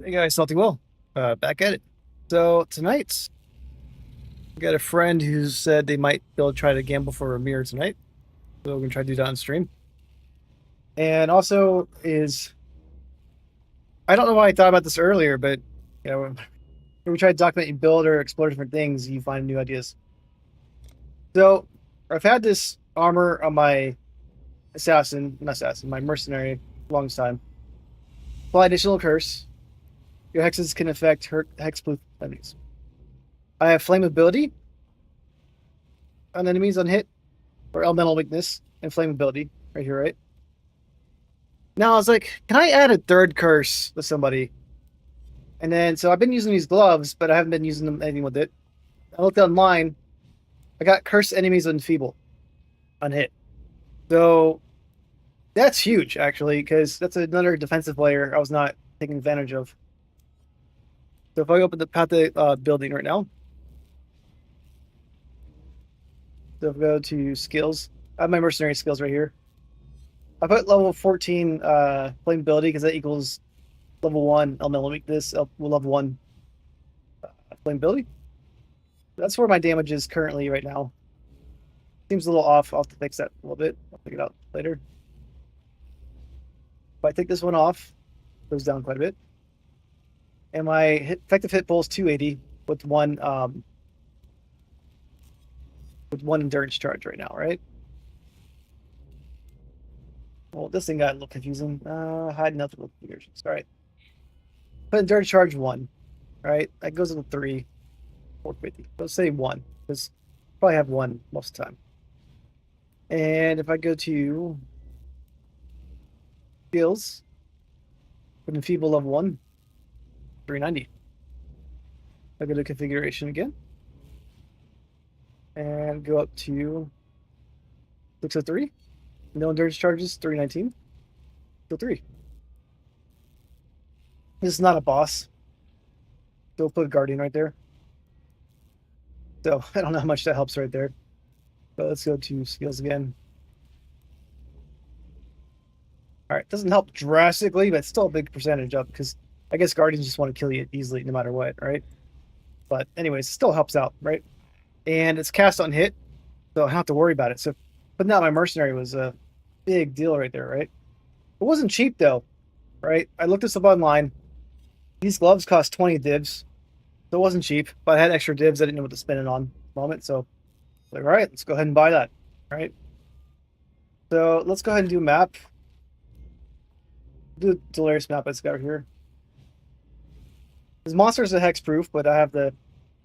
Hey guys, Salty Will, back at it. So tonight, I got a friend who said they might be able to try to gamble for a mirror tonight. So we're gonna try to do that on stream. And also I don't know why I thought about this earlier, but when we try to document and build or explore different things, you find new ideas. So I've had this armor on my my mercenary, longest time. Apply additional curse. Your hexes can affect hexproof enemies. I have flammability on enemies on hit, or elemental weakness and flammability right here, right? Now I was like, can I add a third curse to somebody? And then, so I've been using these gloves, but I haven't been using them anything with it. I looked online. I got cursed enemies enfeeble on hit. So that's huge, actually, because that's another defensive layer I was not taking advantage of. So if I open the path of building right now, so if I go to skills, I have my mercenary skills right here. I put level 14 flammability because that equals level 1 elemental weakness, level 1 flammability. That's where my damage is currently right now. Seems a little off. I'll have to fix that a little bit. I'll figure it out later. If I take this one off, it goes down quite a bit. And my effective hit pull is 280 with one endurance charge right now, right? Well, this thing got a little confusing. Hide nothing with conversions. All right. Put endurance charge 1, right? That goes to 3, 450. Let's say 1, because probably have 1 most of the time. And if I go to skills, put enfeeble level 1, 390. I go to configuration again. And go up to 603. No endurance charges, 319. Go 3. This is not a boss. So we'll put a guardian right there. So I don't know how much that helps right there. But let's go to skills again. All right, doesn't help drastically, but it's still a big percentage up because I guess guardians just want to kill you easily no matter what, right? But anyways, it still helps out, right? And it's cast on hit, so I don't have to worry about it. So putting out my mercenary was a big deal right there, right? It wasn't cheap though, right? I looked this up online. These gloves cost 20 divs, so it wasn't cheap. But I had extra divs I didn't know what to spend it on at the moment, so like, all right, let's go ahead and buy that, right? So let's go ahead and do a map. Do a Delirious map I just got here. This monster is a hexproof, but I have the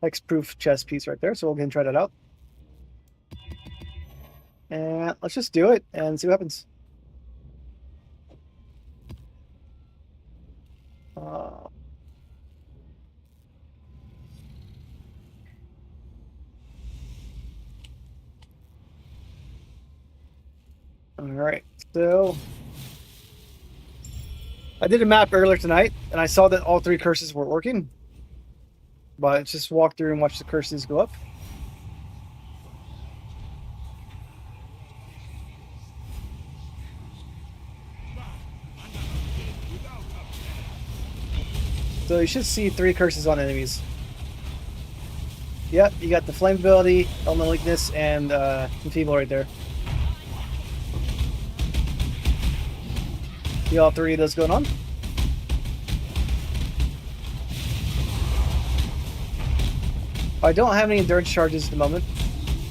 hexproof chest piece right there, so we'll go ahead and try that out. And let's just do it and see what happens. All right, so I did a map earlier tonight, and I saw that all 3 curses were working. But let's just walk through and watch the curses go up. So you should see 3 curses on enemies. Yep, you got the flammability, elemental weakness, and enfeeble right there. See all 3 of those going on? I don't have any endurance charges at the moment,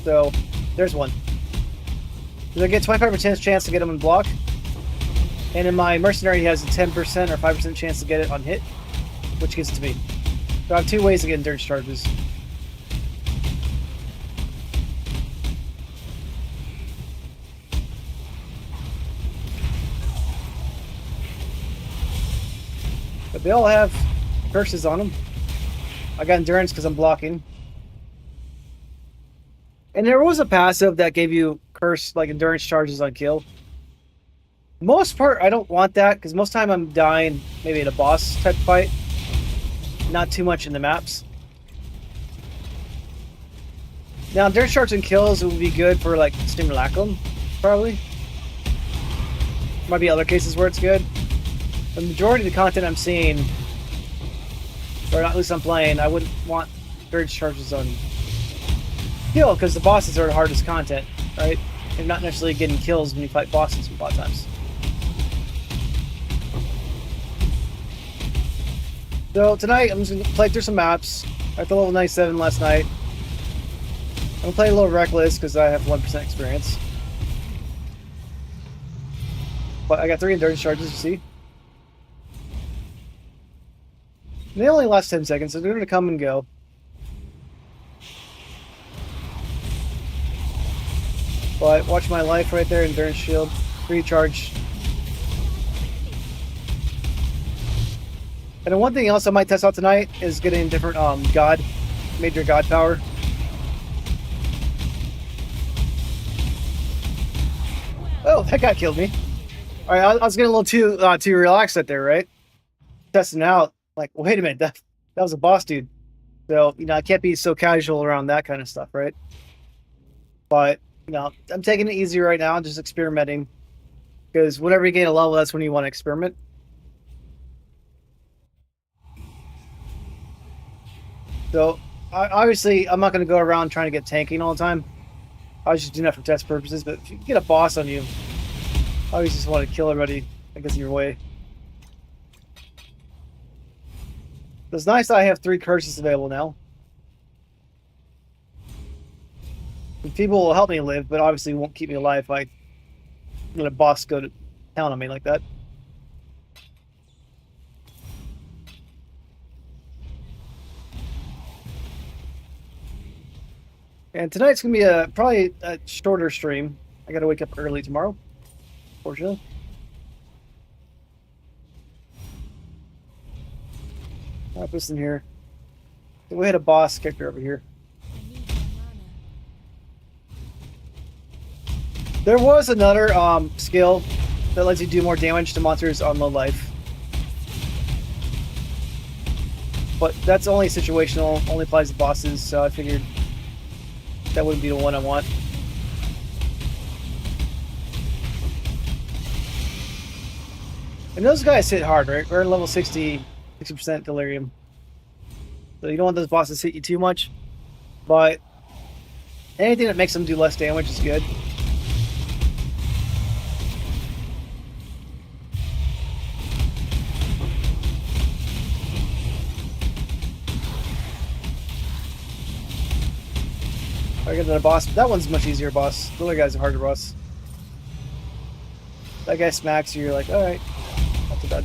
so there's one. I get 25% chance to get them in block, and in my mercenary he has a 10% or 5% chance to get it on hit, which gets to me. So I have 2 ways to get endurance charges. But they all have curses on them. I got endurance because I'm blocking. And there was a passive that gave you curse, like endurance charges on kill. Most part, I don't want that because most time I'm dying maybe in a boss type fight. Not too much in the maps. Now, endurance charges and kills would be good for like Stimulacrum, probably. Might be other cases where it's good. The majority of the content I'm seeing or at least I'm playing, I wouldn't want Dirge charges on kill, because the bosses are the hardest content, right? You're not necessarily getting kills when you fight bosses a lot of times. So tonight, I'm just going to play through some maps. I got the level 97 last night. I'm going to play a little Reckless, because I have 1% experience. But I got 3 endurance charges, you see. And they only last 10 seconds, so they're going to come and go. But watch my life right there, endurance shield, recharge. And then one thing else I might test out tonight is getting different major god power. Oh, that guy killed me. All right, I was getting a little too relaxed out there, right? Testing out, like, wait a minute, that was a boss dude. So, I can't be so casual around that kind of stuff, right? But, I'm taking it easy right now, just experimenting. Because whenever you gain a level, that's when you want to experiment. So, obviously, I'm not going to go around trying to get tanking all the time. I was just doing that for test purposes, but if you get a boss on you, I always just want to kill everybody that gets in your way. It's nice that I have 3 curses available now. And people will help me live, but obviously won't keep me alive if I let a boss go to town on me like that. And tonight's going to be probably a shorter stream. I got to wake up early tomorrow, fortunately. I'll put this in here. We had a boss character over here. There was another skill that lets you do more damage to monsters on low life. But that's only situational, only applies to bosses, so I figured that wouldn't be the one I want. And those guys hit hard, right? We're at level 60% delirium. So you don't want those bosses to hit you too much. But anything that makes them do less damage is good. I got another boss. That one's much easier boss. The other guy's a harder boss. That guy smacks you, you're like, alright, not too bad.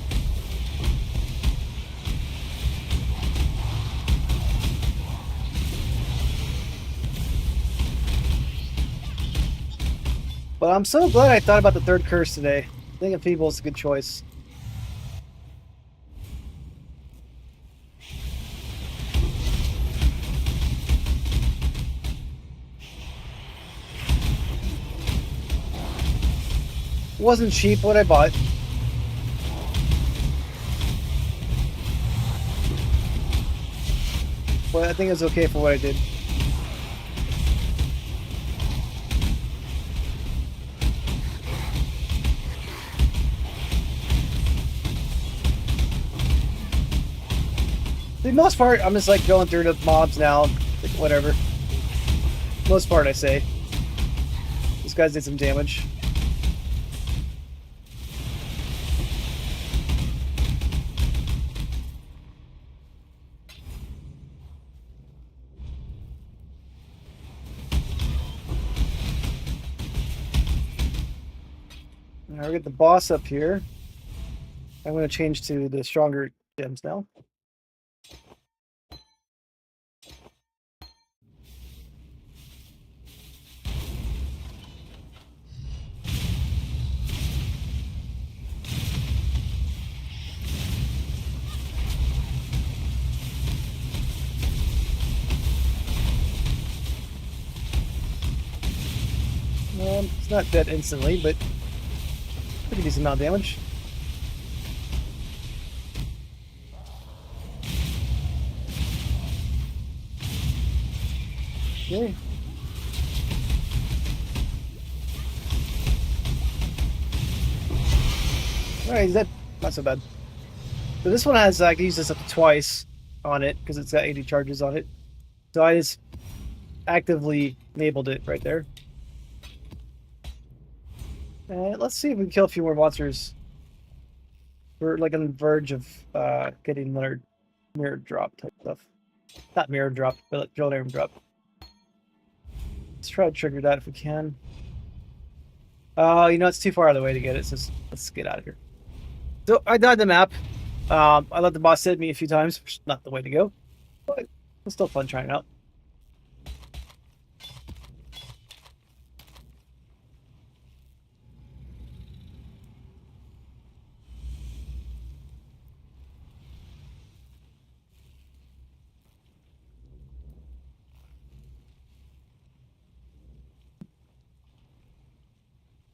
But I'm so glad I thought about the 3rd curse today. Thinking people is a good choice. Wasn't cheap what I bought. But I think it's okay for what I did. For the most part, I'm just like going through the mobs now. Like, whatever. Most part, I say. These guys did some damage. Now we get the boss up here. I'm going to change to the stronger gems now. It's not dead instantly, but pretty decent amount of damage. Okay. Alright, that not so bad. So this one has I can use this up to twice. on it because it's got 80 charges on it. So I just actively enabled it right there. And let's see if we can kill a few more monsters. We're like on the verge of getting another mirror drop type stuff. Not mirror drop, but like drill arm drop. Let's try to trigger that if we can. You know, it's too far out of the way to get it, so let's get out of here. So I died the map. I let the boss hit me a few times, which is not the way to go. But it's still fun trying it out.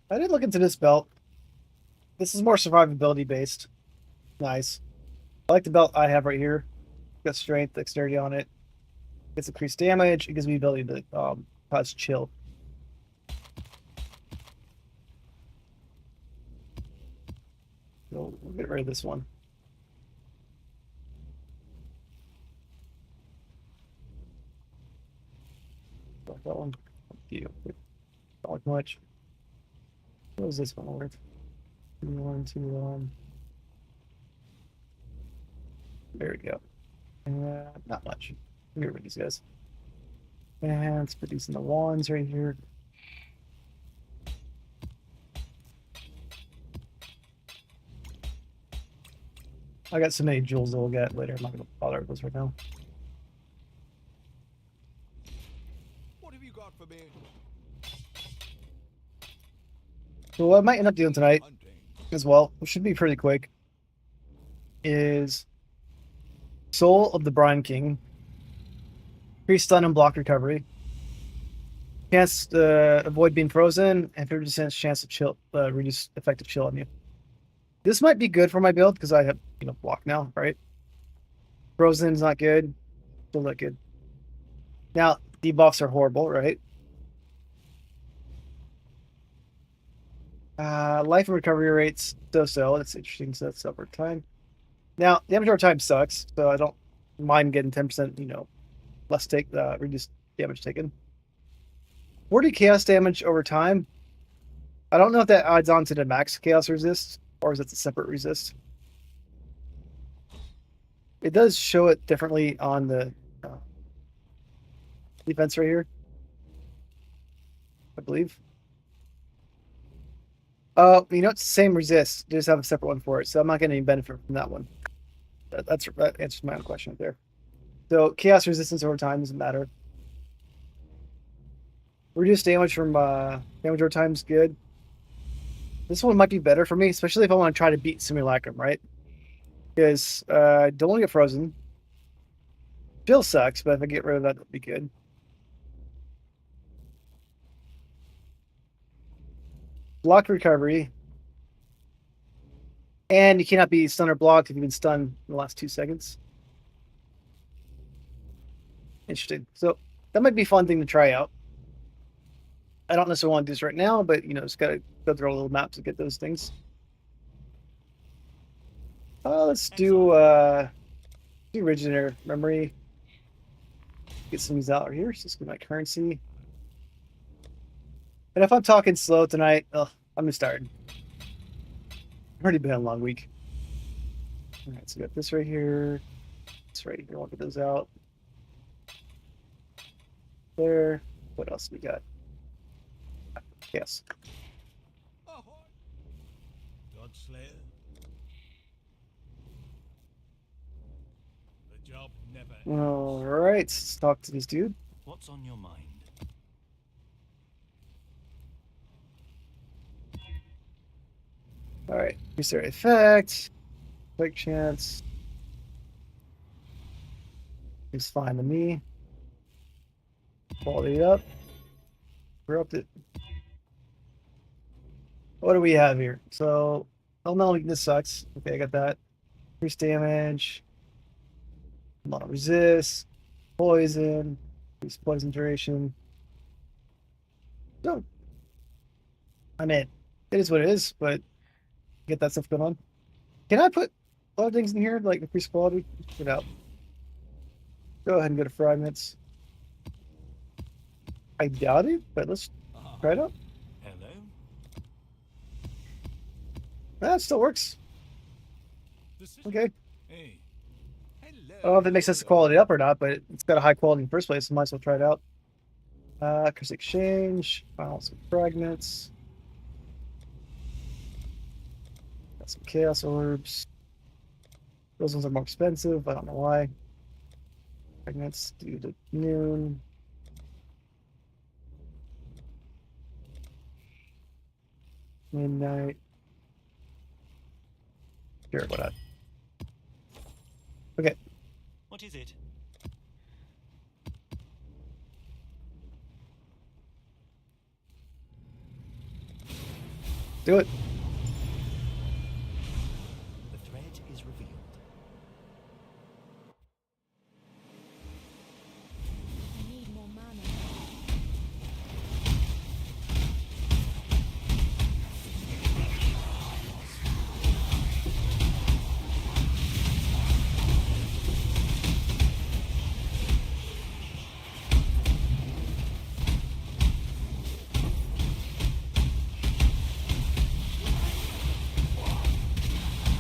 I did look into this belt. This is more survivability based. Nice. I like the belt I have right here. Got strength, dexterity on it. Gets increased damage. It gives me the ability to cause chill. So we'll get rid of this one. That one. Not like much. What was this one worth? There we go. Not much. Get rid of these guys. And let's put these in the wands right here. I got so many jewels that we'll get later. I'm not going to bother with those right now. What have you got for me? So what I might end up doing tonight as well, which should be pretty quick, is Soul of the Brine King. Increase stun and block recovery. Chance to avoid being frozen, and 50% chance to chill, reduce effective chill on you. This might be good for my build because I have, you know, block now, right? Frozen's not good. Still not good. Now, debuffs are horrible, right? Life and recovery rates so. That's interesting. So that's over time. Now, damage over time sucks, so I don't mind getting 10%, you know, less reduced damage taken. 40 chaos damage over time. I don't know if that adds on to the max chaos resist, or is it a separate resist? It does show it differently on the defense right here, I believe. You know, it's the same resist. You just have a separate one for it, so I'm not getting any benefit from that one. That answers my own question right there. So chaos resistance over time doesn't matter. Reduced damage from damage over time is good. This one might be better for me, especially if I want to try to beat Simulacrum, right? Because don't want to get frozen. Chill sucks, but if I get rid of that, that'd be good. Block recovery. And you cannot be stunned or blocked if you've been stunned in the last 2 seconds. Interesting. So that might be a fun thing to try out. I don't necessarily want to do this right now, but you know, just gotta go through a little map to get those things. Let's do originator memory. Get some of these out here. So let's get my currency. And if I'm talking slow tonight, I'm just tired. Already been a long week. All right, so we got this right here. This right here. I'll get those out. There. What else we got? Yes. Godslayer. The job never. All right, let's talk to this dude. What's on your mind? All right, increase their effect. Quick chance. Seems fine to me. Quality up. We're up to. What do we have here? So, elemental weakness sucks. Okay, I got that. Increase damage. Not resist. Poison. Increase poison duration. So, I mean, it is what it is, but get that stuff going on. Can I put a lot of things in here, like increase quality? Check it out. Go ahead and go to fragments. I doubt it, but let's try it out. Hello. That still works. Decision. Okay. Hey. Hello. I don't know if it makes sense to quality up or not, but it's got a high quality in the first place, so might as well try it out. Curse exchange. Final some fragments. Got some chaos orbs. Those ones are more expensive. I don't know why. Fragments due to noon. Midnight. Sure, why not? Okay. What is it? Do it. The threat is revealed. I need more mana.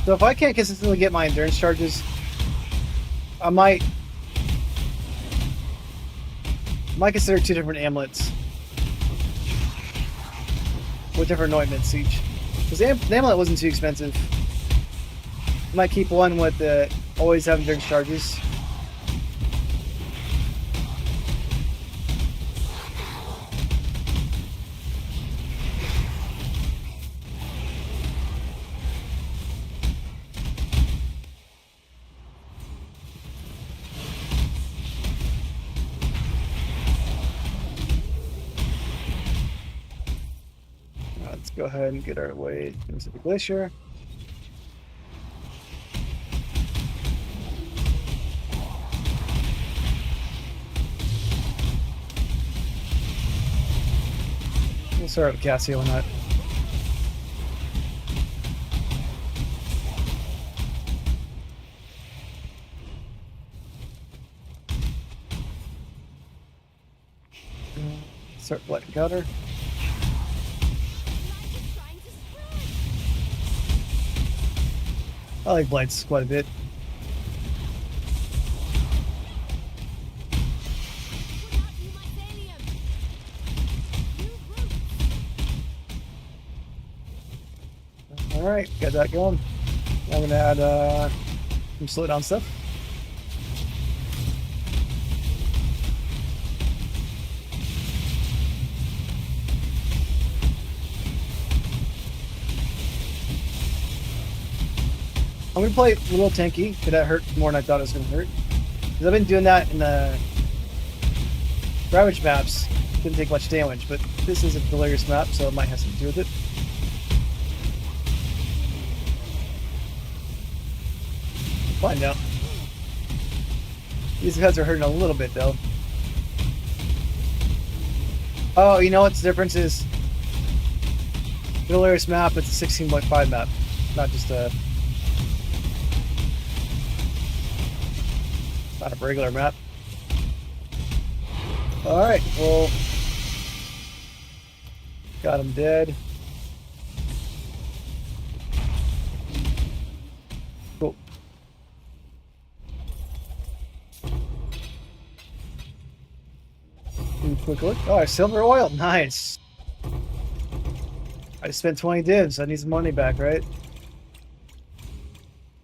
So if I can't consistently get my endurance charges, I might consider 2 different amulets with different anointments each. Because the amulet wasn't too expensive. I might keep one with the always have endurance charges. Let's go ahead and get our way into the glacier. We'll start with Cassio on that. Start Blight Encounter. I like Blights quite a bit. Alright, got that going. I'm gonna add some slow down stuff. I'm gonna play a little tanky, because that hurt more than I thought it was gonna hurt. Because I've been doing that in the Ravage maps. Didn't take much damage, but this is a delirious map, so it might have something to do with it. Find out. These guys are hurting a little bit though. Oh, you know what the difference is? The delirious map, it's a 16.5 map, not just a not a regular map. Alright, well, got him dead. Cool. Quick look. Oh, silver oil. Nice. I just spent 20 divs. I need some money back, right?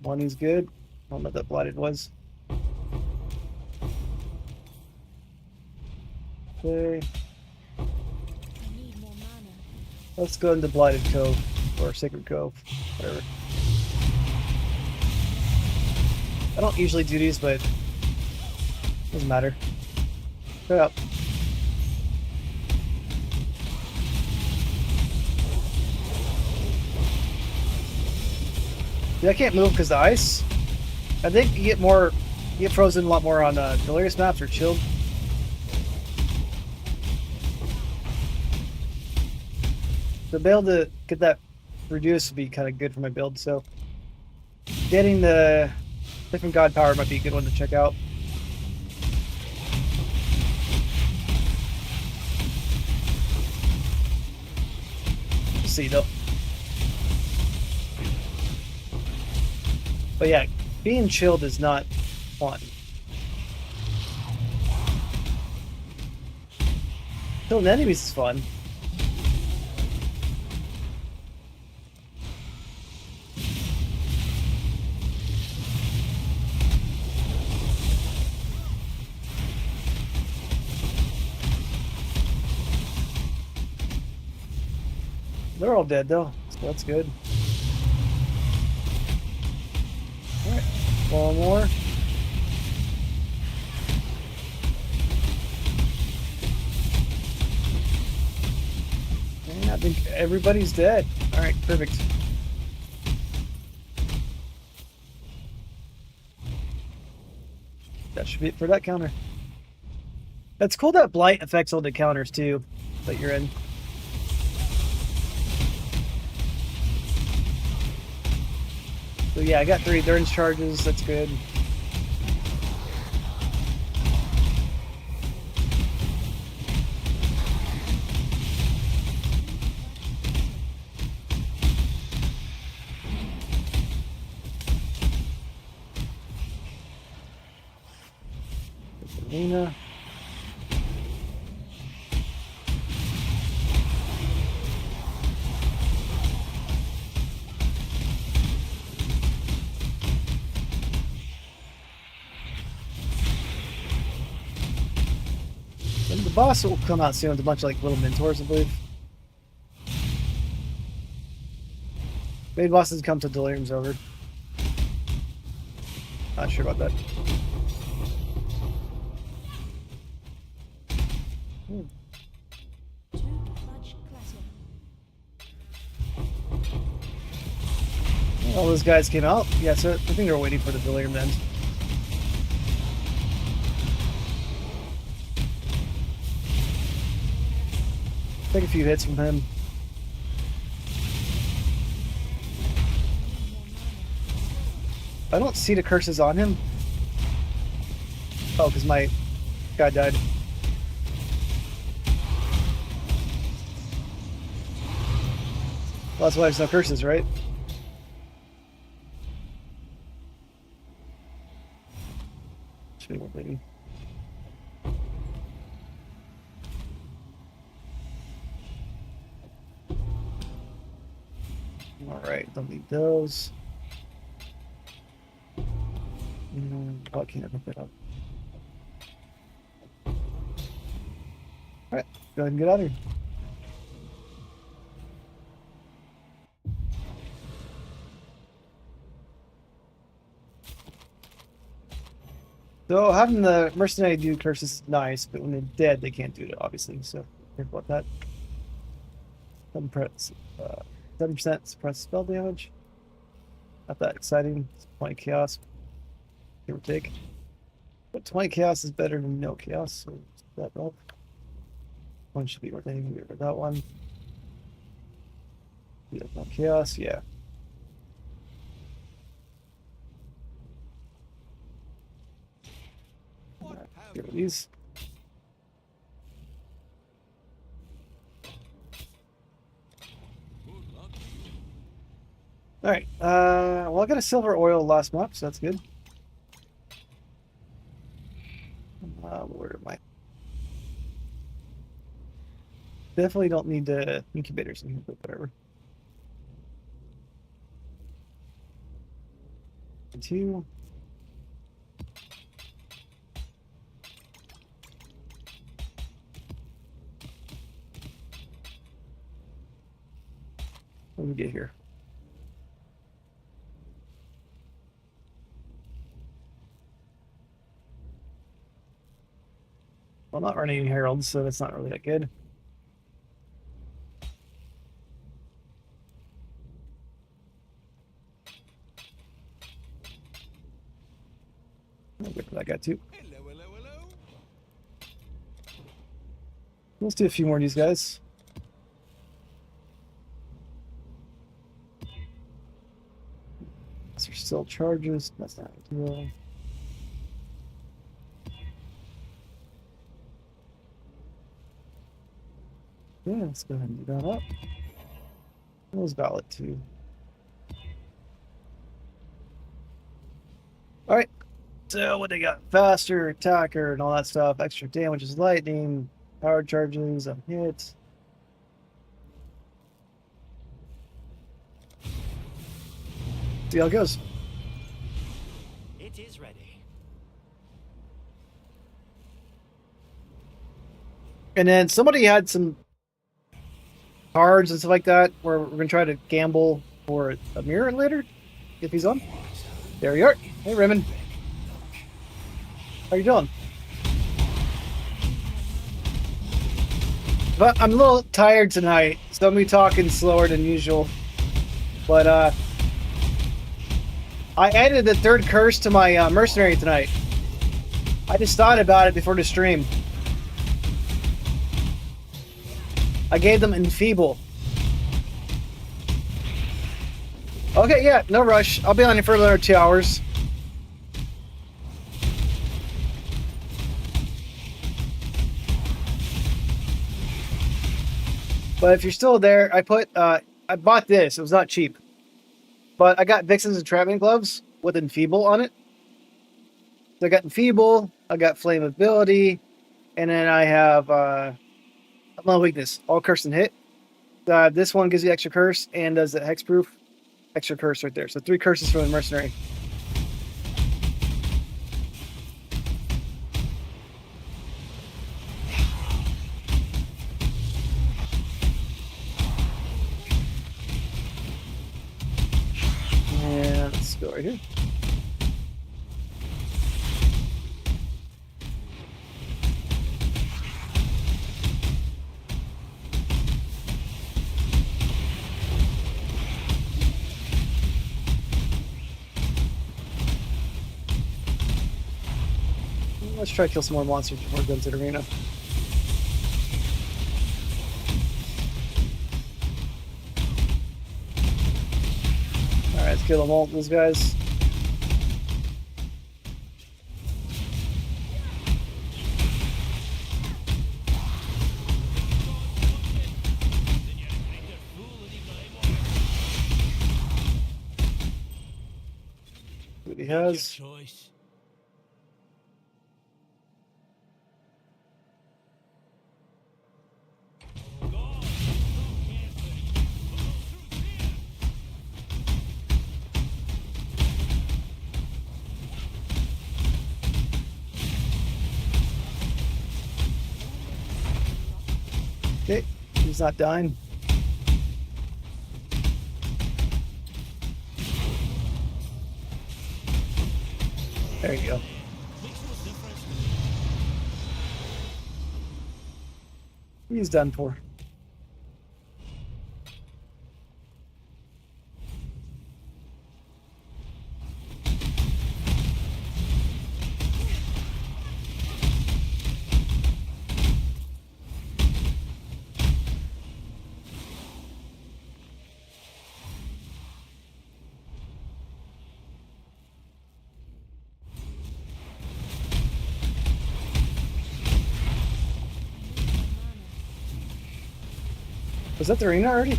Money's good. I don't know what that blighted was. Okay. I need more mana. Let's go into Blighted Cove. Or Sacred Cove. Whatever. I don't usually do these, but doesn't matter. Go up. Yeah, I can't move because the ice. I think you get frozen a lot more on delirious maps or chilled. To be able to get that reduced would be kind of good for my build. So getting the different god power might be a good one to check out. see though. But yeah, being chilled is not fun. Killing enemies is fun. They're all dead though, so that's good. Alright, one more. And I think everybody's dead. Alright, perfect. That should be it for that counter. That's cool that Blight affects all the counters too that you're in. So yeah, I got 3 endurance charges, that's good. Arena. And the boss will come out soon with a bunch of like little mentors, I believe. Main boss doesn't come till Delirium's over. Not sure about that. Too much clutter. All those guys came out. Yeah, so I think they're waiting for the Delirium to end. Take a few hits from him. I don't see the curses on him. Oh, because my guy died. Well, that's why there's no curses, right? Should be more bleeding. Alright, don't need those. Oh, I can't pick that up. Alright, go ahead and get out of here. So having the mercenary do curses is nice, but when they're dead, they can't do it, obviously. So think about that. 7% suppress spell damage. Not that exciting. It's 20 chaos, give or take. But 20 chaos is better than no chaos, so that help. One should be worth anything for that one. Yeah, no chaos, yeah. Get rid of these. Alright, well I got a silver oil last map, so that's good. Where am I? Definitely don't need the incubators in here, but whatever. 2. What do we get here? Well, I'm not running any heralds, so that's not really that good. I'll get for that guy too. Hello, hello, hello. Let's do a few more of these guys. These are still charges. That's not ideal. Yeah, let's go ahead and do that up. It was valid too. Alright. So what they got? Faster, attacker, and all that stuff. Extra damage is lightning. Power charges on hits. See how it goes. It is ready. And then somebody had some cards and stuff like that where we're gonna try to gamble for a mirror later if he's on. There you are. Hey Raymond. How you doing? But I'm a little tired tonight, so I'm gonna be talking slower than usual. But I added the third curse to my mercenary tonight. I just thought about it before the stream. I gave them Enfeeble. Okay, yeah, no rush. I'll be on here for another 2 hours. But if you're still there, I bought this. It was not cheap. But I got Vixen's Entrapment Gloves with Enfeeble on it. So I got Enfeeble, I got Flammability, and then I have no weakness. All curse and hit. This one gives you extra curse and does the hexproof. Extra curse right there. So 3 curses for the mercenary. And let's go right here. Let's try to kill some more monsters before we go into the arena. Alright, let's kill them all, those guys. What he has. Choice. Okay, he's not dying. There you go. He's done for. Was that the arena already?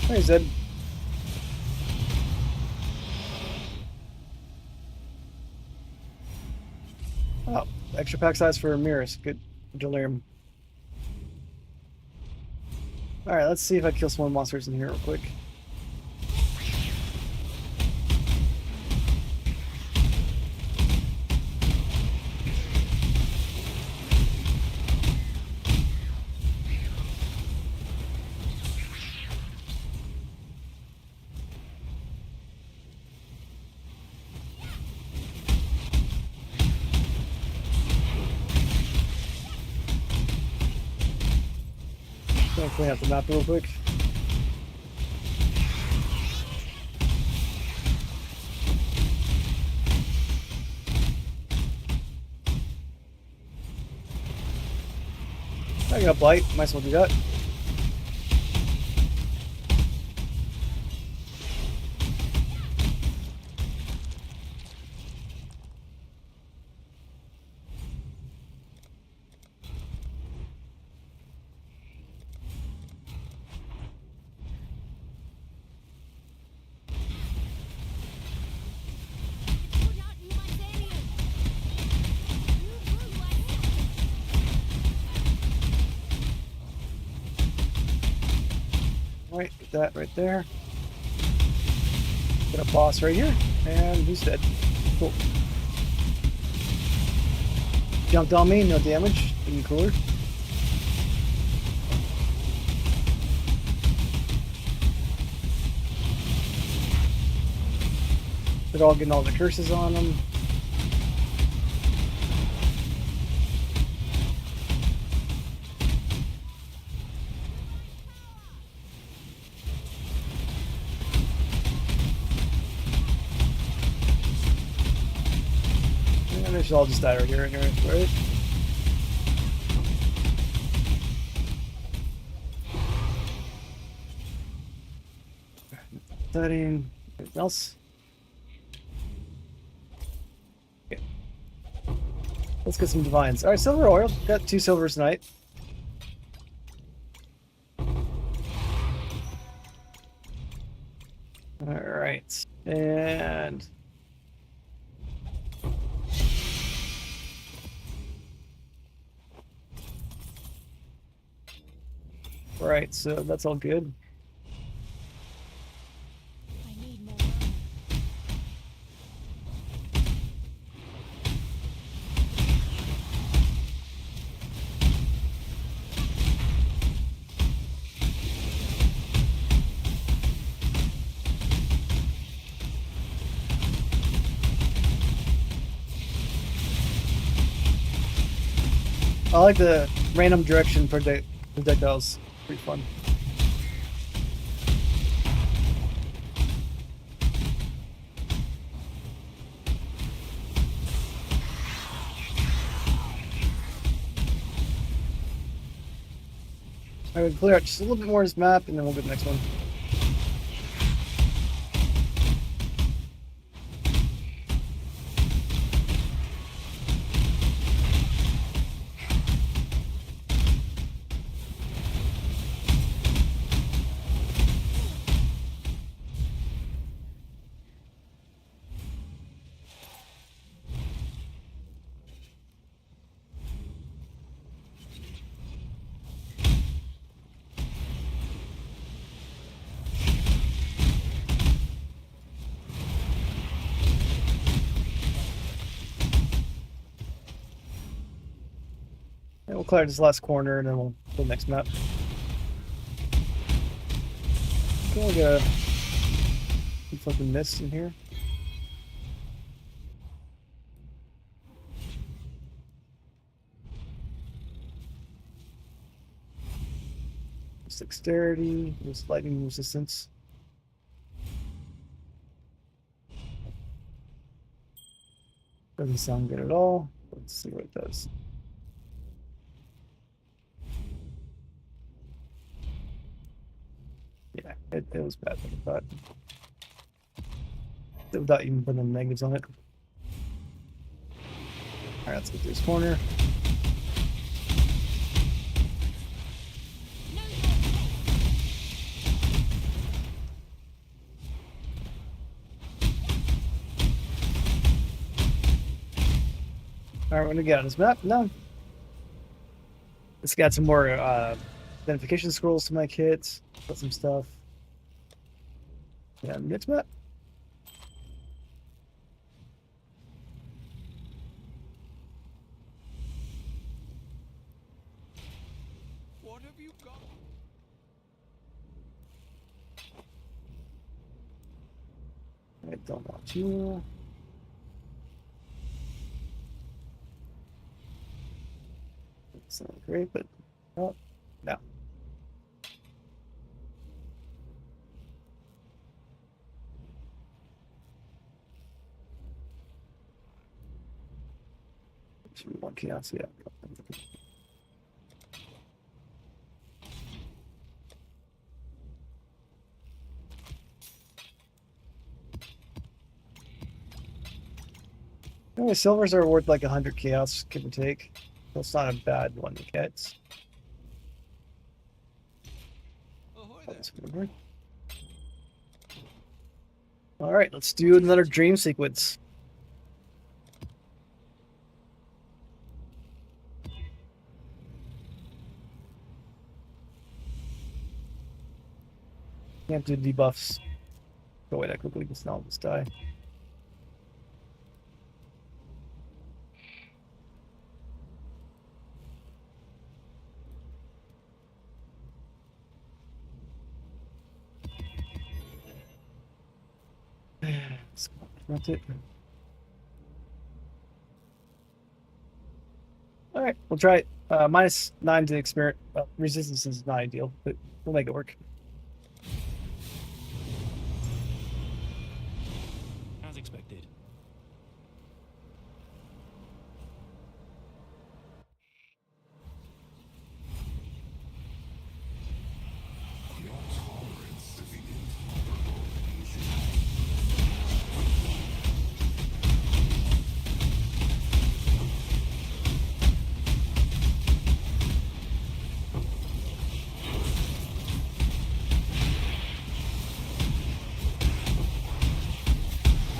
Hey, Zed. Oh, extra pack size for mirrors. Good delirium. Alright, let's see if I can kill some more monsters in here real quick. Gonna clean up the map real quick. I got blight, might as well do that. Get that right there. Got a boss right here, and he's dead. Cool. Jumped on me, no damage. Even cooler. They're all getting all the curses on them. And they should all just die right here, right? Studying. Anything else? Okay. Let's get some divines. Alright, silver oil. Got 2 silvers tonight. Alright. And right, so that's all good. I need more mana. I like the random direction projectiles. Pretty fun. I would clear out just a little bit more of this map, and then we'll go to the next one. And we'll clear this last corner, and then we'll go to the next map. Okay, we'll get a fucking mist in here. Dexterity, this lightning resistance. Doesn't sound good at all. Let's see what it does. Yeah, it was bad, like I thought. Without even putting the negatives on it. Alright, let's get through this corner. Alright, we're gonna get on this map. No. Let's got some more identification scrolls to my kit. Got some stuff. Yeah, next map. What have you got? I don't want you. It's not great, but oh, no. One chaos, yeah. Anyway, silvers are worth like 100 chaos, give or take. That's not a bad one to get. Ahoy That's good. All right, let's do another dream sequence. Can't do debuffs. Go away that quickly because now I'll just die. That's it. All right, we'll try it. -9 to experience. Resistance is not ideal, but we'll make it work. As expected.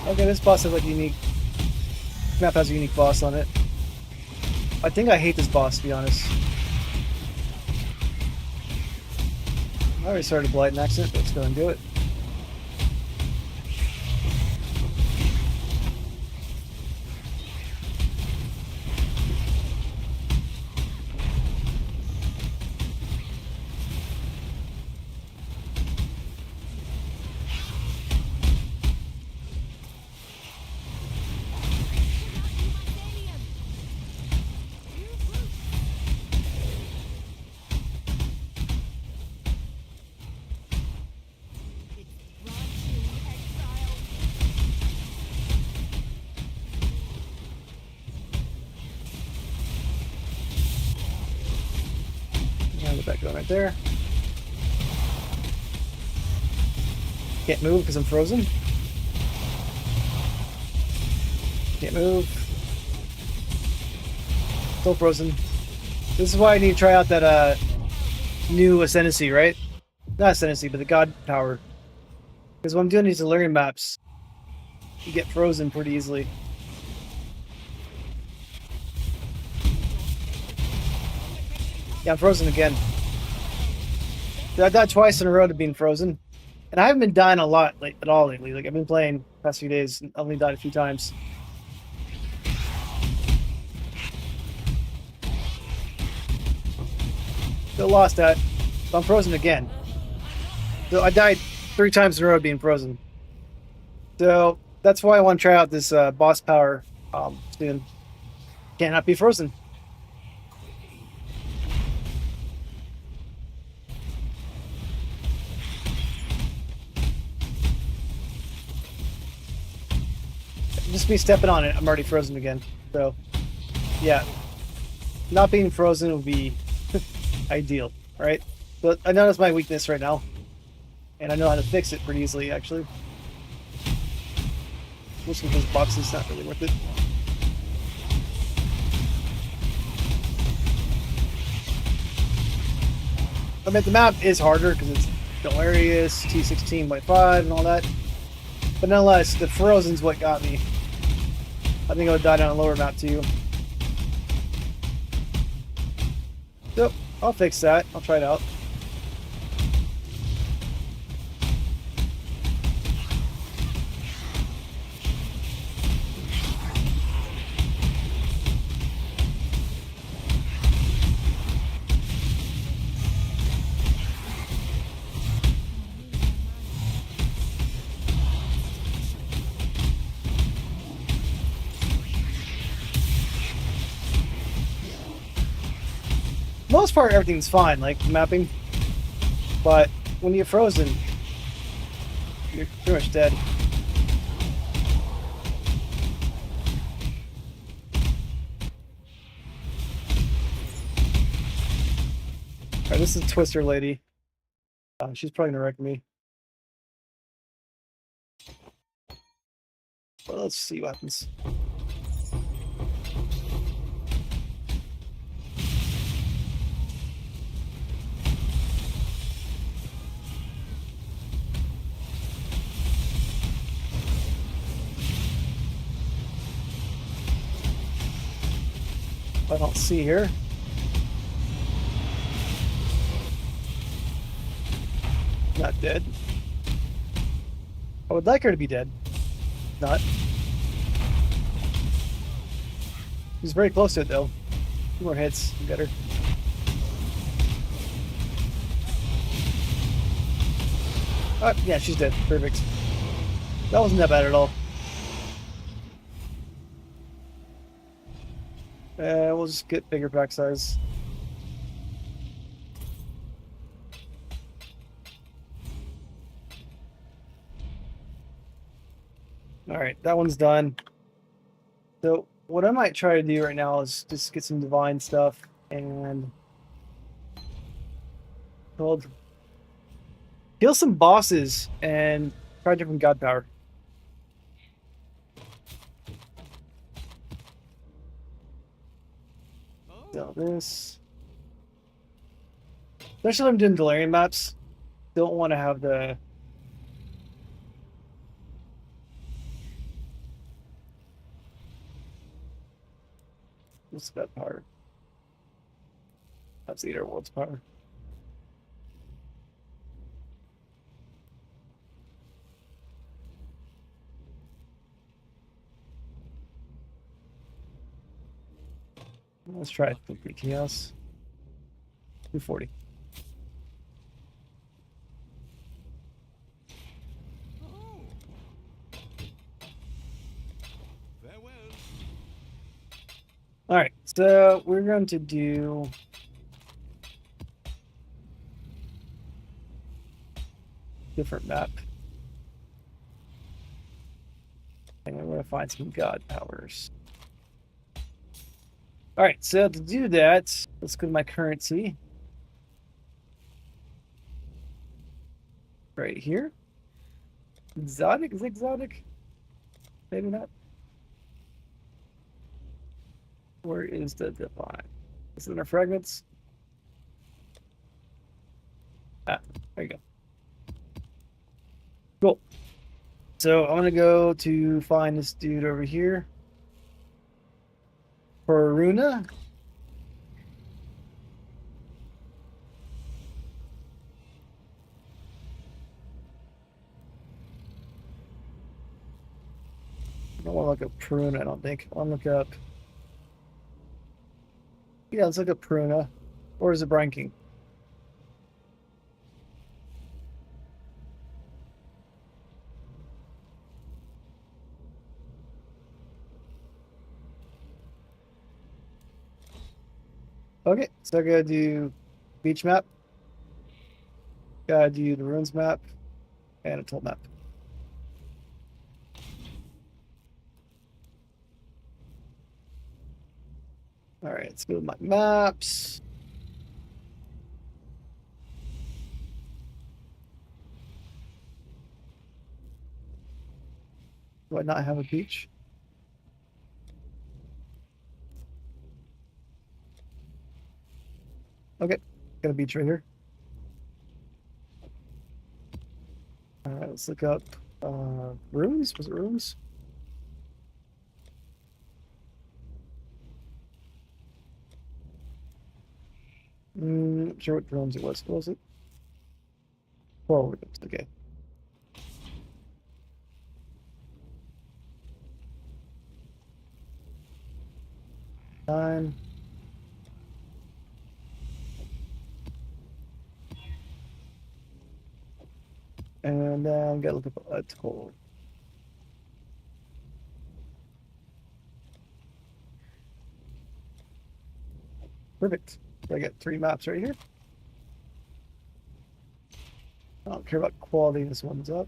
Okay, this boss has like unique. Map has a unique boss on it. I think I hate this boss, to be honest. I already started a Blight in accident. Let's go and do it. Get that going right there. Can't move because I'm frozen. Can't move. Still frozen. This is why I need to try out that new Ascendancy, right? Not Ascendancy, but the God Power. Because when I'm doing these Illyrian maps, you get frozen pretty easily. Yeah, I'm frozen again. I died twice in a row to being frozen. And I haven't been dying a lot at all lately. Like, I've been playing the past few days and I've only died a few times. Still lost that. But I'm frozen again. So I died 3 times in a row being frozen. So that's why I want to try out this boss power soon. Cannot be frozen. Just me stepping on it, I'm already frozen again. So, yeah. Not being frozen would be ideal, right? But I know that's my weakness right now. And I know how to fix it pretty easily, actually. Which of those boxes is not really worth it. I mean, the map is harder because it's Delirious, T16.5 and all that. But nonetheless, the frozen's what got me. I think I would die down a lower map too. So, I'll fix that. I'll try it out. Most part, everything's fine, like mapping. But when you're frozen, you're pretty much dead. Alright, this is Twister Lady. She's probably gonna wreck me. Well, let's see what happens. I don't see her. Not dead. I would like her to be dead. Not. She's very close to it, though. 2 more hits. You got her. Oh, yeah, she's dead. Perfect. That wasn't that bad at all. We'll just get bigger pack size. Alright, that one's done. So, what I might try to do right now is just get some divine stuff and kill some bosses and try different god power. So this, especially when I'm doing Delirium maps, don't want to have the what's that power? That's the Eater World's power. Let's try Complete Chaos. 240. Oh. Farewell. Alright, so we're going to do different map. And I'm going to find some god powers. Alright, so to do that, let's go to my currency. Right here. Exotic? Is it exotic? Maybe not. Where is the divine? Is it in our fragments? Ah, there you go. Cool. So I'm gonna go to find this dude over here. Faruna. I don't want to look up Pruna, I don't think. I'll look up. Yeah, let's look up Pruna. Or is it Brine King? Okay, so I gotta do beach map. Gotta do the ruins map. And a toll map. Alright, let's go to my maps. Do I not have a beach? Okay, got a beach right here. Alright, let's look up ruins. Was it ruins? Not sure what ruins it was. What was it? Forward. Okay. Nine. And then gotta look up a toll. Perfect. So I got 3 maps right here. I don't care about quality. This one's up.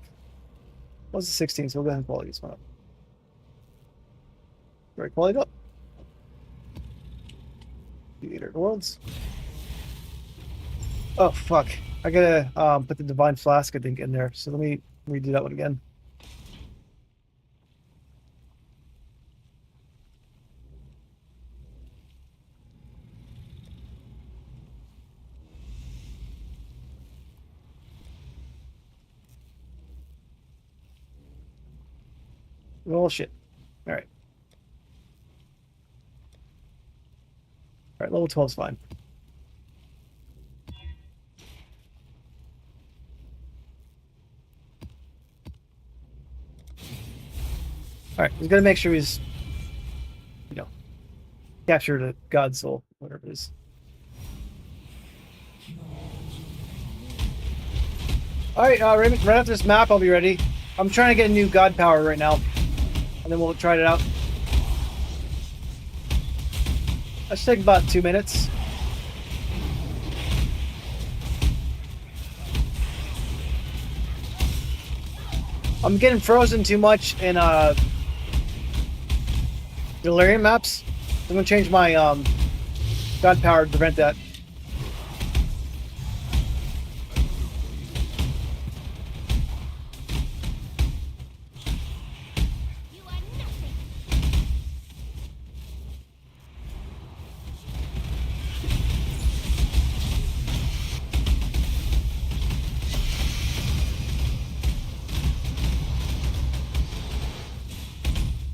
What's the 16? So we'll go ahead and quality this one up. Right, quality up. Theater Worlds. Oh fuck! I gotta put the Divine Flask I think in there. So let me redo that one again. Oh shit! All right. All right, level 12 is fine. All right, he's gonna make sure he's, you know, captured a god soul, whatever it is. All right, Raymond, right after this map, I'll be ready. I'm trying to get a new god power right now, and then we'll try it out. That should take about 2 minutes. I'm getting frozen too much in Delirium maps. I'm gonna change my god power to prevent that. You are nothing.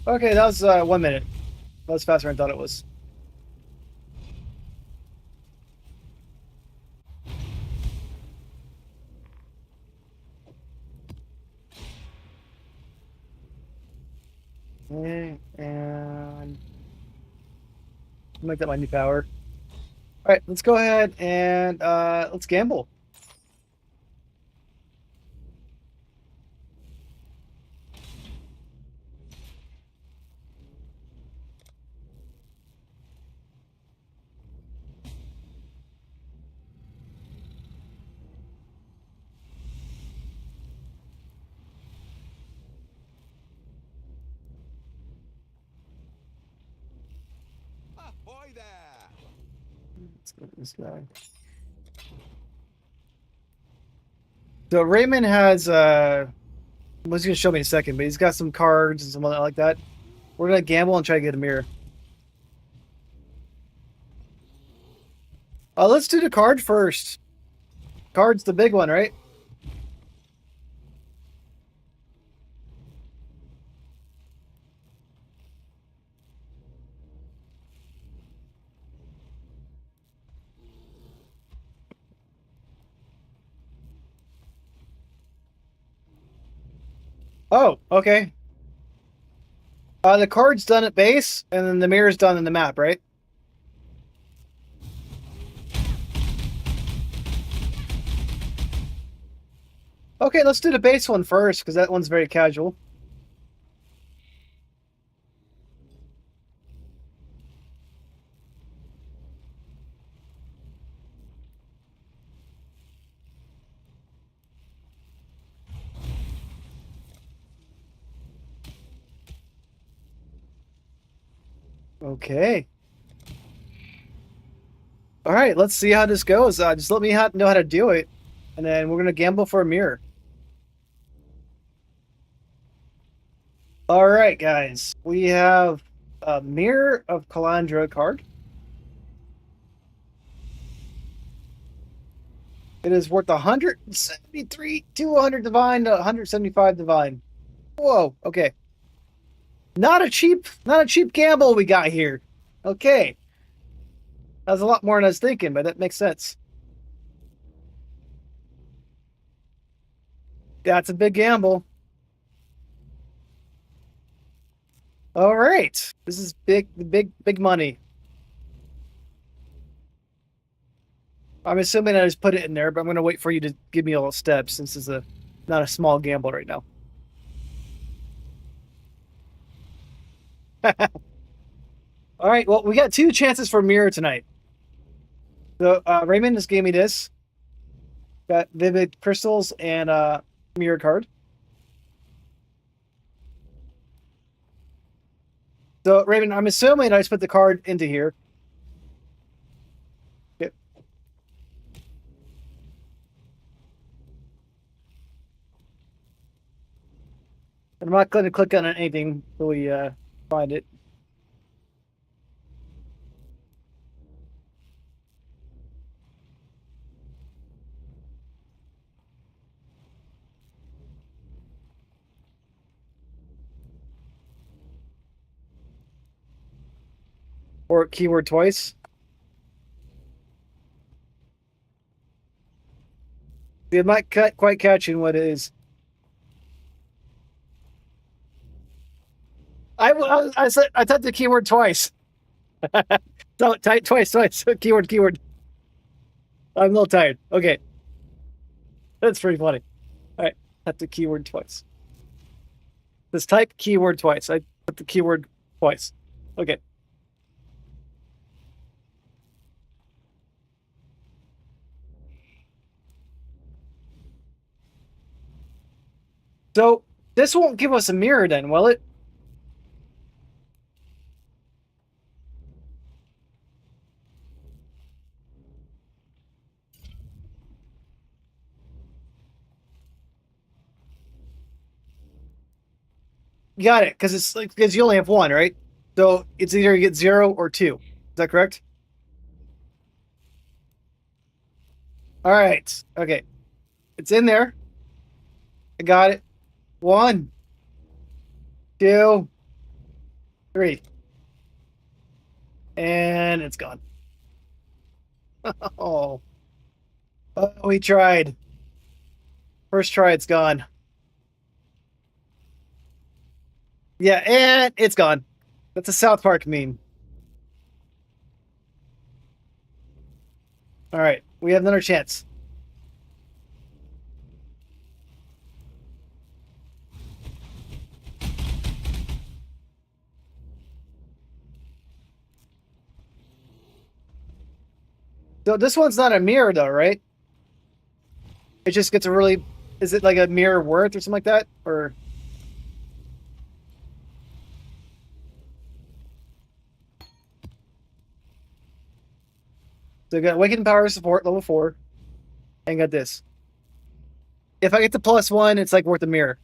Okay, that was 1 minute. That was faster than I thought it was. Okay, and make that my new power. All right, let's go ahead and let's gamble. Ahoy there! Let's go with this guy. So Raymond has was gonna show me in a second, but he's got some cards and something like that. We're gonna gamble and try to get a mirror. Let's do the card first. Card's the big one, right? Oh, okay. The card's done at base, and then the mirror's done in the map, right? Okay, let's do the base one first, because that one's very casual. Okay. All right, let's see how this goes. Just let me know how to do it, and then we're gonna gamble for a mirror. All right, guys. We have a Mirror of Calandra card. It is worth 173, 200 divine to 175 divine. Whoa, okay. Not a cheap gamble we got here. Okay. That's a lot more than I was thinking, but that makes sense. That's a big gamble. All right. This is big money. I'm assuming I just put it in there, but I'm going to wait for you to give me all the steps since this is not a small gamble right now. All right. Well, we got 2 chances for mirror tonight. So Raymond just gave me this. Got vivid crystals and mirror card. So Raymond, I'm assuming I just put the card into here. Yep. And I'm not going to click on anything until we find it. Or keyword twice. I'm not quite catching what it is. I said I typed the keyword twice. So type twice. Keyword. I'm a little tired. Okay, that's pretty funny. All right, type the keyword twice. Let's type keyword twice. I put the keyword twice. Okay. So this won't give us a mirror then, will it? Got it, because it's like because you only have one, right? So it's either you get 0 or 2. Is that correct? All right. Okay. It's in there. I got it. 1, 2, 3. And it's gone. Oh. Oh, we tried. First try, it's gone. Yeah, and it's gone. That's a South Park meme. All right. We have another chance. So this one's not a mirror, though, right? It just gets a really... Is it like a mirror worth or something like that? Or... So I got Awakened Power Support, level 4. And got this. If I get the +1, it's like worth a mirror.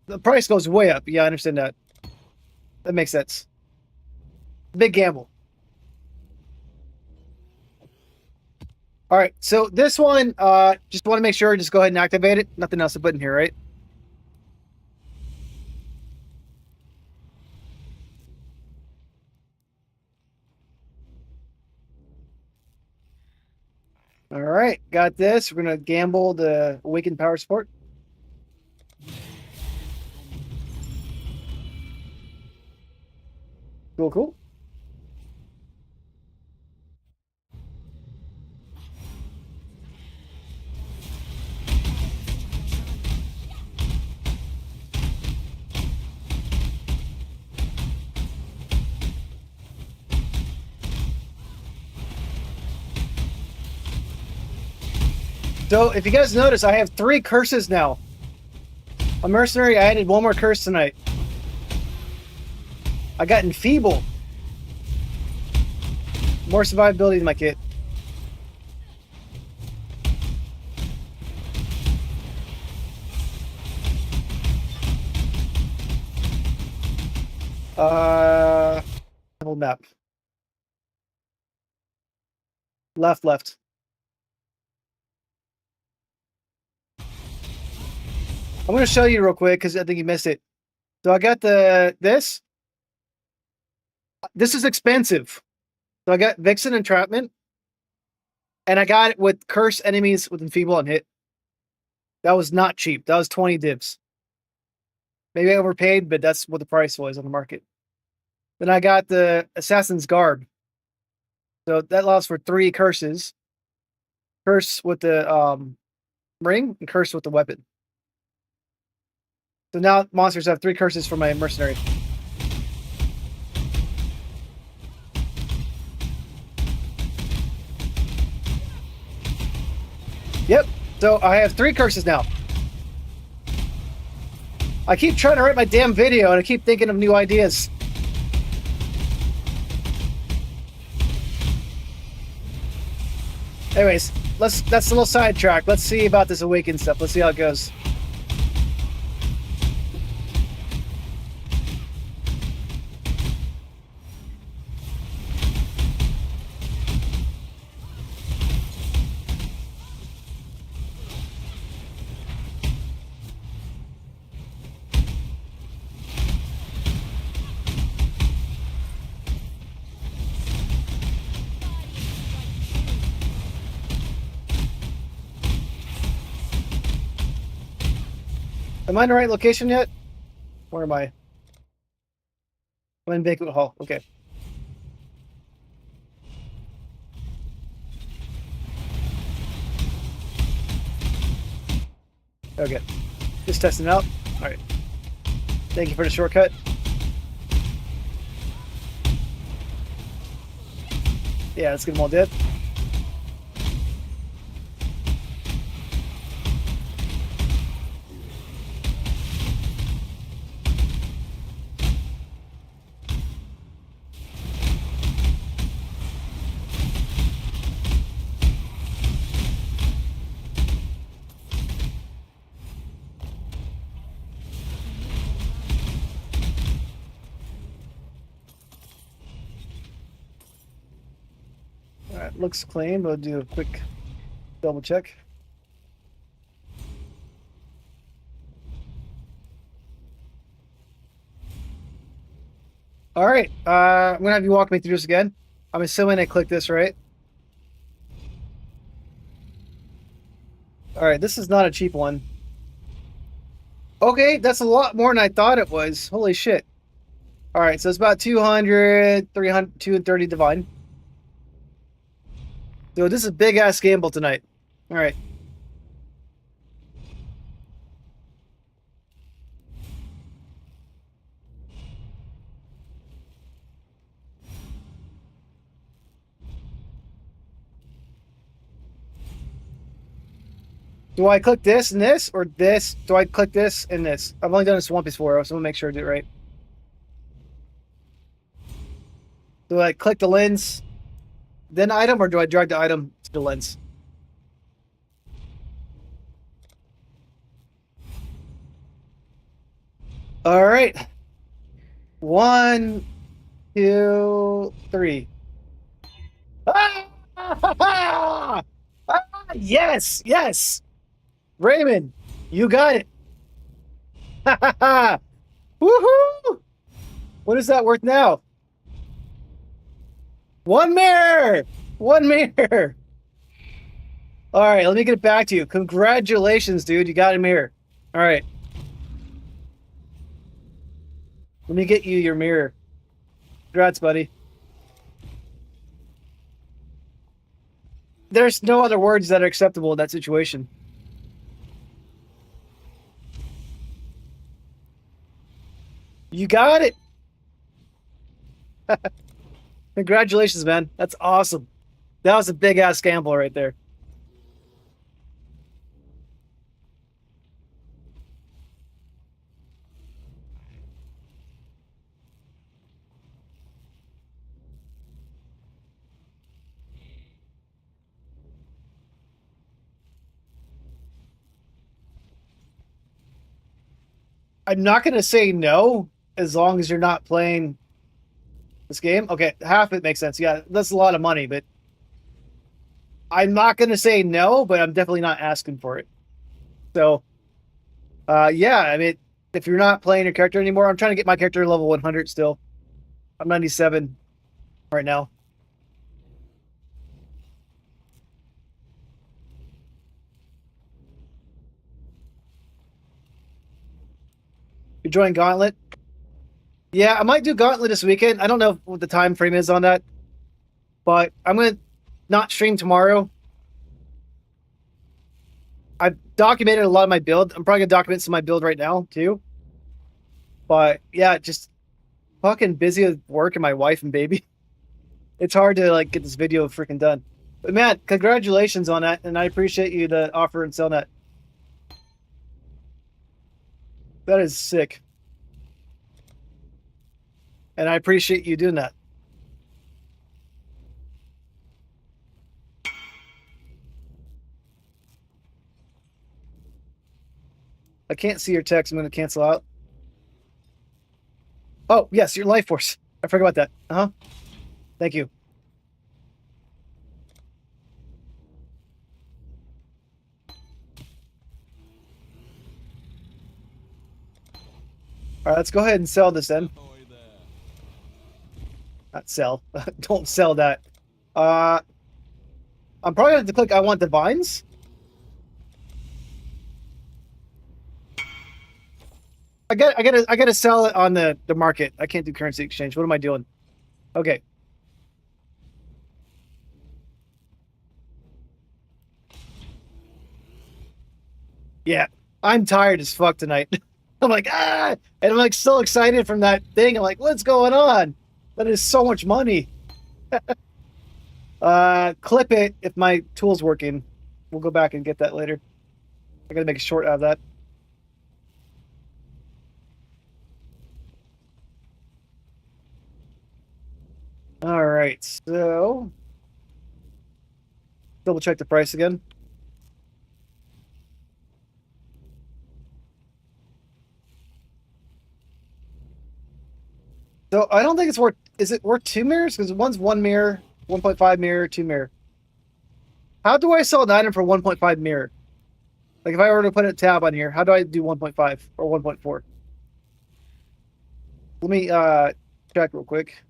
The price goes way up. Yeah, I understand that. That makes sense. Big gamble. All right, so this one, just want to make sure, just go ahead and activate it. Nothing else to put in here, right? All right, got this. We're going to gamble the Awakened Power Support. Cool. So if you guys notice, I have 3 curses now. A mercenary, I added 1 more curse tonight. I got Enfeeble. More survivability in my kit. Double map. Left. I'm going to show you real quick because I think you missed it. So I got this. This is expensive. So I got Vixen Entrapment. And I got it with Curse Enemies with Enfeeble and Hit. That was not cheap. That was 20 divs. Maybe I overpaid, but that's what the price was on the market. Then I got the Assassin's Garb. So that allows for 3 curses. Curse with the ring and curse with the weapon. So now monsters have 3 curses for my mercenary. Yep. So I have 3 curses now. I keep trying to write my damn video and I keep thinking of new ideas. Anyways, that's a little sidetrack. Let's see about this Awakened stuff. Let's see how it goes. Am I in the right location yet? Where am I? I'm in banquet hall. Okay. Okay. Just testing it out. All right. Thank you for the shortcut. Yeah, let's get them all dead. All right, looks clean. We'll do a quick double check. All right, I'm gonna have you walk me through this again. I'm assuming I click this, right? All right, this is not a cheap one. Okay, that's a lot more than I thought it was. Holy shit. All right, so it's about 200, 300, 230 divine. So this is a big ass gamble tonight. All right. Do I click this and this, or this? Do I click this and this? I've only done this once before, so I'm gonna make sure I do it right. Do I click the lens, then item, or do I drag the item to the lens? All right. 1, 2, 3. Ah! Ah! Yes, yes. Raymond, you got it. Woohoo! What is that worth now? One mirror! One mirror! All right, let me get it back to you. Congratulations, dude. You got a mirror. All right. Let me get you your mirror. Congrats, buddy. There's no other words that are acceptable in that situation. You got it. Congratulations, man. That's awesome. That was a big ass gamble right there. I'm not going to say no as long as you're not playing this game. Okay, half it makes sense. Yeah, that's a lot of money, but I'm not going to say no, but I'm definitely not asking for it. So, yeah, I mean, if you're not playing your character anymore, I'm trying to get my character level 100 still. I'm 97 right now. You're joining Gauntlet? Yeah, I might do Gauntlet this weekend. I don't know what the time frame is on that, but I'm going to not stream tomorrow. I've documented a lot of my build. I'm probably going to document some of my build right now, too. But, yeah, just fucking busy with work and my wife and baby. It's hard to, like, get this video freaking done. But, man, congratulations on that, and I appreciate you the offer and selling that. That is sick. And I appreciate you doing that. I can't see your text. I'm going to cancel out. Oh, yes, your life force. I forgot about that. Uh-huh. Thank you. All right, let's go ahead and sell this then. Ahoy there. Not sell. Don't sell that. I'm probably going to have to click I want divines. I gotta sell it on the market. I can't do currency exchange. What am I doing? Okay. Yeah, I'm tired as fuck tonight. I'm like, and I'm like so excited from that thing. I'm like, what's going on? That is so much money. Clip it if my tool's working. We'll go back and get that later. I gotta make a short out of that. All right, so double check the price again. So I don't think it's worth. Is it worth 2 mirrors? Because one's 1 mirror, 1.5 mirror, 2 mirror. How do I sell an item for 1.5 mirror? Like if I were to put a tab on here, how do I do 1.5 or 1.4? Let me check real quick.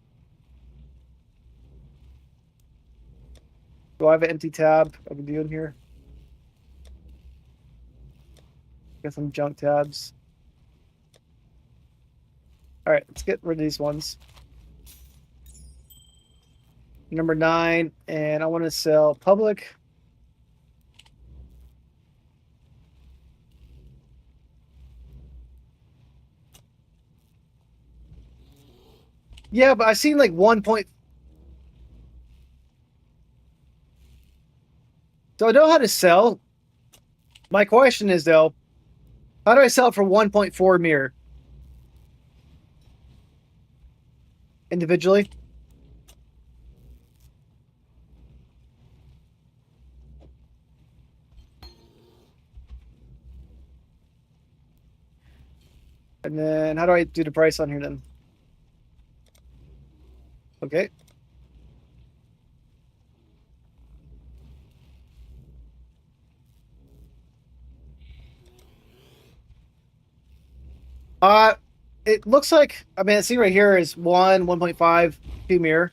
Do I have an empty tab I can do in here? Got some junk tabs. All right, let's get rid of these ones. Number 9, and I want to sell public. Yeah, but I've seen like 1 point. So I know how to sell. My question is though, how do I sell for 1.4 mirror? Individually? And then how do I do the price on here then? Okay. It looks like, I mean, see right here is 1.5, 2 mirror.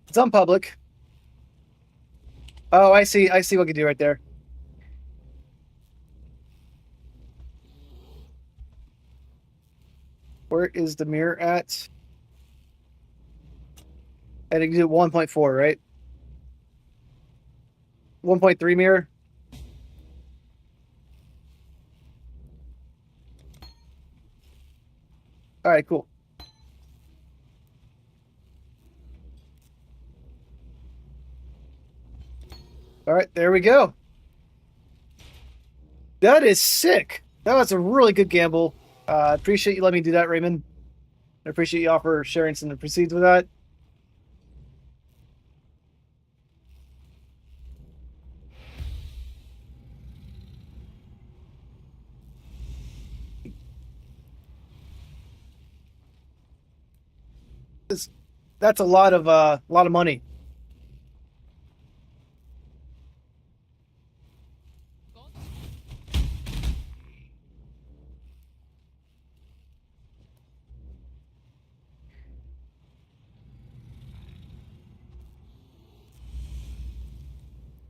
It's on public. Oh, I see what I can do right there. Where is the mirror at? And I can do 1.4, right? 1.3 mirror. All right, cool. All right, there we go. That is sick. That was a really good gamble. I appreciate you letting me do that, Raymond. I appreciate you offer sharing some of the proceeds with that. That's a lot of money.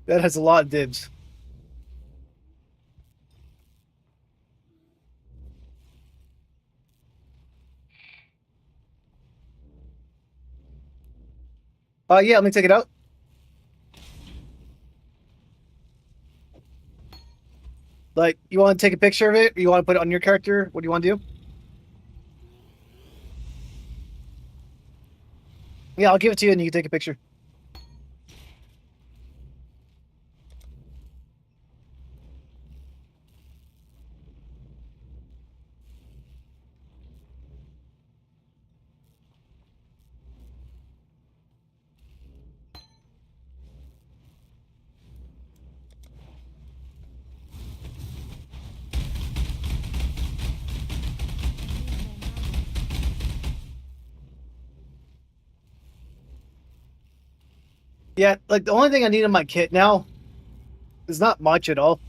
That has a lot of dibs. Yeah, let me take it out. Like, you want to take a picture of it, or you want to put it on your character? What do you want to do? Yeah, I'll give it to you, and you can take a picture. Yeah, like the only thing I need in my kit now is not much at all.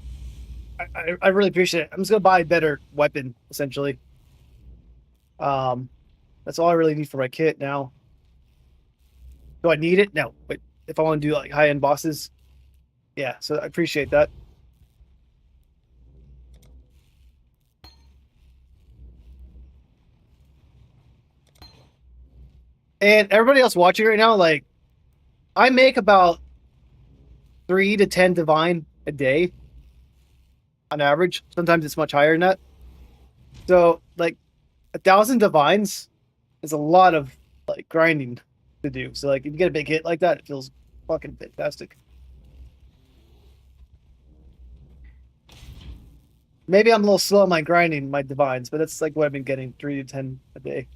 I really appreciate it. I'm just gonna buy a better weapon, essentially. That's all I really need for my kit now. Do I need it? No. But if I want to do like high-end bosses, yeah. So I appreciate that. And everybody else watching right now, like, I make about 3 to 10 divine a day on average. Sometimes it's much higher than that. So, like, 1,000 divines is a lot of like grinding to do. So, like, if you get a big hit like that, it feels fucking fantastic. Maybe I'm a little slow on my grinding, my divines, but that's like what I've been getting 3 to 10 a day.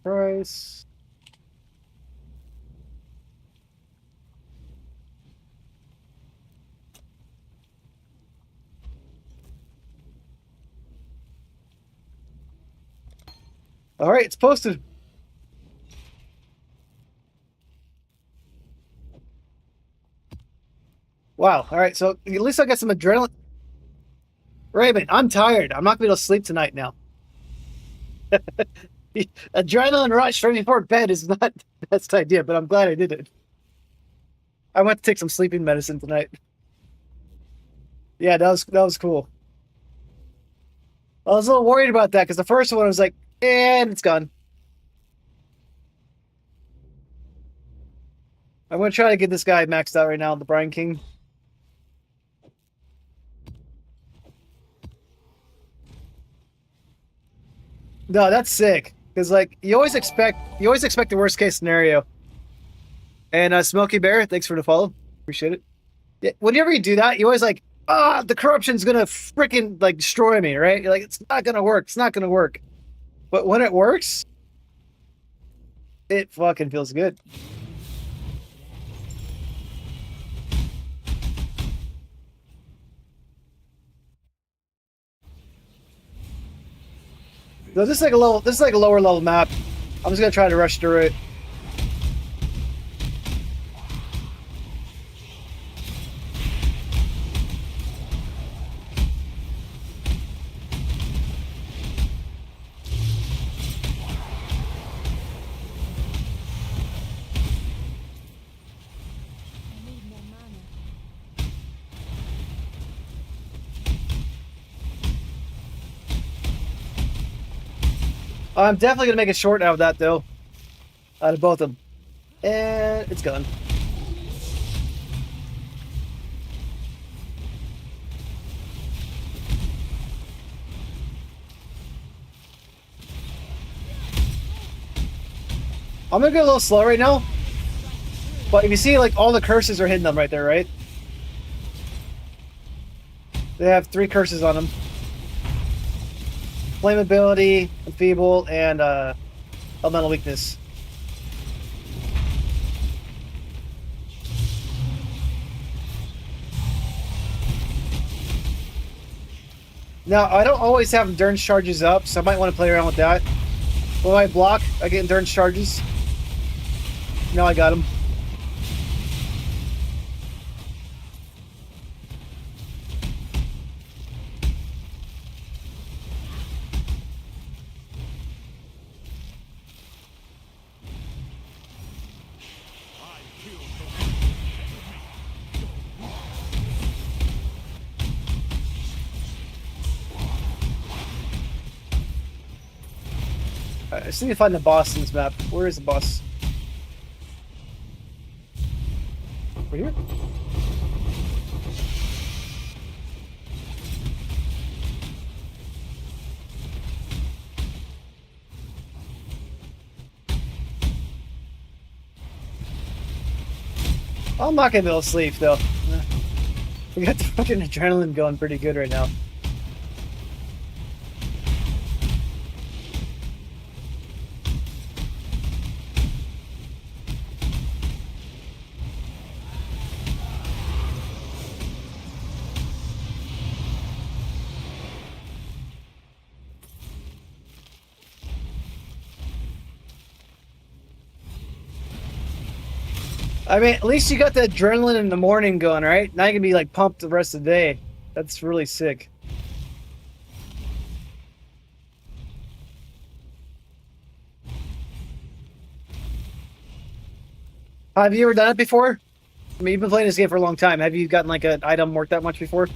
Price. All right, it's posted. Wow. All right, so at least I got some adrenaline. Raymond, I'm tired. I'm not going to be able to sleep tonight now. Adrenaline rush right before bed is not the best idea, but I'm glad I did it. I went to take some sleeping medicine tonight. Yeah, that was cool. I was a little worried about that because the first one was like, and it's gone. I'm gonna try to get this guy maxed out right now, the Brian King. No, that's sick. Because like you always expect the worst case scenario. And Smokey Bear, thanks for the follow. Appreciate it. Yeah, whenever you do that, you always like, the corruption's gonna freaking like destroy me, right? You're like, it's not gonna work. It's not gonna work. But when it works, it fucking feels good. So this is like a level. This is like a lower level map. I'm just gonna try to rush through it. I need more mana. I'm definitely gonna make it short out of that though. Out of both of them, and it's gone. I'm gonna go a little slow right now. But if you see, like, all the curses are hitting them right there, right? They have 3 curses on them. Flammability, Enfeeble, and Elemental Weakness. Now, I don't always have endurance charges up, so I might want to play around with that. When I block, I get endurance charges. Now I got them. I just need to find the boss in this map. Where is the boss? Over here? I'm not gonna be able to sleep though. We got the fucking adrenaline going pretty good right now. I mean, at least you got the adrenaline in the morning going, right? Now you can be like pumped the rest of the day. That's really sick. Have you ever done it before? I mean, you've been playing this game for a long time. Have you gotten like an item worth that much before?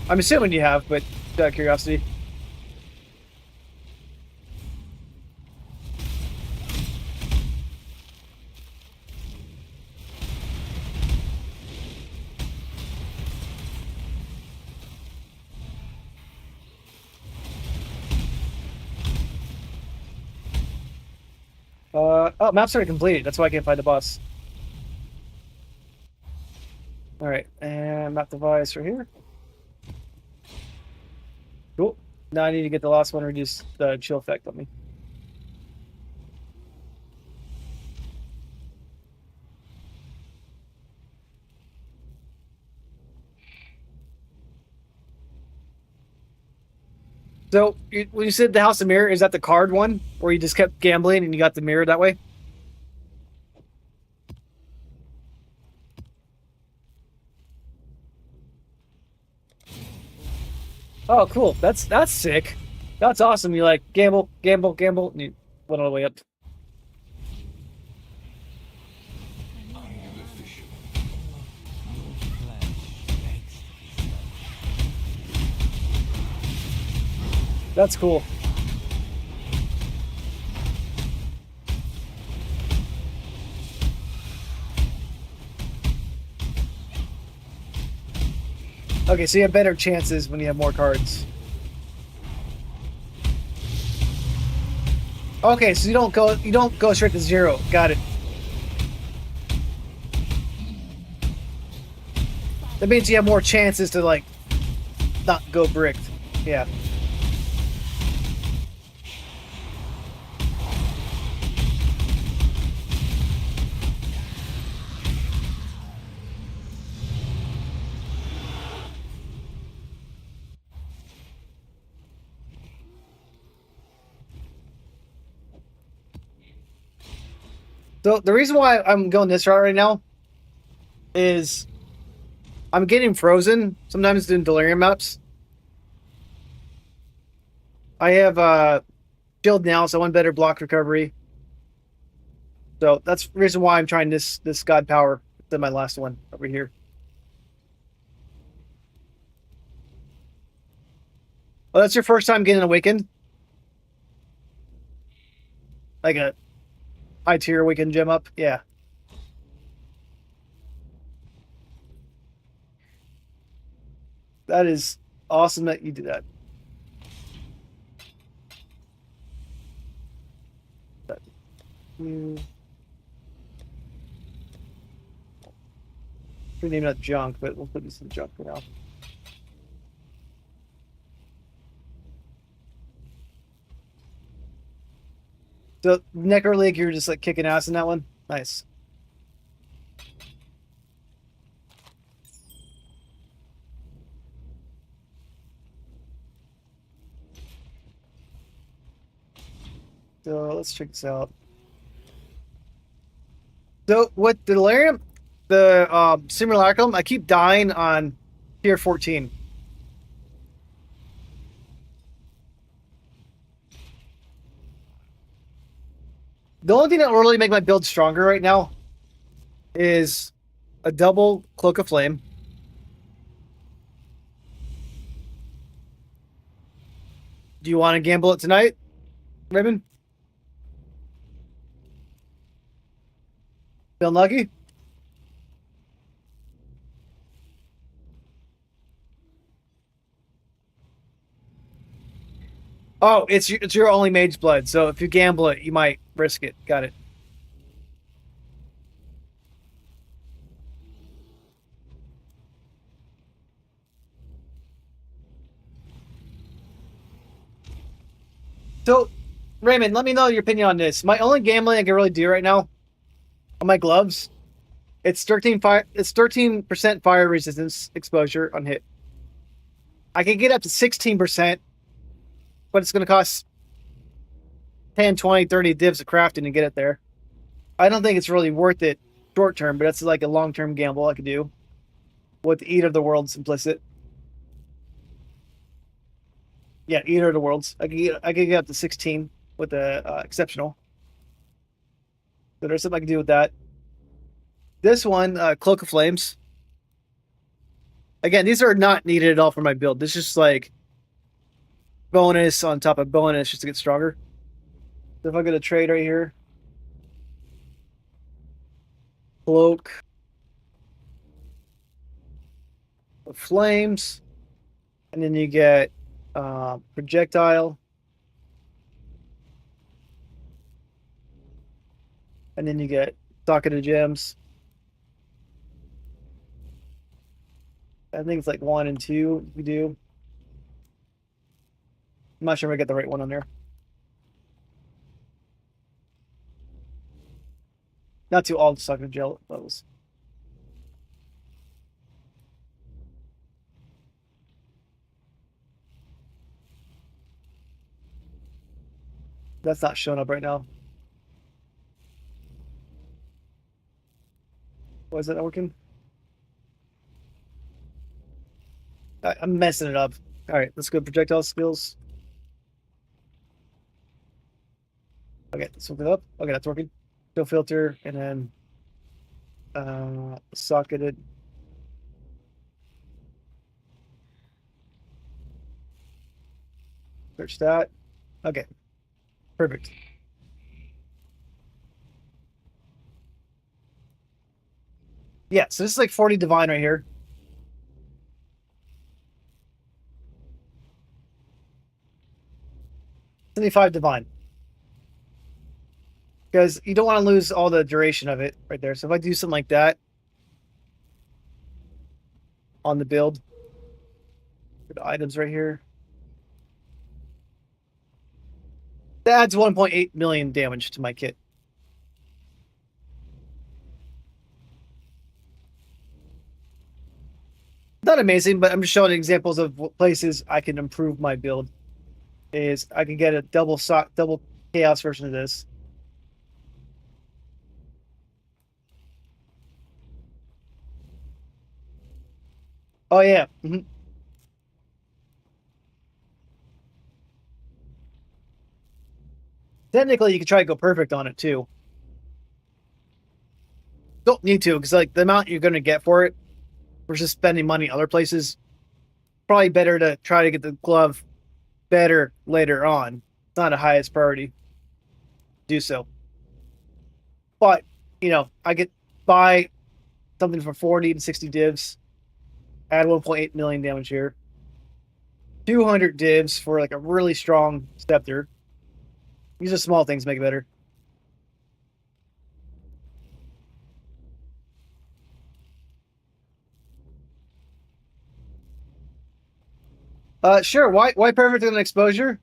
I'm assuming you have, but out of curiosity. Oh, map's already completed. That's why I can't find the boss. All right, and map device right here. Cool. Now I need to get the last one to reduce the chill effect on me. So, when you said the House of Mirror, is that the card one? Where you just kept gambling and you got the mirror that way? Oh, cool. That's sick. That's awesome. You like gamble, gamble, gamble, and you went all the way up. That's cool. Okay, so you have better chances when you have more cards. Okay, so you don't go straight to zero. Got it. That means you have more chances to like not go bricked. Yeah. So the reason why I'm going this route right now is I'm getting frozen sometimes doing delirium maps. I have shield now, so I want better block recovery. So that's the reason why I'm trying this god power than my last one over here. Oh, that's your first time getting awakened? Like a high tier awakened gem up? Yeah. That is awesome that you do that. We're naming that junk, but we'll put this in junk for now. So Necro League, you're just like kicking ass in that one? Nice. So let's check this out. So with the Delirium, the Simulacrum, I keep dying on tier 14. The only thing that will really make my build stronger right now is a double Cloak of Flame. Do you want to gamble it tonight, Raymond? Feeling lucky? Oh, it's your only mage blood, so if you gamble it, you might risk it. Got it. So, Raymond, let me know your opinion on this. My only gambling I can really do right now on my gloves, it's 13% fire resistance exposure on hit. I can get up to 16%, but it's going to cost 10, 20, 30 divs of crafting to get it there. I don't think it's really worth it short term, but that's like a long term gamble I could do with Eater of the Worlds implicit. Yeah, Eater of the Worlds. I could get up to 16 with the exceptional. So there's something I can do with that. This one, Cloak of Flames. Again, these are not needed at all for my build. This is just like bonus on top of bonus just to get stronger. So if I get a trade right here, Cloak of Flames, and then you get Projectile, and then you get Socket of Gems. I think it's like 1 and 2 we do. I'm not sure if I get the right one on there. Not to all the Socket of Gel levels. That's not showing up right now. Why is that not working? I'm messing it up. All right, let's go projectile skills. Okay, let's look it up. Okay, that's working. Fill filter, and then socketed. Search that. Okay, perfect. Yeah, so this is like 40 divine right here. $75 divine. Because you don't want to lose all the duration of it right there. So if I do something like that on the build, the items right here, that adds 1.8 million damage to my kit. Not amazing, but I'm just showing examples of places I can improve my build. Is I can get a double chaos version of this. Oh yeah. Technically, you could try to go perfect on it too. Don't need to, because like the amount you're going to get for it versus spending money other places, probably better to try to get the glove better later on. It's not a highest priority. Do so. But, I could buy something for 40 to 60 divs, add 1.8 million damage here. 200 divs for like a really strong scepter. These are small things to make it better. Sure. Why perfect on exposure?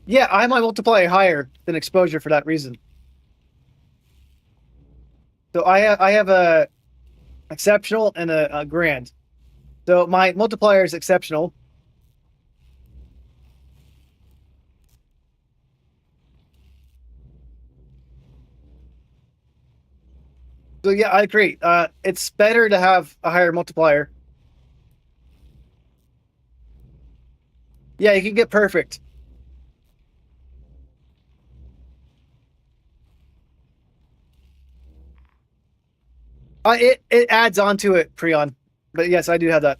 Yeah, I have my multiplier higher than exposure for that reason. So I have a exceptional and a grand. So my multiplier is exceptional. So yeah, I agree. It's better to have a higher multiplier. Yeah, you can get perfect. It adds on to it, Prion. But yes, I do have that.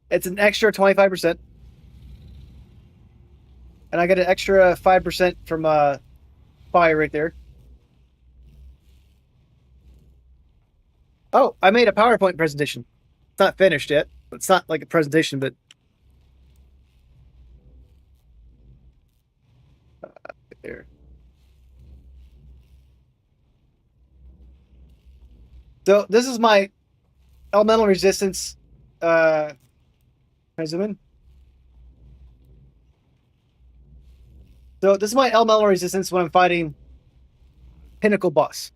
It's an extra 25%. And I get an extra 5% from fire right there. Oh, I made a PowerPoint presentation. It's not finished yet. It's not like a presentation, but there. So this is my elemental resistance. Can I zoom in? So this is my elemental resistance when I'm fighting Pinnacle boss.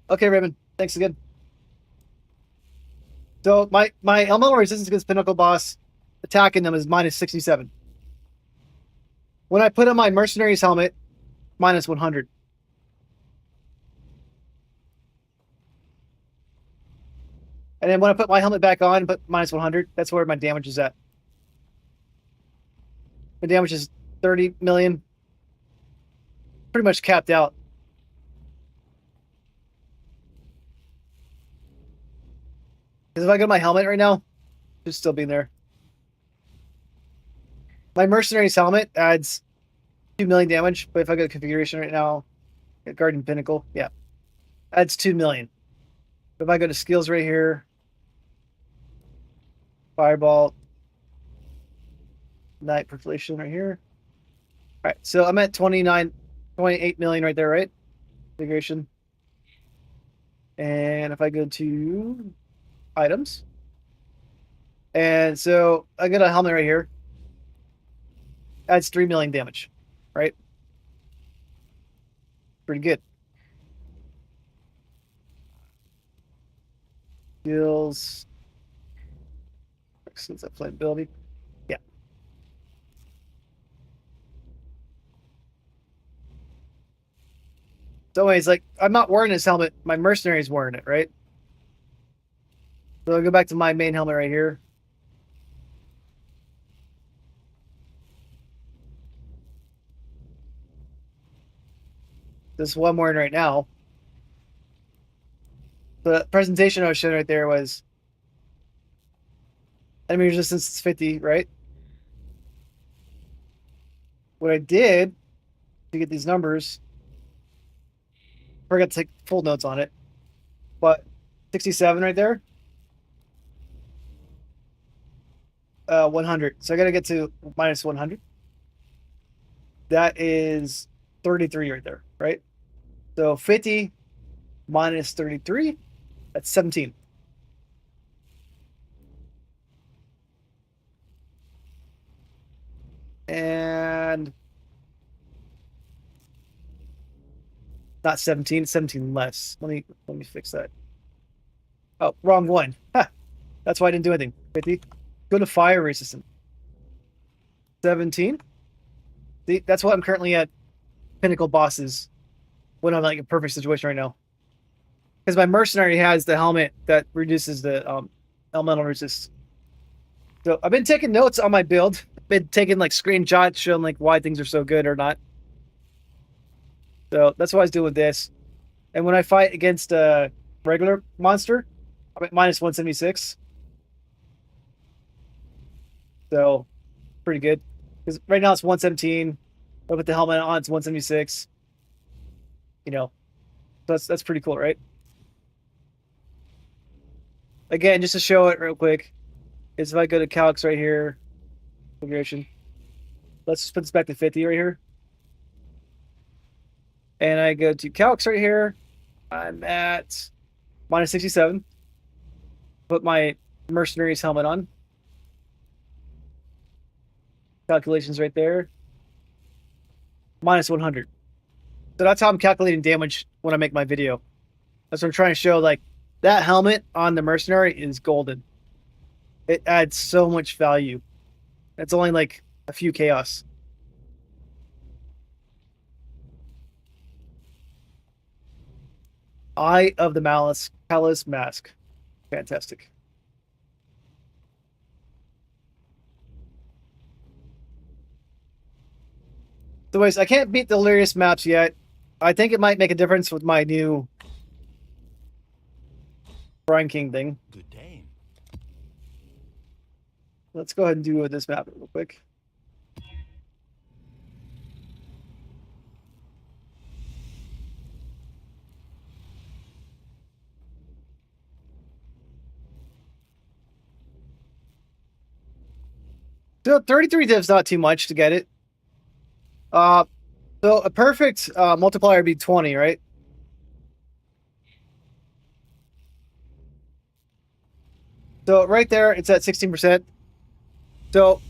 Okay, Raymond. Thanks again. So my elemental resistance against Pinnacle boss attacking them is minus 67. When I put on my mercenary's helmet, minus 100. And then when I put my helmet back on, but minus 100, that's where my damage is at. My damage is 30 million. Pretty much capped out. Because if I go to my helmet right now, it should still be in there. My mercenary's helmet adds 2 million damage, but if I go to configuration right now, Guardian Pinnacle, yeah, adds 2 million. If I go to skills right here, Fireball, Night Percolation right here. All right, so I'm at 28 million right there, right? Configuration. And if I go to items, and so I got a helmet right here, adds 3 million damage, right? Pretty good. Skills. Since I played ability. Yeah. So anyways, like, I'm not wearing this helmet. My mercenary's wearing it, right? So I'll go back to my main helmet right here. This is what I'm wearing right now. The presentation I was showing right there was enemy resistance is 50, right? What I did to get these numbers, I forgot to take full notes on it, but 67 right there, 100. So I got to get to minus 100. That is 33 right there, right? So 50 minus 33, that's 17. And not 17, 17 less. Let me fix that. Oh, wrong one. Ha! That's why I didn't do anything. 50. Go to fire resistant. 17. See, that's what I'm currently at pinnacle bosses when I'm like a perfect situation right now. Because my mercenary has the helmet that reduces the elemental resist. So I've been taking notes on my build. Been taking like screenshots showing like why things are so good or not. So that's what I was doing with this. And when I fight against a regular monster, I'm at minus 176. So pretty good. Because right now it's 117. I put the helmet on, it's 176. You know, so that's pretty cool, right? Again, just to show it real quick, is if I go to calcs right here, configuration. Let's just put this back to 50 right here. And I go to calcs right here. I'm at minus 67. Put my mercenary's helmet on. Calculations right there. Minus 100. So that's how I'm calculating damage when I make my video. That's what I'm trying to show. Like, that helmet on the mercenary is golden. It adds so much value. It's only like a few chaos. Eye of the Malice, Palace Mask. Fantastic. So anyways, I can't beat the Delirious maps yet. I think it might make a difference with my new Brian King thing. Good day. Let's go ahead and do this map real quick. So 33 divs not too much to get it. So a perfect multiplier would be 20, right? So right there, it's at 16%. So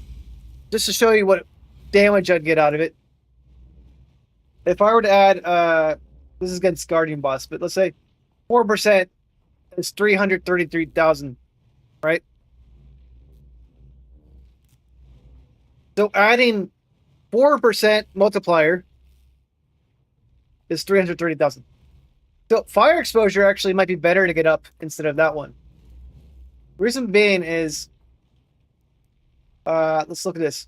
just to show you what damage I'd get out of it, if I were to add, this is against Guardian boss, but let's say 4% is 333,000, right? So adding 4% multiplier is 330,000. So fire exposure actually might be better to get up instead of that one. Reason being is, let's look at this.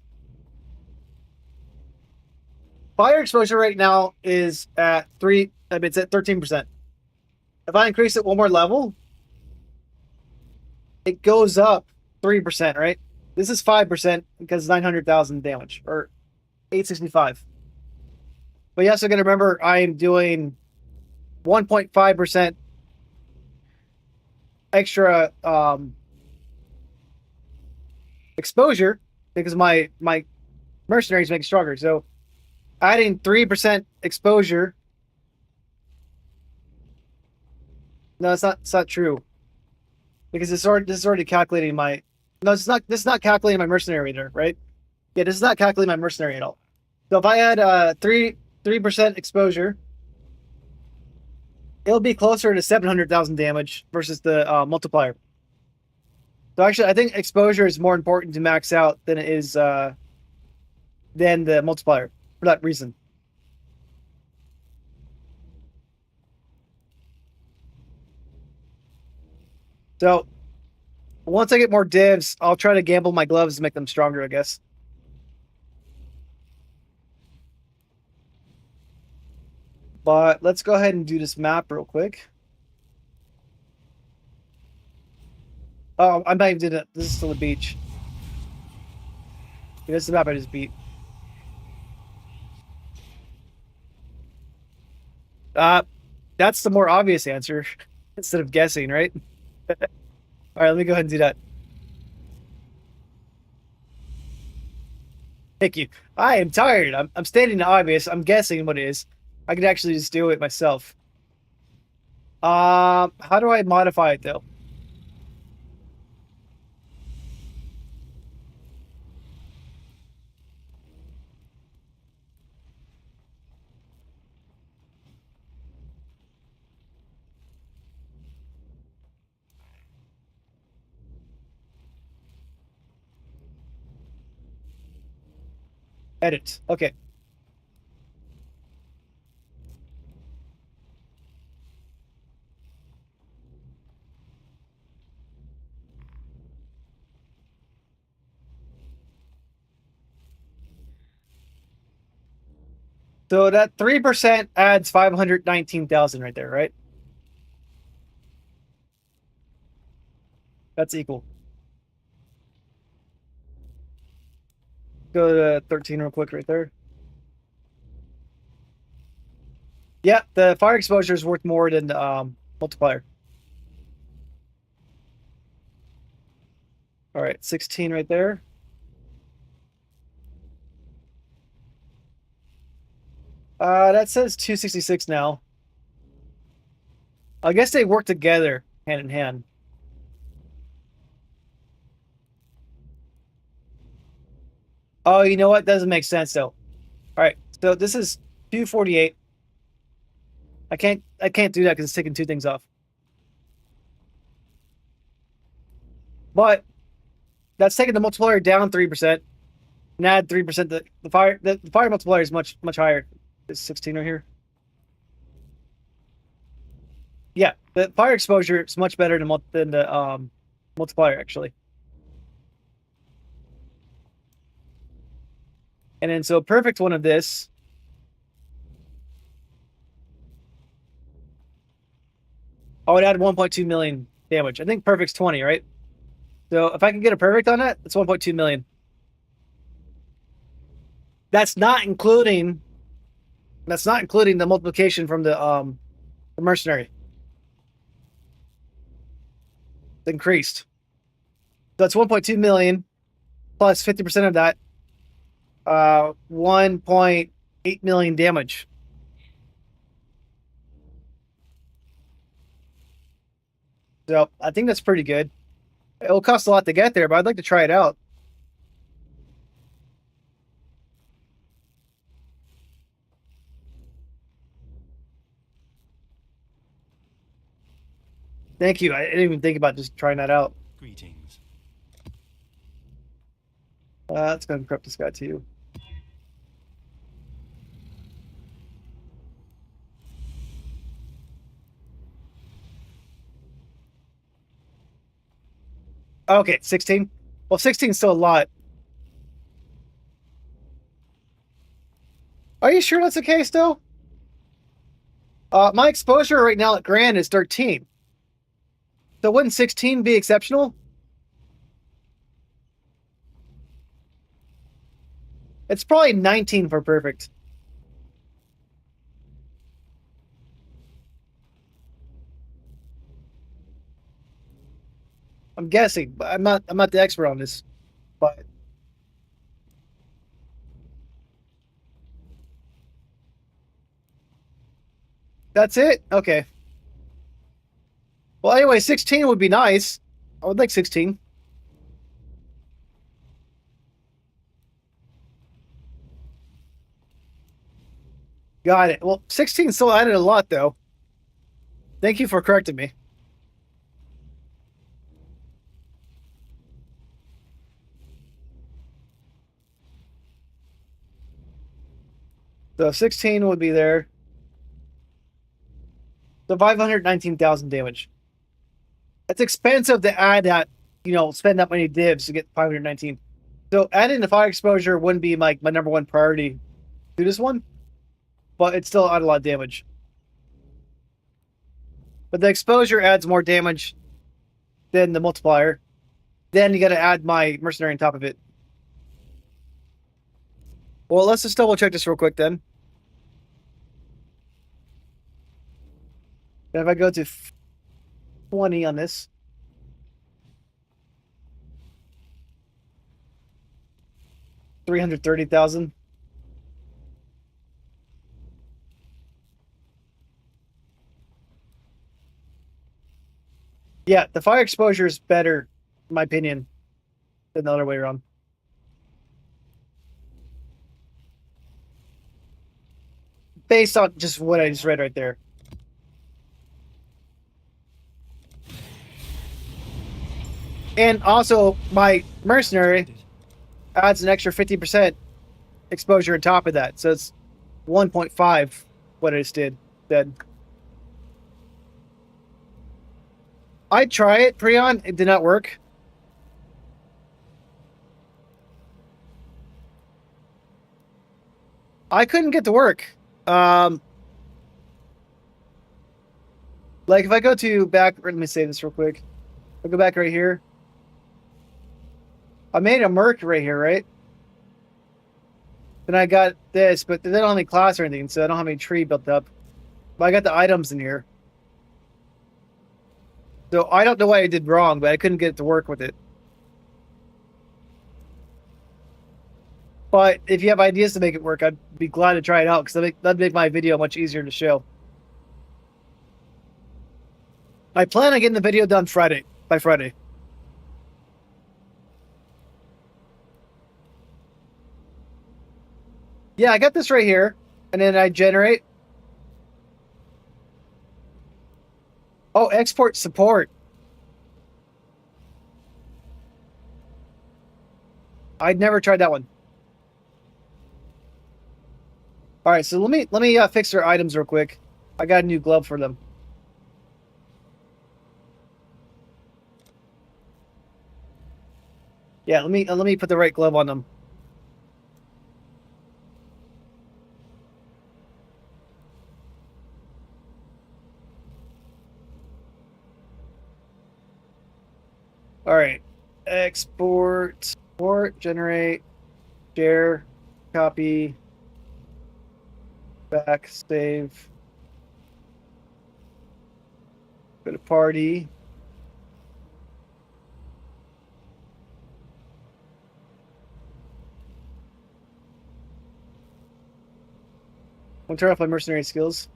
Fire exposure right now is at it's at 13%. If I increase it one more level, it goes up 3%, right? This is 5% because it's 900,000 damage, or 865. But you also got to remember I am doing 1.5% extra exposure because my mercenaries make stronger. So adding 3% exposure. No, it's not true. Because this is already calculating my. No, it's not. This is not calculating my mercenary there, right? Yeah, this is not calculating my mercenary at all. So if I add 3% exposure, it'll be closer to 700,000 damage versus the multiplier. So actually, I think exposure is more important to max out than it is than the multiplier for that reason. So once I get more divs, I'll try to gamble my gloves to make them stronger, I guess. But let's go ahead and do this map real quick. Oh, I'm not even doing it. This is still the beach. This is the map I just beat. That's the more obvious answer instead of guessing, right? All right, let me go ahead and do that. Thank you. I am tired. I'm stating the obvious. I'm guessing what it is. I could actually just do it myself. How do I modify it though? Edit. Okay. So that 3% adds 519,000 right there, right? That's equal. Go to 13 real quick right there. Yeah, the fire exposure is worth more than the multiplier. All right, 16 right there. That says 266 now. I guess they work together hand in hand. Oh, you know what? Doesn't make sense though. All right, so this is 248. I can't do that because it's taking two things off. But that's taking the multiplier down 3% and add 3%. The fire multiplier is much higher. It's 16 right here. Yeah, the fire exposure is much better than the multiplier actually. And then so perfect one of this. I would add 1.2 million damage. I think perfect's 20, right? So if I can get a perfect on that, it's 1.2 million. That's not including the multiplication from the mercenary. It's increased. So that's 1.2 million plus 50% of that, 1.8 million damage. So I think that's pretty good. It'll cost a lot to get there, but I'd like to try it out. Thank you. I didn't even think about just trying that out. Greetings. Let's go and corrupt this guy too. Okay, 16. Well, 16 is still a lot. Are you sure that's the case, though? My exposure right now at Grand is 13. So wouldn't 16 be exceptional? It's probably 19 for perfect. I'm guessing, but I'm not the expert on this. But that's it? Okay. Well, anyway, 16 would be nice. I would like 16. Got it. Well, 16 still added a lot, though. Thank you for correcting me. So 16 would be there. So 519,000 damage. It's expensive to add that, spend that many divs to get 519. So adding the fire exposure wouldn't be my number one priority to this one, but it still add a lot of damage. But the exposure adds more damage than the multiplier. Then you got to add my mercenary on top of it. Well, let's just double check this real quick then. And if I go to 20 on this, $330,000. Yeah, the fire exposure is better, in my opinion, than the other way around. Based on just what I just read right there. And also, my mercenary adds an extra 50% exposure on top of that. So it's 1.5 what I just did. Then I'd try it, Prion. It did not work. I couldn't get to work. Like if I go to back, let me say this real quick. I'll go back right here. I made a merc right here, right? Then I got this, but they don't have any class or anything, so I don't have any tree built up. But I got the items in here. So I don't know what I did wrong, but I couldn't get it to work with it. But if you have ideas to make it work, I'd be glad to try it out because that'd make my video much easier to show. I plan on getting the video done by Friday. Yeah, I got this right here, and then I generate. Oh, export support. I'd never tried that one. All right, so let me fix their items real quick. I got a new glove for them. Yeah, let me put the right glove on them. All right, export, generate, share, copy, back, save, go to party. I'm gonna turn off my mercenary skills.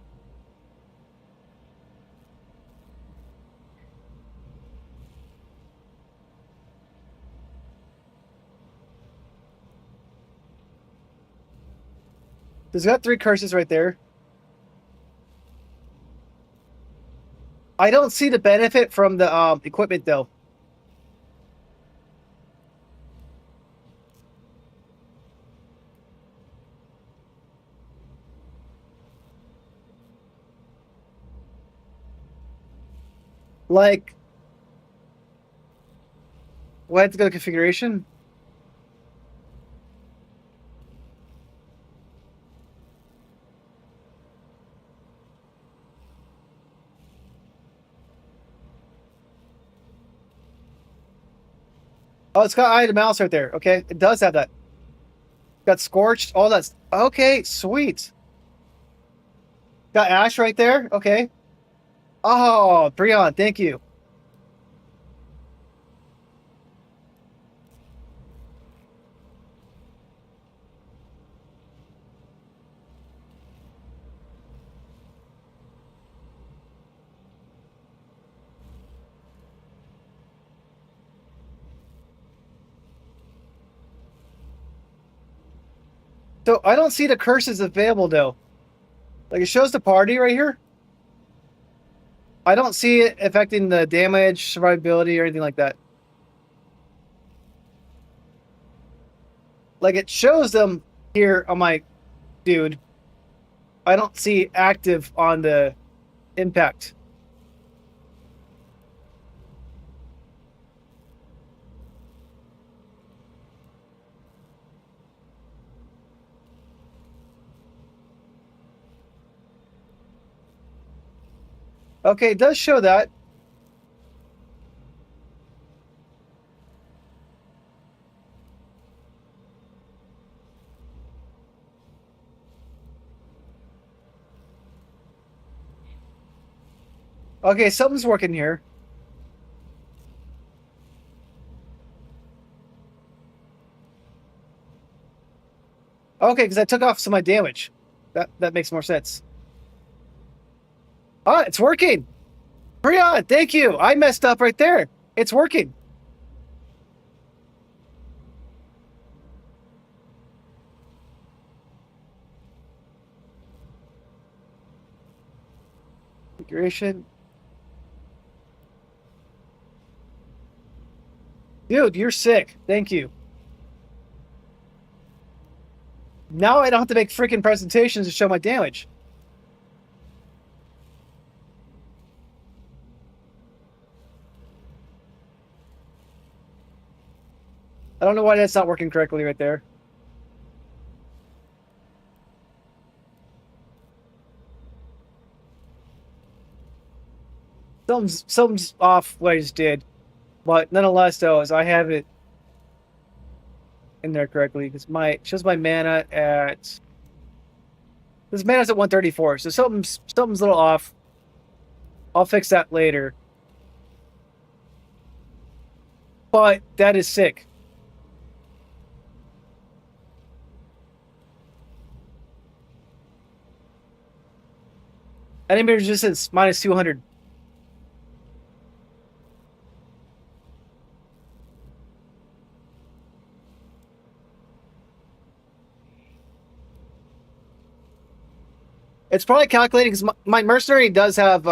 There's got 3 curses right there. I don't see the benefit from the equipment though. Like, what have to go to configuration? Oh, it's got eye to mouse right there. Okay, it does have that. Got scorched. All that's okay. Sweet. Got ash right there. Okay. Oh, Breon, thank you. So I don't see the curses available though. Like it shows the party right here. I don't see it affecting the damage, survivability, or anything like that. Like it shows them here on my dude. I don't see active on the impact. Okay, it does show that. Okay, something's working here. Okay, because I took off some of my damage. That makes more sense. Ah, it's working. Breon, thank you. I messed up right there. It's working. Configuration. Dude, you're sick. Thank you. Now I don't have to make freaking presentations to show my damage. I don't know why that's not working correctly right there. Something's off what I just did. But nonetheless, though, as I have it in there correctly, because it shows my mana at this mana's at 134, so something's a little off. I'll fix that later. But that is sick. Enemy resistance minus 200. It's probably calculating because my mercenary does have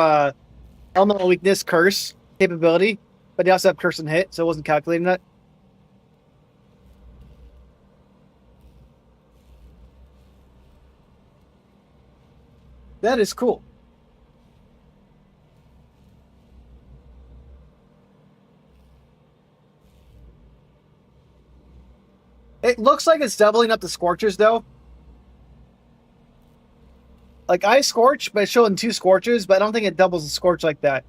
elemental weakness curse capability, but they also have curse and hit, so it wasn't calculating that. That is cool. It looks like it's doubling up the scorches though. Like I scorch, but it's showing 2 scorches, but I don't think it doubles the scorch like that.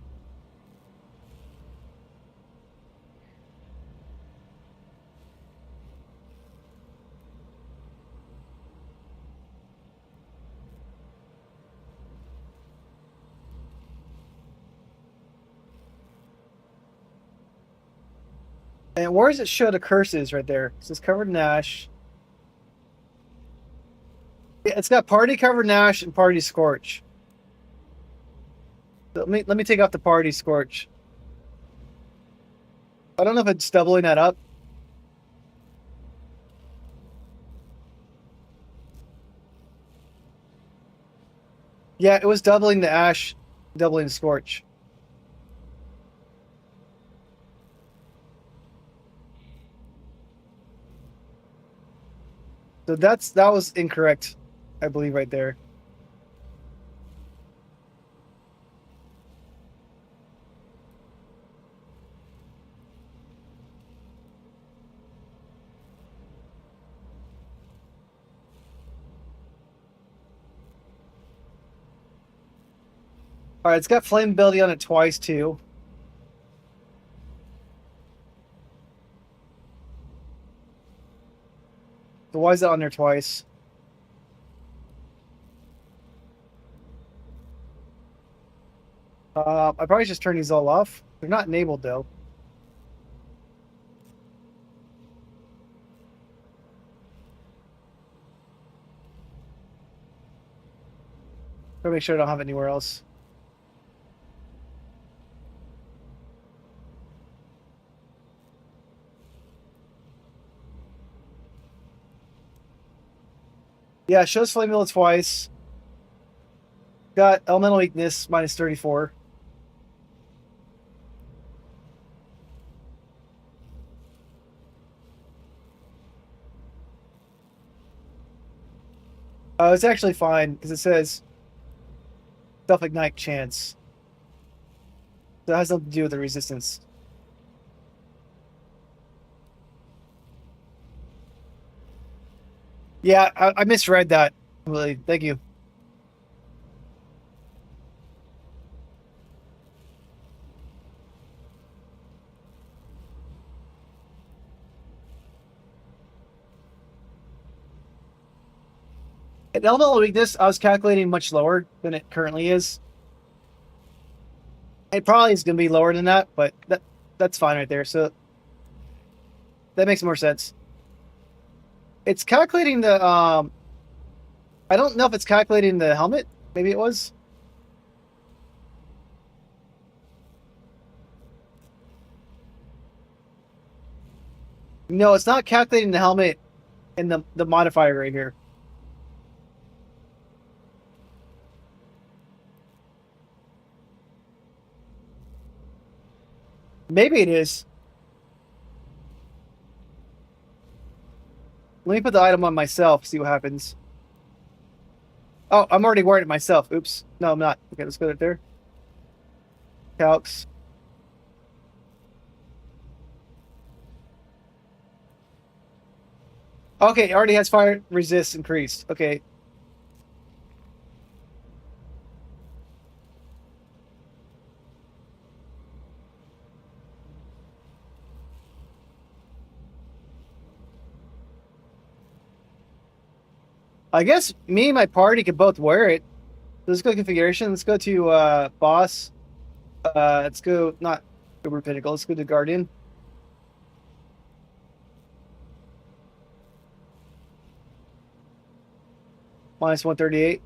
And where does it show the curses right there? It says covered in ash. Yeah, it's got party covered in ash and party scorch. So let me take off the party scorch. I don't know if it's doubling that up. Yeah, it was doubling the ash, doubling the scorch. So that was incorrect, I believe, right there. All right, it's got flame ability on it twice too. So why is it on there twice? I probably just turn these all off. They're not enabled though. Gotta make sure I don't have it anywhere else. Yeah, it shows flame ability twice. Got elemental weakness minus 34. It's actually fine because it says self ignite chance. So it has nothing to do with the resistance. Yeah, I misread that. Really, thank you. At elemental weakness, I was calculating much lower than it currently is. It probably is going to be lower than that, but that's fine right there. So that makes more sense. It's calculating the I don't know if it's calculating the helmet. Maybe it was. No, it's not calculating the helmet and the modifier right here. Maybe it is. Let me put the item on myself, see what happens. Oh, I'm already wearing it myself. Oops. No, I'm not. Okay, let's go right there. Calcs. Okay, it already has fire resist increased. Okay. I guess me and my party could both wear it. Let's go configuration. Let's go to boss. Let's go not Uber Pinnacle. Let's go to Guardian. Minus 138.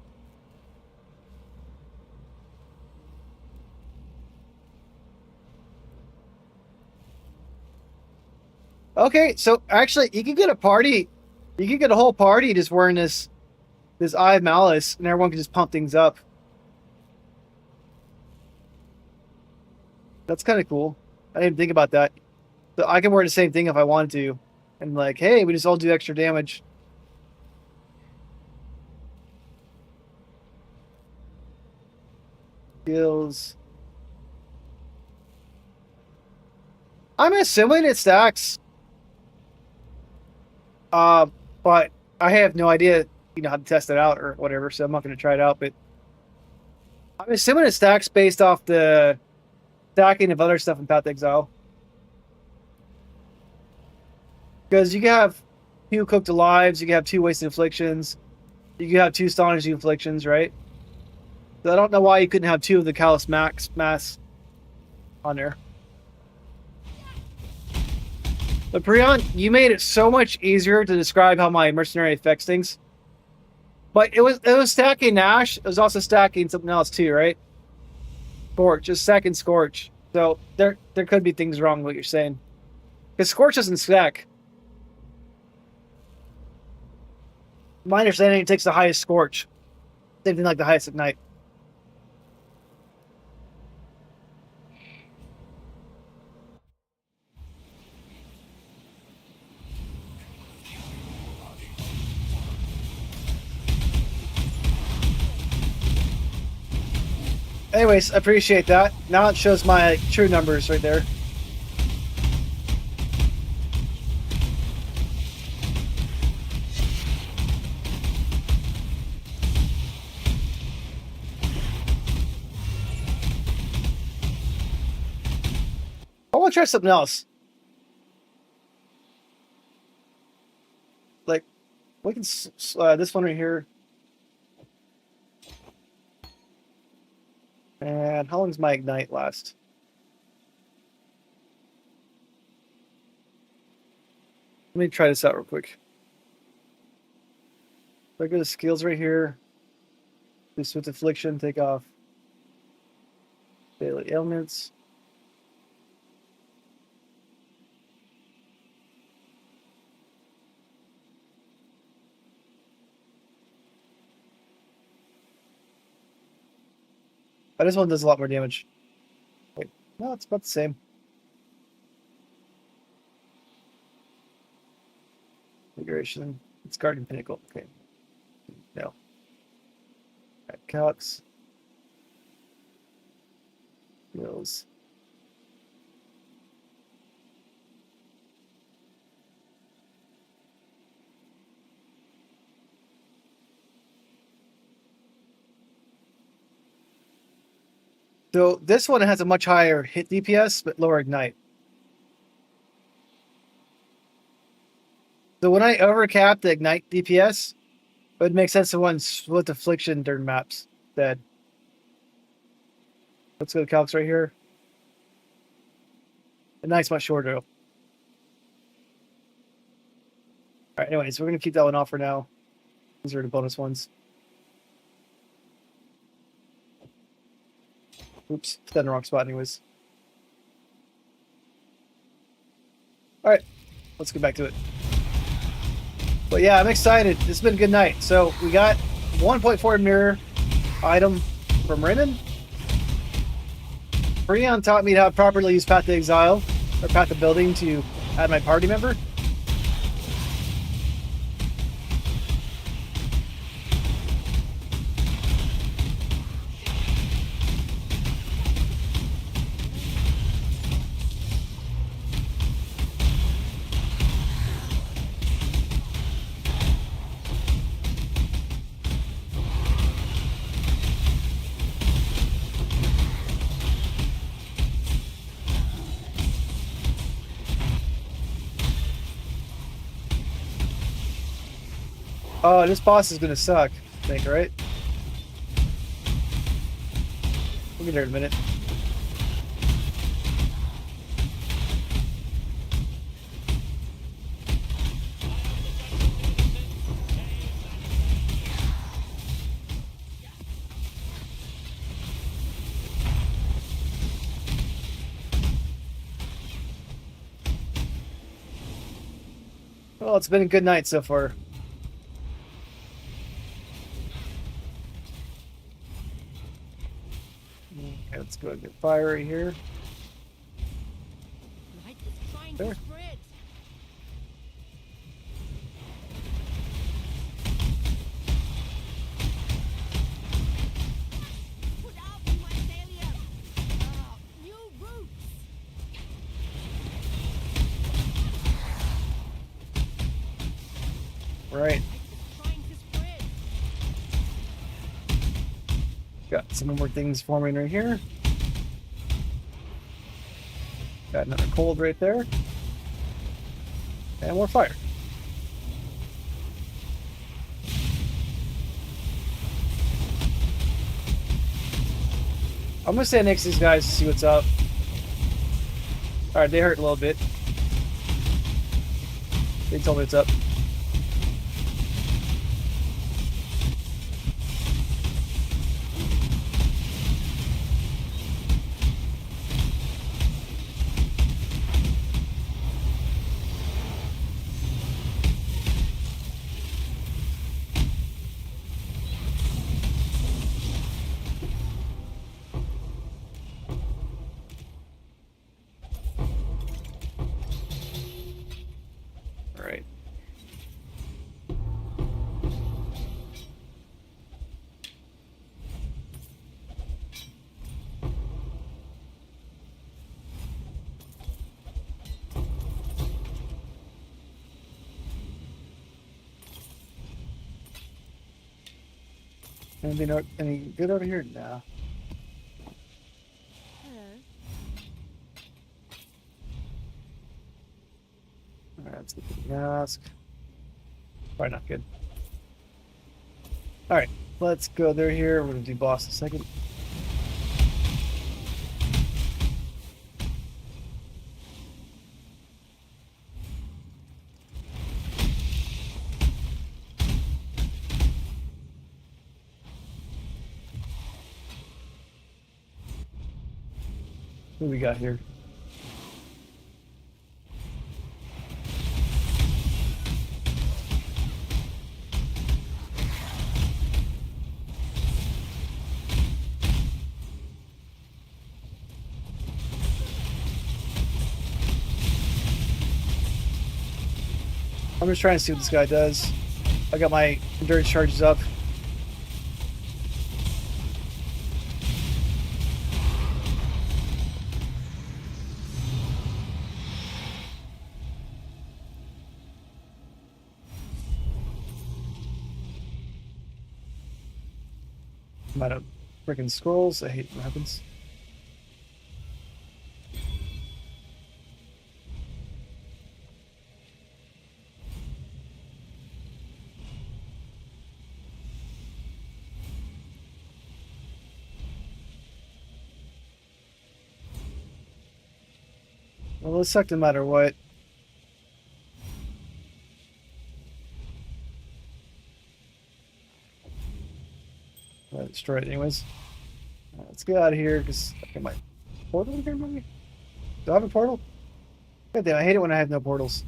Okay, so actually you can get a party. You can get a whole party just wearing this Eye of Malice, and everyone can just pump things up. That's kind of cool. I didn't think about that. So I can wear the same thing if I wanted to. And like, hey, we just all do extra damage. Skills. I'm assuming it stacks. But I have no idea, how to test it out or whatever, so I'm not going to try it out. But I'm assuming it stacks based off the stacking of other stuff in Path to Exile. Because you can have 2 cooked alives, you can have 2 wasted afflictions, you can have 2 astonishing afflictions, right? So I don't know why you couldn't have 2 of the Callous Mass on there. But Prion, you made it so much easier to describe how my mercenary affects things. But it was stacking Nash. It was also stacking something else too, right? Scorch, just stacking Scorch. So there could be things wrong with what you're saying. Because Scorch doesn't stack. My understanding, it takes the highest Scorch. Same thing like the highest Ignite. Anyways, I appreciate that. Now it shows my true numbers right there. I want to try something else. Like, we can this one right here. And how long does my ignite last? Let me try this out real quick. Look at the skills right here. Do Swift Affliction, take off daily ailments. This one does a lot more damage. Wait, no, it's about the same. Configuration. It's Guardian Pinnacle. Okay. No. Right, calcs. Mills. So this one has a much higher hit DPS, but lower ignite. So when I overcap the ignite DPS, it would make sense to run Swift Affliction during maps instead. Let's go to calcs right here. Ignite's much shorter. Alright, anyways, we're going to keep that one off for now. These are the bonus ones. Oops, put that in the wrong spot anyways. Alright, let's get back to it. But yeah, I'm excited. It's been a good night. So we got 1.4 mirror item from Renan. Freon taught me how to properly use Path to Exile, or Path to Building, to add my party member. Oh, this boss is gonna suck, I think, right? We'll get there in a minute. Well, it's been a good night so far. Okay, let's go and get fire right here. Light is trying There. to spread. Put out mycelium. New roots. Right. Light is trying to spread. Got some more things forming right here. Got another cold right there. And more fire. I'm gonna stand next to these guys to see what's up. Alright, they hurt a little bit. They told me what's up. Alright. Any good over here? Nah. Hello. Alright, let's get the mask. Probably not good. Alright, let's go there here. We're gonna do boss in a second. What do we got here? I'm just trying to see what this guy does. I got my endurance charges up. I'm out of freaking scrolls. I hate when it happens. Well, this sucked no matter what. I'll destroy it anyways. Let's get out of here because I my portal in here, maybe? Do I have a portal? God damn, I hate it when I have no portals.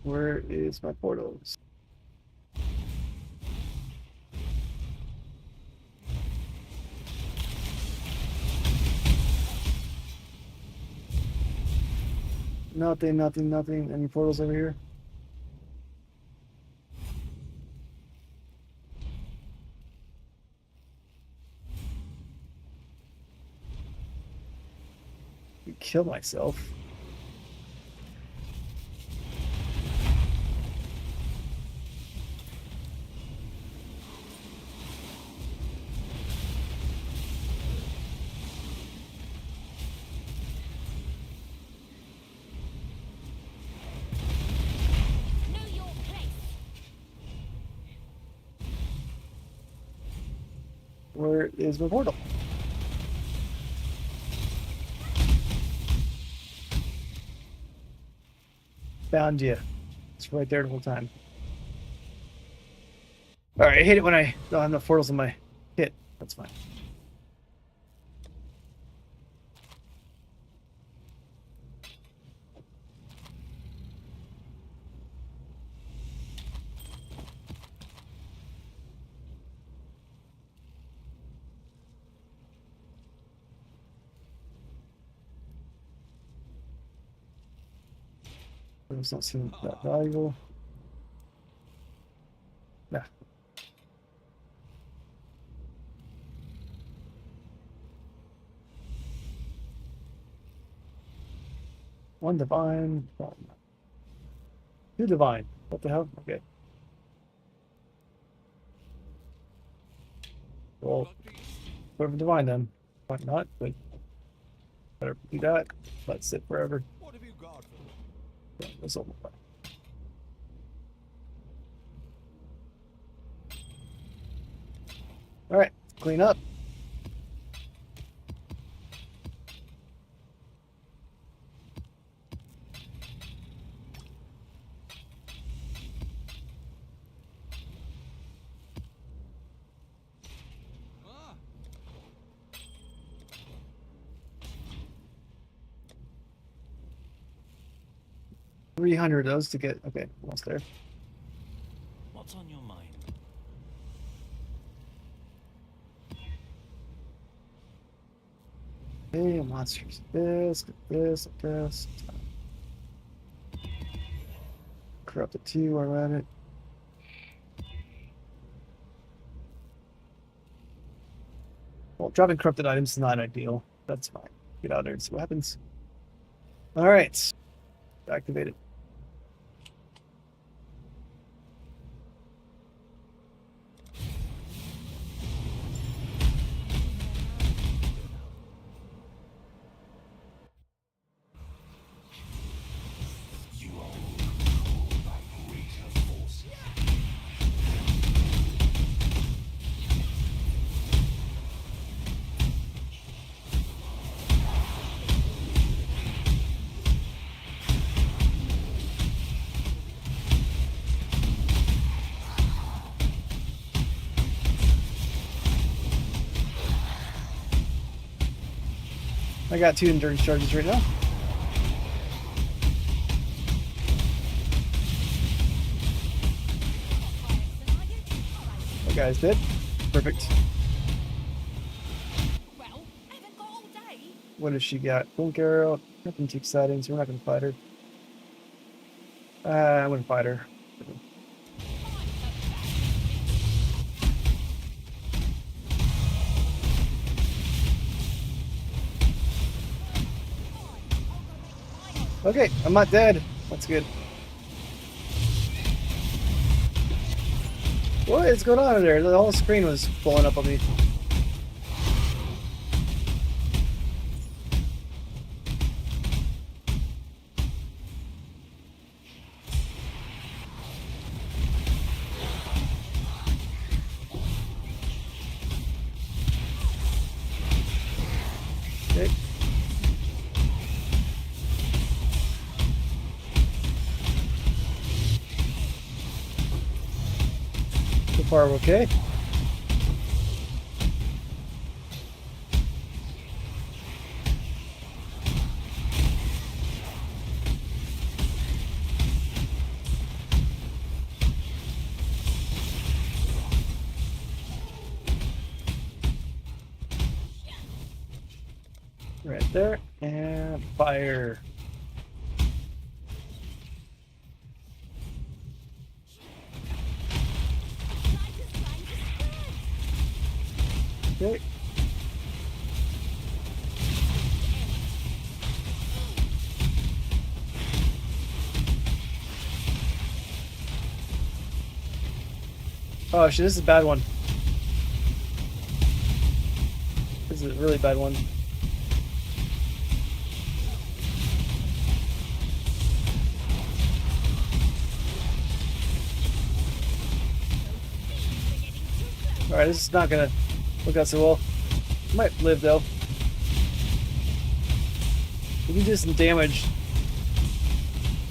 Where is my portals? Nothing, nothing, nothing. Any portals over here? Kill myself. Know your place. Where is my portal? Found you. It's right there the whole time. Alright, I hate it when I don't have enough portals in my hit. That's fine. It's not seem that valuable. Yeah. One divine. Two divine. What the hell? Okay. Well, whatever divine then. Why not? But better do that. Let it sit forever. What have you got for me? Yeah, that's all. All right, clean up. Ah, 300 of those to get. Okay, almost there. What's on your mind? Hey, monsters. This, this, this. Corrupted 2, while we're at it. Well, dropping corrupted items is not ideal. That's fine. Get out there and see what happens. Alright. Activate it. I got 2 endurance charges right now. That guy's dead. Perfect. Well, haven't got all day. What does she got? Blink arrow. Nothing too exciting, so we're not going to fight her. I'm going to fight her. Okay, I'm not dead. That's good. What is going on there? The whole screen was blowing up on me. Okay. So far, we're okay. Right there, and fire. Okay. Oh shit, this is a bad one. This is a really bad one. Alright, this is not gonna look out so well. Might live though. We can do some damage.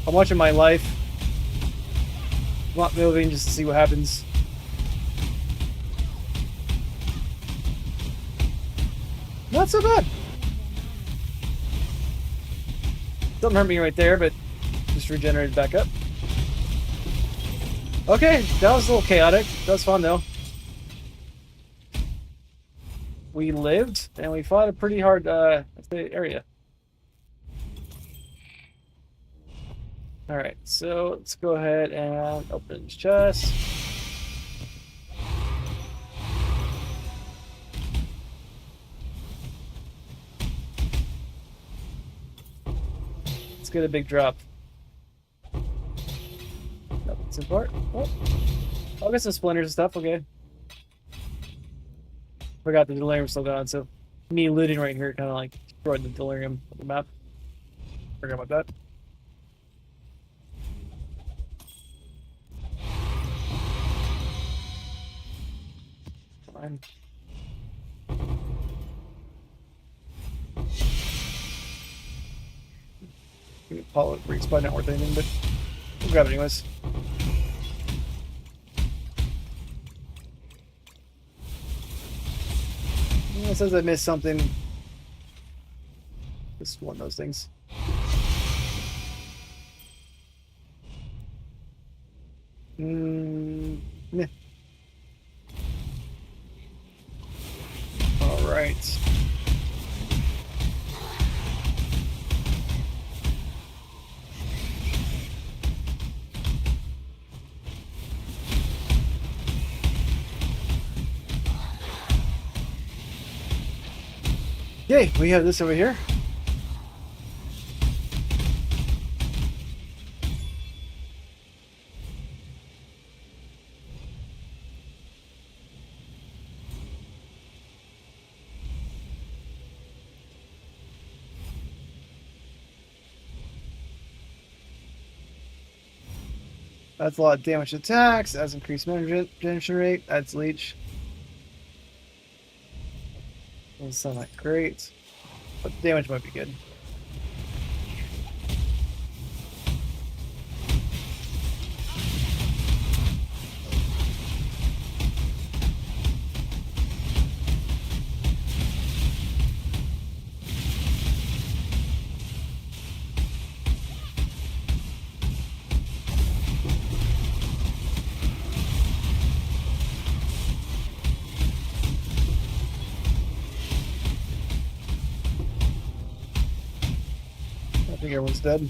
I'm watching my life. I'm not moving just to see what happens. Not so bad. Doesn't hurt me right there, but just regenerated back up. Okay, that was a little chaotic. That was fun though. We lived, and we fought a pretty hard area. Alright, so let's go ahead and open his chest. Let's get a big drop. Nothing's important. Oh, I'll get some splinters and stuff, okay. Forgot the delirium still gone, so me looting right here kind of like destroyed the delirium of the map. Forgot about that. Fine. Apollo Reed's probably not worth anything, but we'll grab it anyways. It says I missed something. Just one of those things. Yeah. All right. Okay, we have this over here. That's a lot of damage to attacks, adds increased generation rate, adds leech. Doesn't sound like great, but the damage might be good. I think everyone's dead.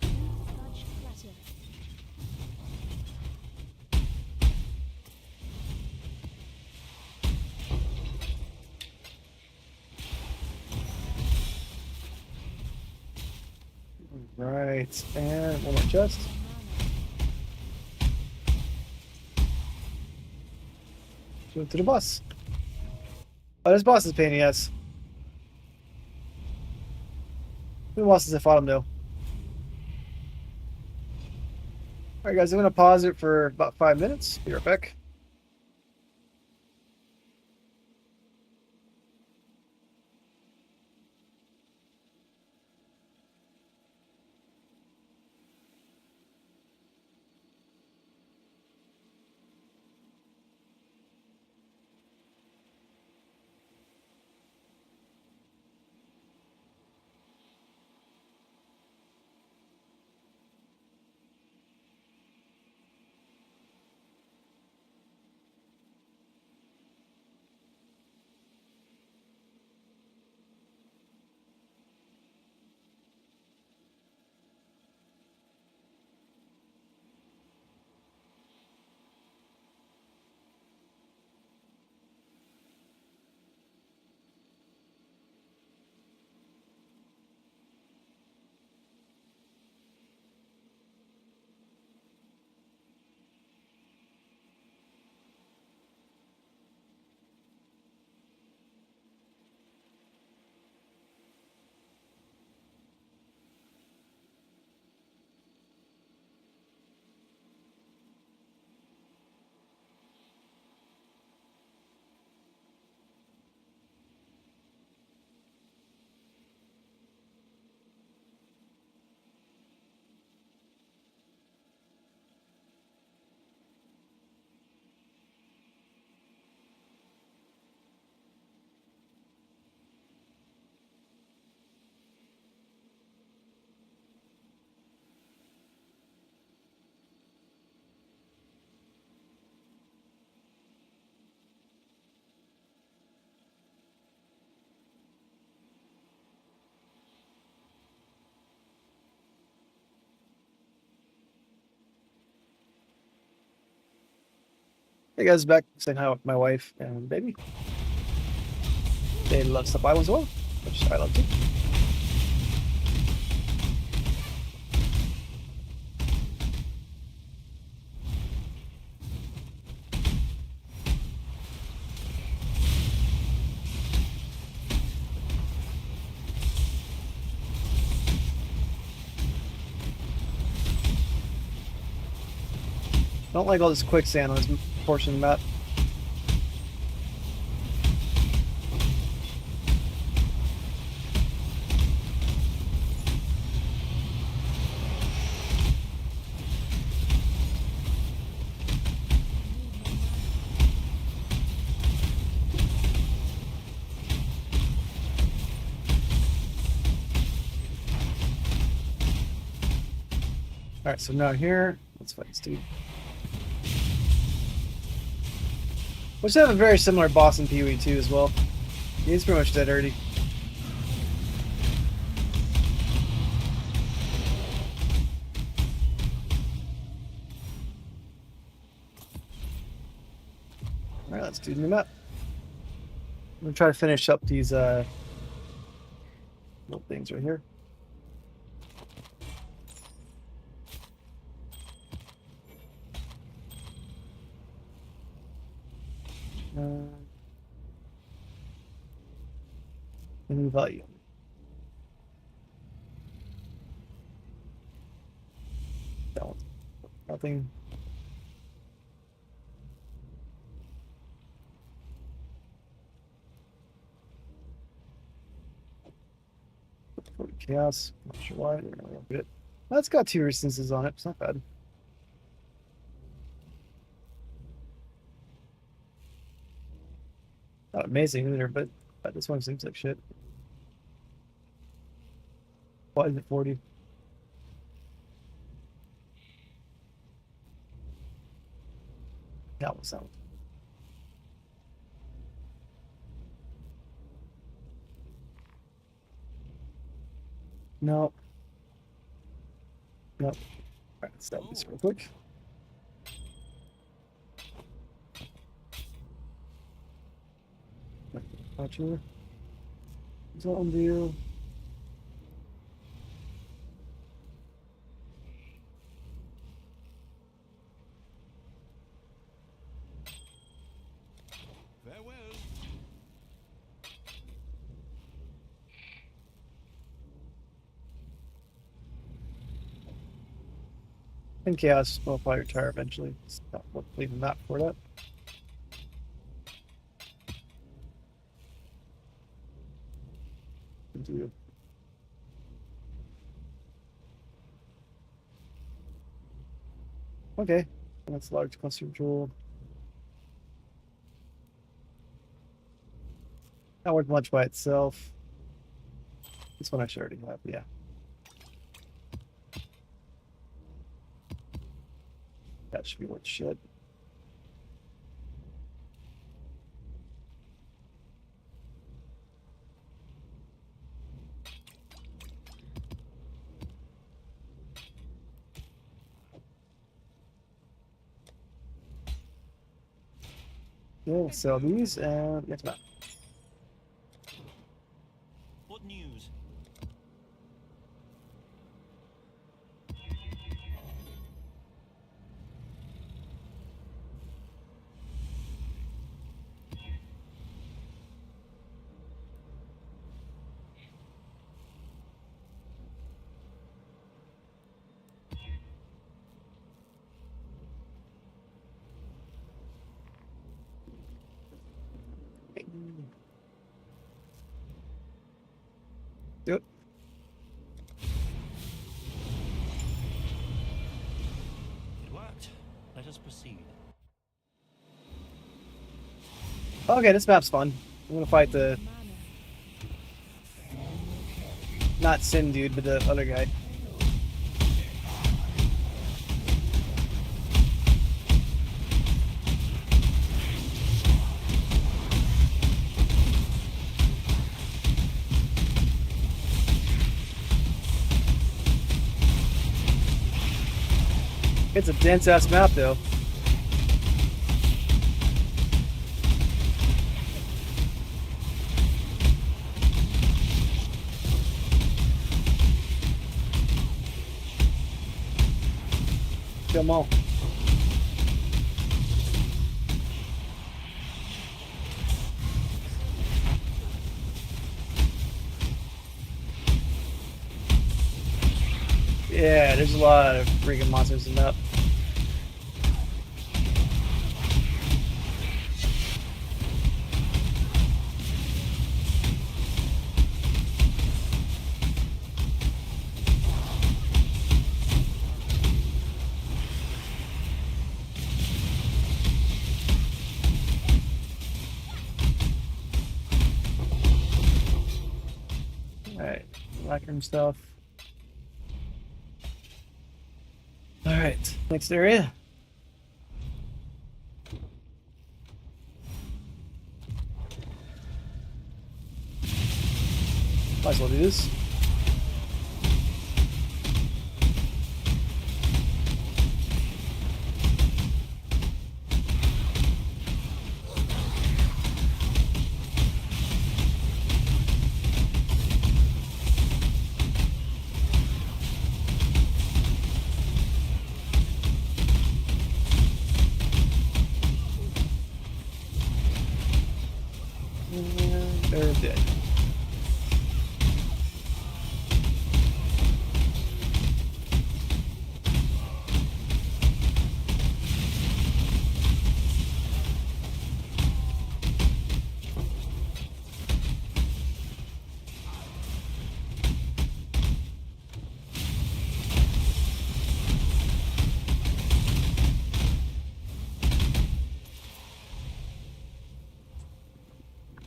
Sludge plateau. Right, and one more chest. Go to the boss. Oh, this boss is a pain in the ass. Who bosses I fought him though? Alright guys, I'm gonna pause it for about 5 minutes. Be right back. Hey guys, back saying hi with my wife and baby. They love stuff islands as well, which I love too. I don't like all this quicksand on this portion of the map. Alright, so now here, let's fight this dude. Which have a very similar boss in PoE 2 as well. He's pretty much dead already. Alright, let's do the map. gonna try to finish up these little things right here. New volume. That one's nothing. Chaos. Not sure why. They're gonna look it. That's got 2 resistances on it. It's not bad. Not amazing either, but this one seems like shit. Why is it 40? That was sound. No. Nope. Alright, let's stop this real quick. Watcher. What's that on view? Farewell. And Chaos will probably retire eventually. It's not worth leaving that for that. Continue. Okay, that's large cluster control. Not worth much by itself. This one I should already have, yeah. That should be worth shit. Yeah, we'll sell these and next map. What news? Do it. It worked. Let us proceed. Okay, this map's fun. I'm gonna fight the not Sin dude, but the other guy. It's a dense ass map though. Kill them all. Yeah, there's a lot of freaking monsters in that. Alright, lacquer stuff. Alright, next area. Might as well do this. You're dead.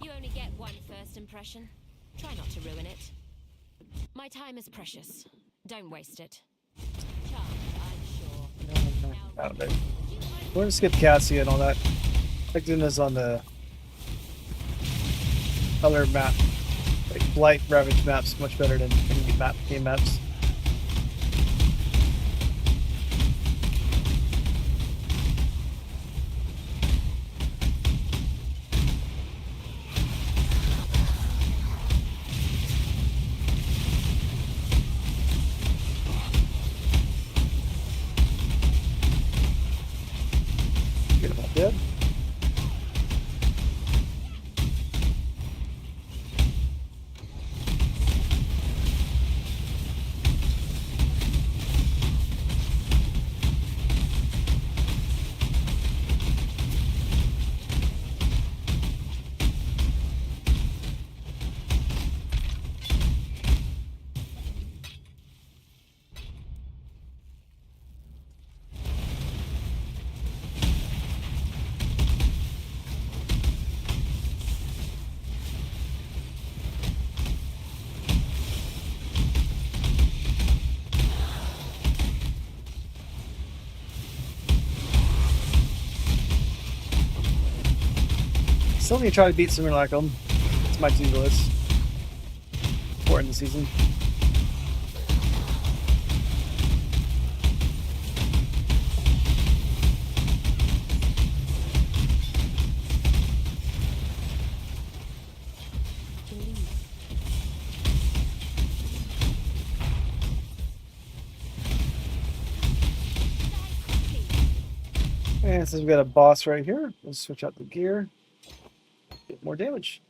You only get one first impression. Try not to ruin it. My time is precious. Don't waste it. Charmed, I'm sure. I don't know. We're gonna skip Cassie and all that. I think doing this on the other map. Like Blight Ravage maps much better than any game maps. Get him all dead. Still need to try to beat someone like them. It's my to-do list for in the season. And since we got a boss right here, let's switch out the gear. Get more damage.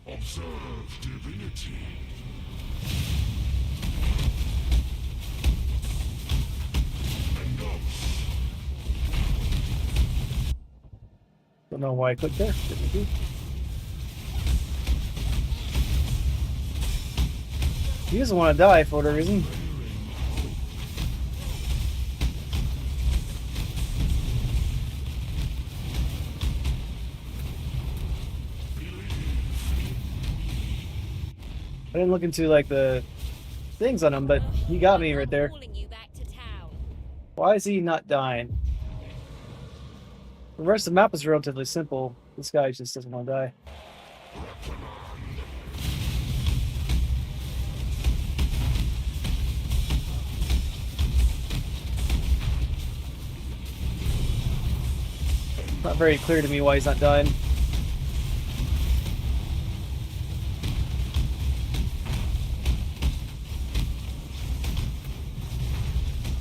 Observe divinity. Don't know why I clicked there. Didn't do. He doesn't want to die for whatever reason. I didn't look into like the things on him, but he got me right there. Calling you back to town. Why is he not dying? The rest of the map is relatively simple. This guy just doesn't want to die. Not very clear to me why he's not dying.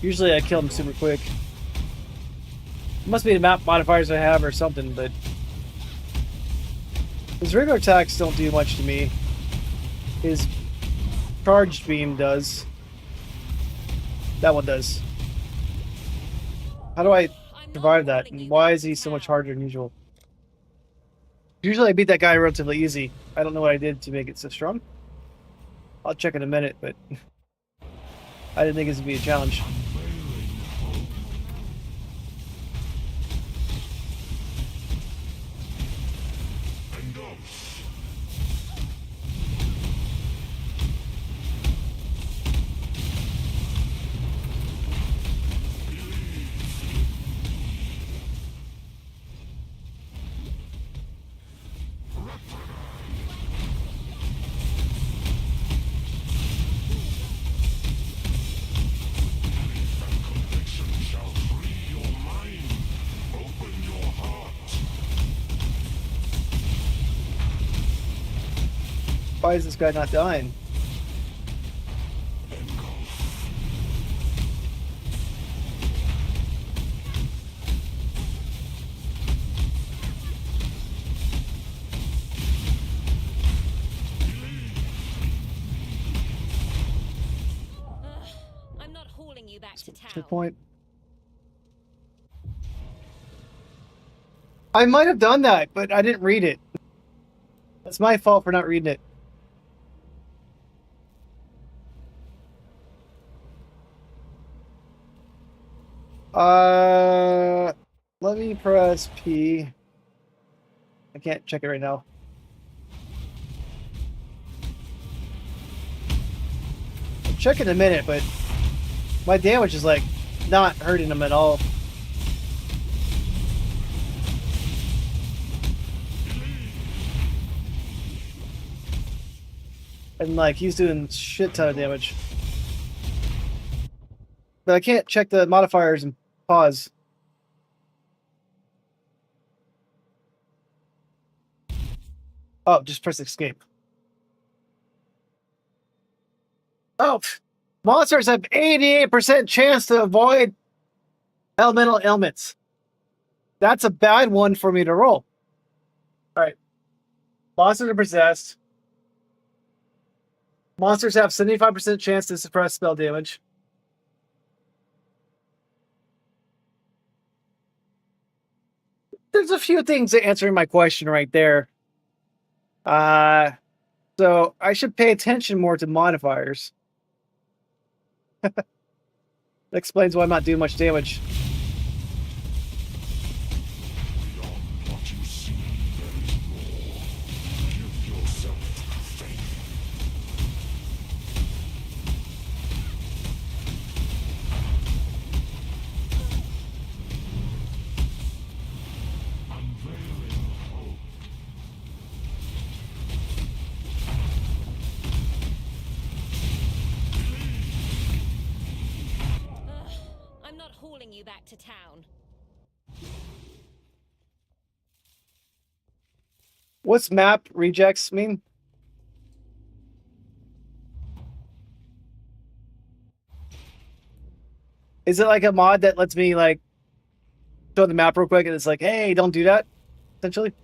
Usually I kill him super quick. It must be the map modifiers I have or something, but his regular attacks don't do much to me. His charged beam does. That one does. How do I survive that? And why is he so much harder than usual? Usually I beat that guy relatively easy. I don't know what I did to make it so strong. I'll check in a minute, but I didn't think this would be a challenge. Why is this guy not dying? to town. Good point. I might have done that, but I didn't read it. That's my fault for not reading it. Let me press P. I can't check it right now. I'll check in a minute, but my damage is like not hurting him at all. And like he's doing shit ton of damage. But I can't check the modifiers and pause. Oh, just press escape. Oh, monsters have 88% chance to avoid elemental ailments. That's a bad one for me to roll. Alright. Monsters are possessed. Monsters have 75% chance to suppress spell damage. There's a few things answering my question right there. So I should pay attention more to modifiers. That explains why I'm not doing much damage. Beyond what you see, there is more. Give yourself faith. Unveiling hope. I'm not hauling you back to town. What's map rejects mean? Is it like a mod that lets me like show the map real quick and it's like, hey, don't do that? Essentially.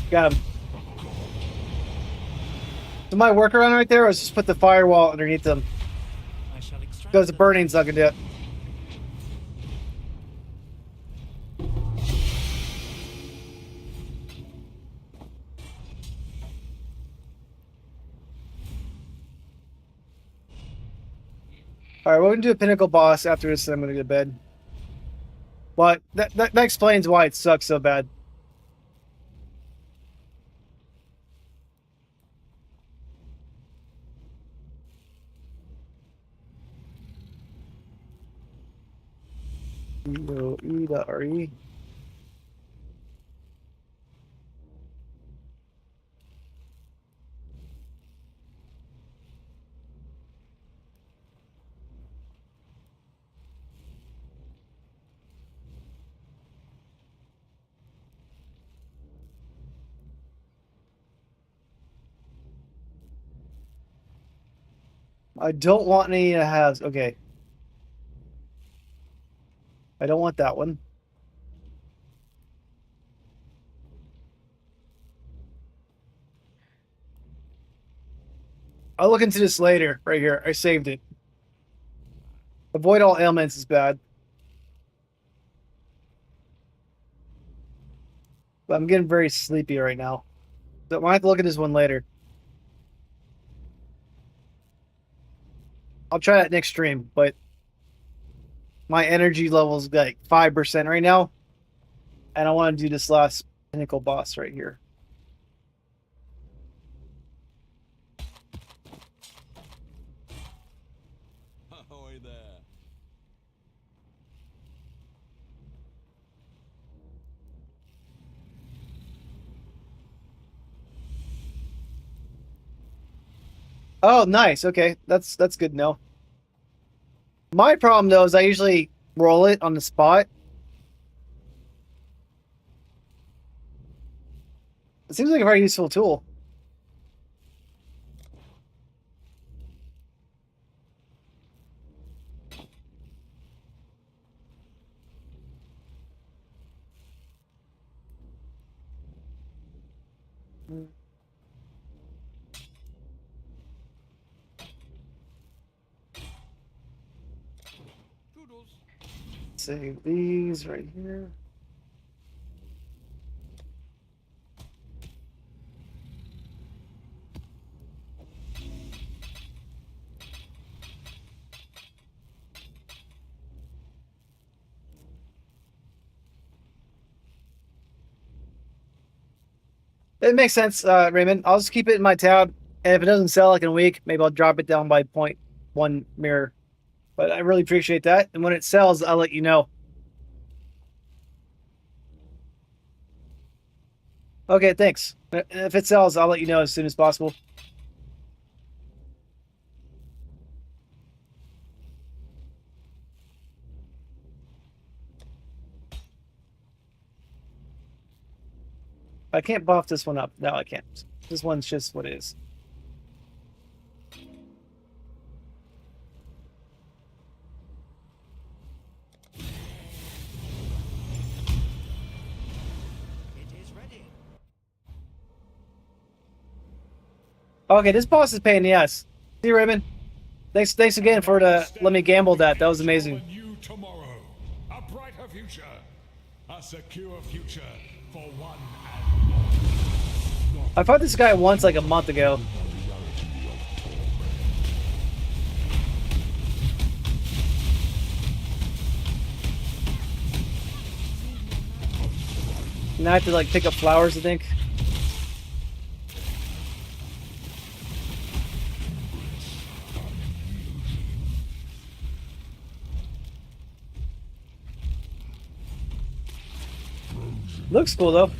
Got him. So my workaround right there was just put the firewall underneath them. I shall extract Because the them. burning's not gonna do it. Alright, we're gonna do a pinnacle boss after this, and I'm gonna go to bed. But that explains why it sucks so bad. E.E.RE. I don't want any halves. Okay. I don't want that one. I'll look into this later. Right here. I saved it. Avoid all ailments is bad. But I'm getting very sleepy right now. So I might have to look at this one later. I'll try that next stream, but my energy level's like 5% right now. And I want to do this last pinnacle boss right here. Ahoy there. Oh, nice. Okay, that's good to know. My problem though is I usually roll it on the spot. It seems like a very useful tool. Sprinkles? Save these right here. It makes sense, Raymond. I'll just keep it in my tab, and if it doesn't sell like in a week, maybe I'll drop it down by 0.1 mirror. But I really appreciate that, and when it sells, I'll let you know. Okay, thanks. If it sells, I'll let you know as soon as possible. I can't buff this one up. No, I can't. This one's just what it is. It is ready. Okay, this boss is pain in the ass. See you, Raymond. Thanks again for let me gamble that. That was amazing. A new tomorrow, a brighter future, a secure future for one and all. I fought this guy once like a month ago. Now I have to like pick up flowers, I think. Looks cool though.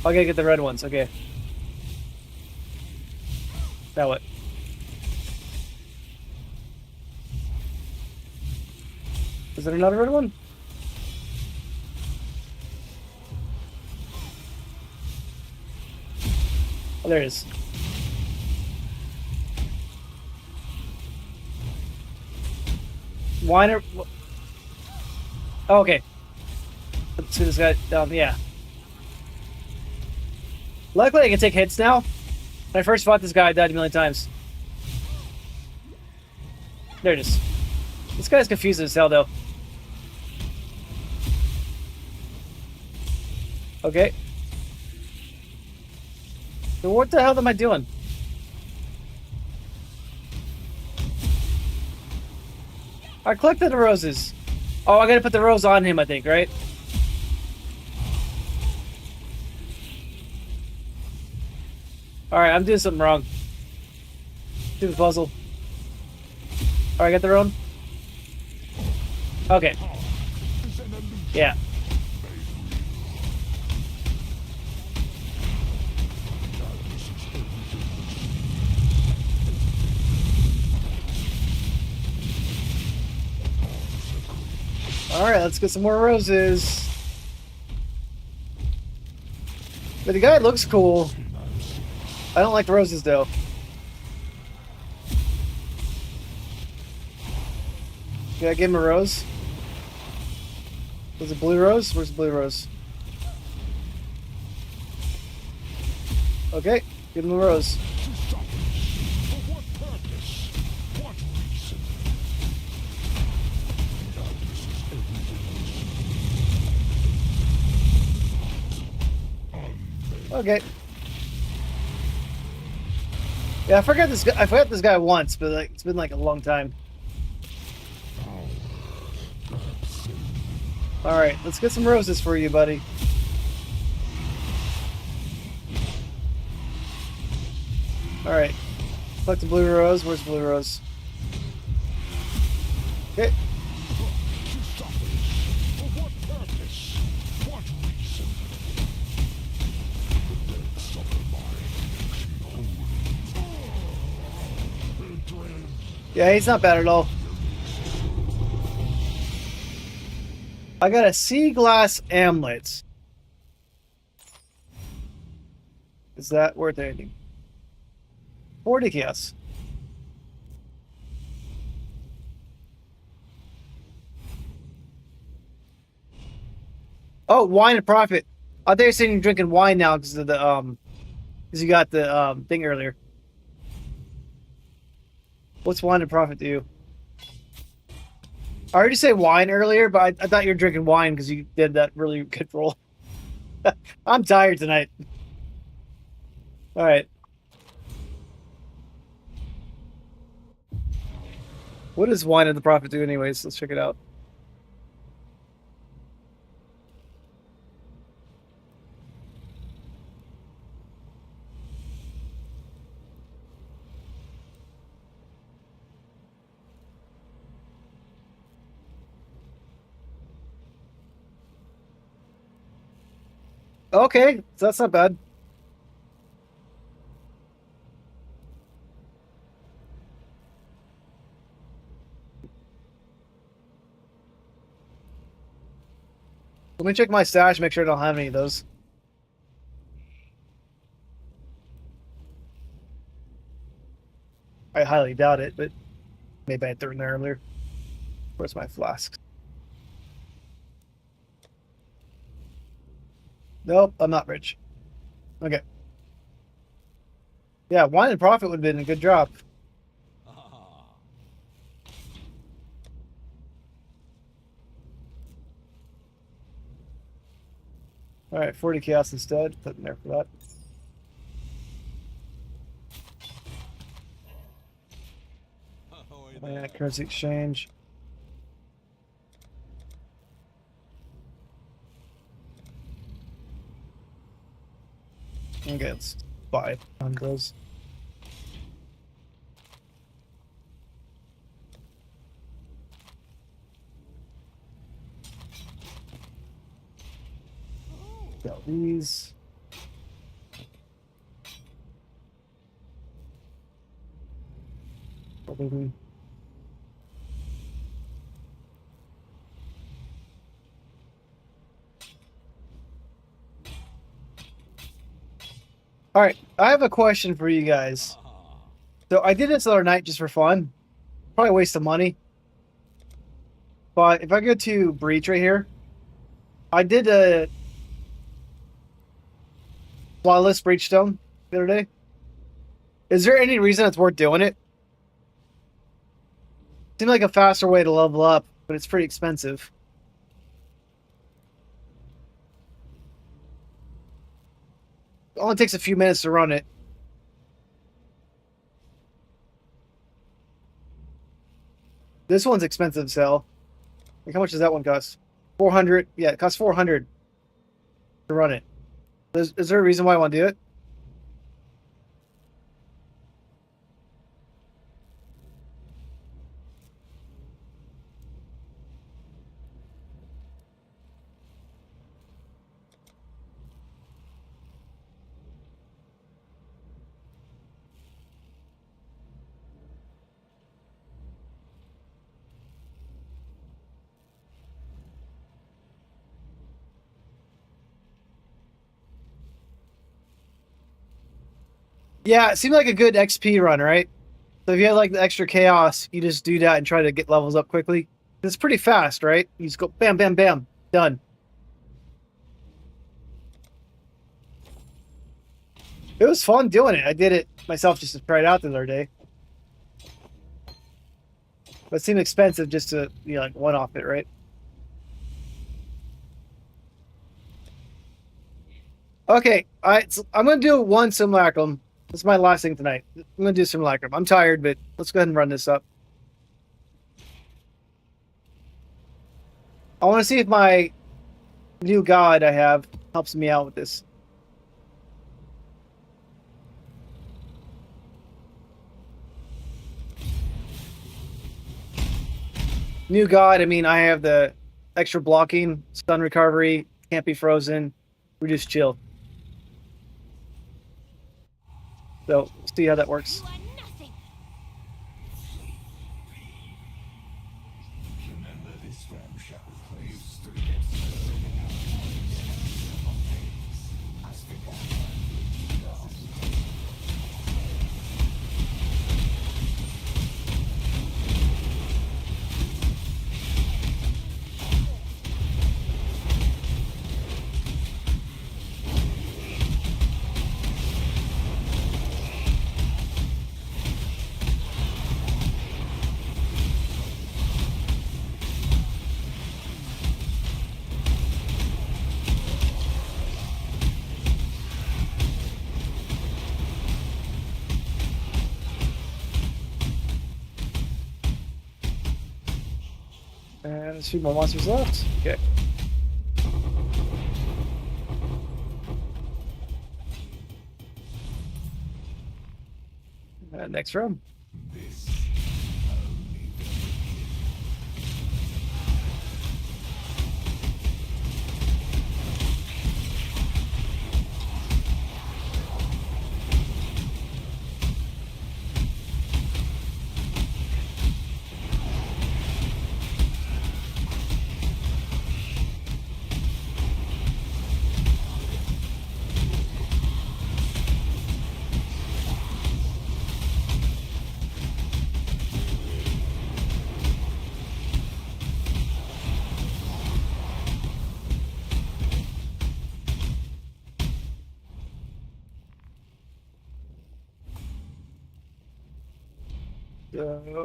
I gotta get the red ones. Okay. Now what? Is there another red one? Oh, there it is. Weiner. Oh, okay. Let's see this guy down. Yeah. Luckily, I can take hits now. When I first fought this guy, I died a million times. There it is. This guy's confused as hell, though. Okay. So what the hell am I doing? I collected the roses. Oh, I gotta put the rose on him, I think, right? Alright, I'm doing something wrong. Stupid puzzle. Alright, got the rose. Okay. Yeah. Alright, let's get some more roses. But the guy looks cool. I don't like the roses, though. Can I give him a rose? Was it blue rose? Where's the blue rose? Okay, give him a rose. For what purpose? What reason? Okay. Yeah, I forgot this guy. I forgot this guy once, but like it's been like a long time. All right, let's get some roses for you, buddy. All right, collect the blue rose. Where's the blue rose? Okay. For what purpose? What reason? The dead suffer my Yeah, he's not bad at all. I got a sea glass amulet. Is that worth anything? 40 chaos. Oh, wine and profit. I thought you were saying you're drinking wine now because of the because you got the thing earlier. What's wine and profit to you? I heard you say wine earlier, but I thought you were drinking wine because you did that really good roll. I'm tired tonight. All right. What does wine and the prophet do anyways? Let's check it out. Okay, so that's not bad. Let me check my stash, make sure I don't have any of those. I highly doubt it, but maybe I threw it in there earlier. Where's my flask? Nope, I'm not rich. Okay. Yeah, wine and profit would have been a good drop. Ah. All right, 40 chaos instead. Put in there for that. Ahoy Yeah, there. currency exchange. Okay, let's buy on those. Got these. Probably. All right, I have a question for you guys. Ah. So I did this the other night just for fun. Probably a waste of money. But if I go to Breach right here, I did a flawless Breach Stone the other day. Is there any reason it's worth doing it? Seemed like a faster way to level up, but it's pretty expensive. It only takes a few minutes to run it. This one's expensive to sell. Like, how much does that one cost? 400. Yeah, it costs 400 to run it. Is there a reason why I want to do it? Yeah, it seemed like a good XP run, right? So if you have like the extra chaos, you just do that and try to get levels up quickly. It's pretty fast, right? You just go bam, bam, bam, done. It was fun doing it. I did it myself just to try it out the other day. But it seemed expensive just to, like one off it, right? Okay, so I'm gonna do one simulacrum. This is my last thing tonight. I'm gonna do simulacrum. I'm tired, but let's go ahead and run this up. I want to see if my new god I have helps me out with this. New god, I mean, I have the extra blocking, stun recovery, can't be frozen, reduce chill. So, see how that works. You are nothing. And there's 2 more monsters left. Okay. Next room.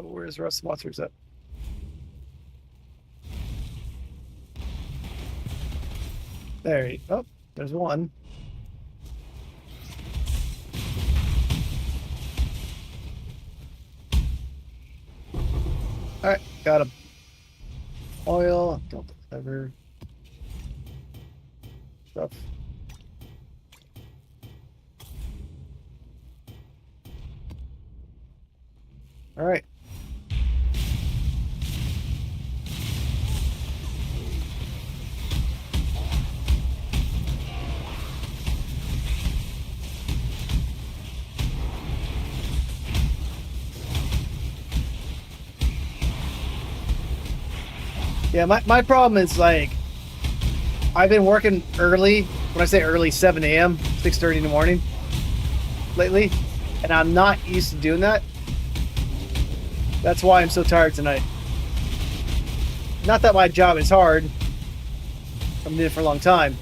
Where's the rest of the monsters at? There you go. Oh, there's one. Alright, got him. Oil, don't ever stuff. Alright. Yeah, my problem is like I've been working early. When I say early, 7 a.m., 6:30 in the morning lately, and I'm not used to doing that. That's why I'm so tired tonight. Not that my job is hard. I'm doing it for a long time.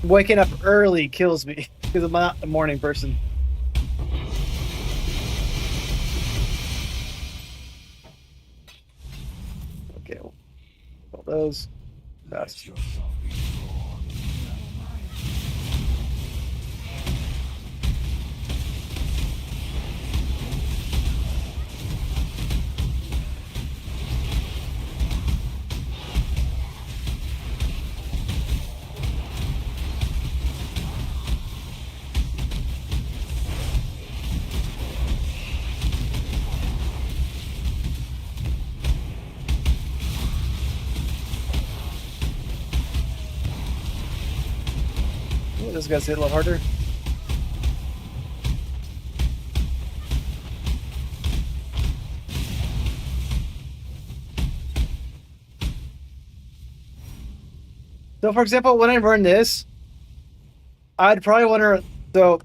Waking up early kills me because I'm not a morning person. Okay, all those. Fast. This guy's hit a lot harder. So, for example, when I run this, I'd probably want to. So,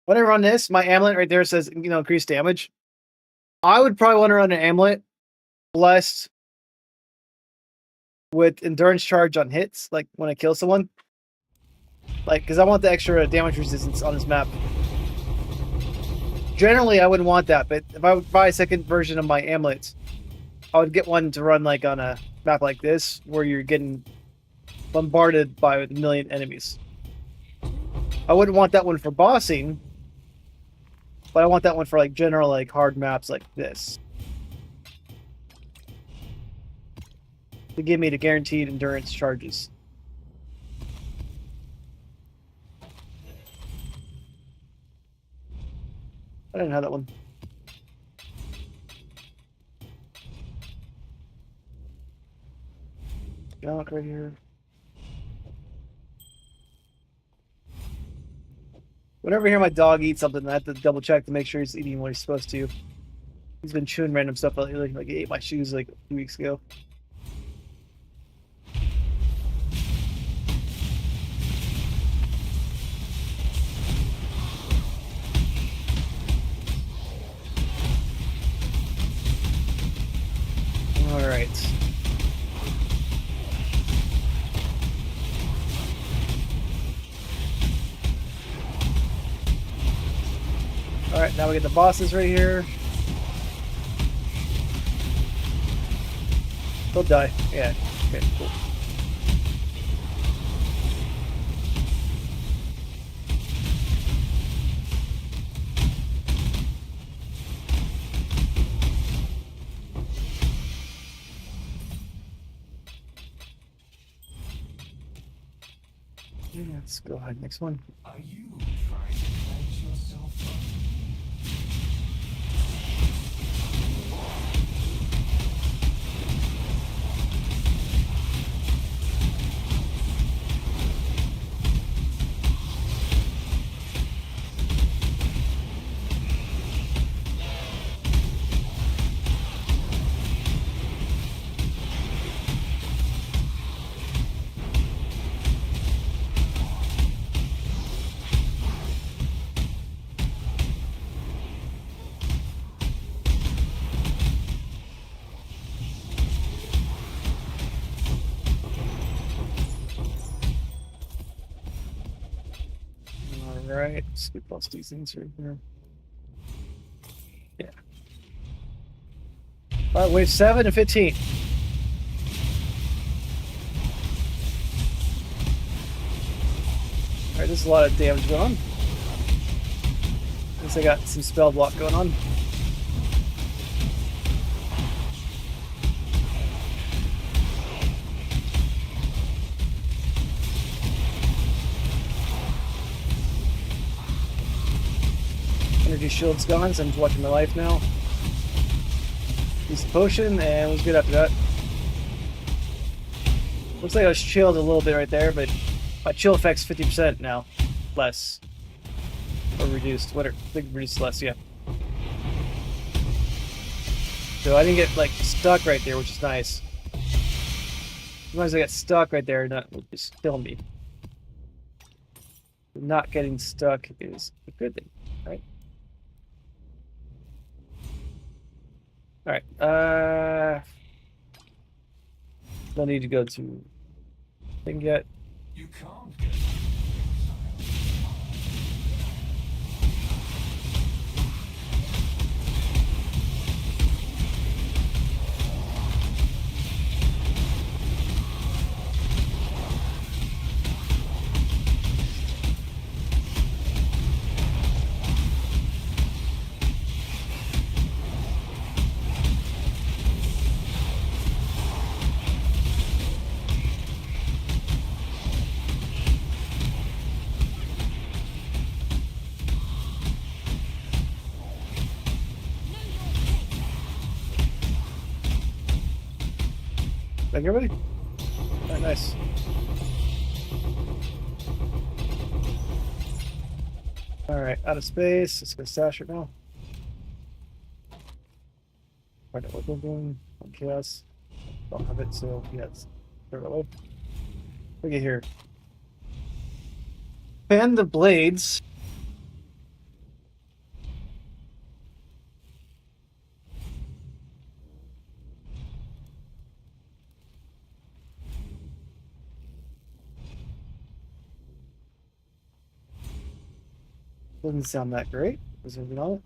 when I run this, my amulet right there says, increase damage. I would probably want to run an amulet blessed with endurance charge on hits, like when I kill someone. Like, because I want the extra damage resistance on this map. Generally, I wouldn't want that, but if I would buy a second version of my amulets, I would get one to run like on a map like this, where you're getting bombarded by a million enemies. I wouldn't want that one for bossing, but I want that one for like general, like hard maps like this. To give me the guaranteed endurance charges. I didn't have that one. Junk right here. Whenever I hear my dog eat something, I have to double check to make sure he's eating what he's supposed to. He's been chewing random stuff lately. Like he ate my shoes like 2 weeks ago. All right. All right, now we get the bosses right here. They'll die. Yeah. Okay, cool. Let's go ahead. Next one. Are you trying to cleanse yourself from All right. Let's bust these things right here. Yeah. All right. Wave 7 and 15. All right. There's a lot of damage going on. At least I got some spell block going on. Energy shield's gone, so I'm just watching my life now. Use the potion, and was good after that. Looks like I was chilled a little bit right there, but my chill effect's 50% now. Less. Or reduced. What are, I think reduced less, yeah. So I didn't get, like, stuck right there, which is nice. Sometimes I get stuck right there, and that would just kill me. Not getting stuck is a good thing, right? Alright, don't need to go to thing yet. you can't get Thank you, everybody. Alright, nice. Alright, out of space. Let's go stash it now. Find out what we're doing. On chaos. Don't have it, so yes. Throw it away. Look at here. Fan the blades. Doesn't sound that great. Is there anything on it?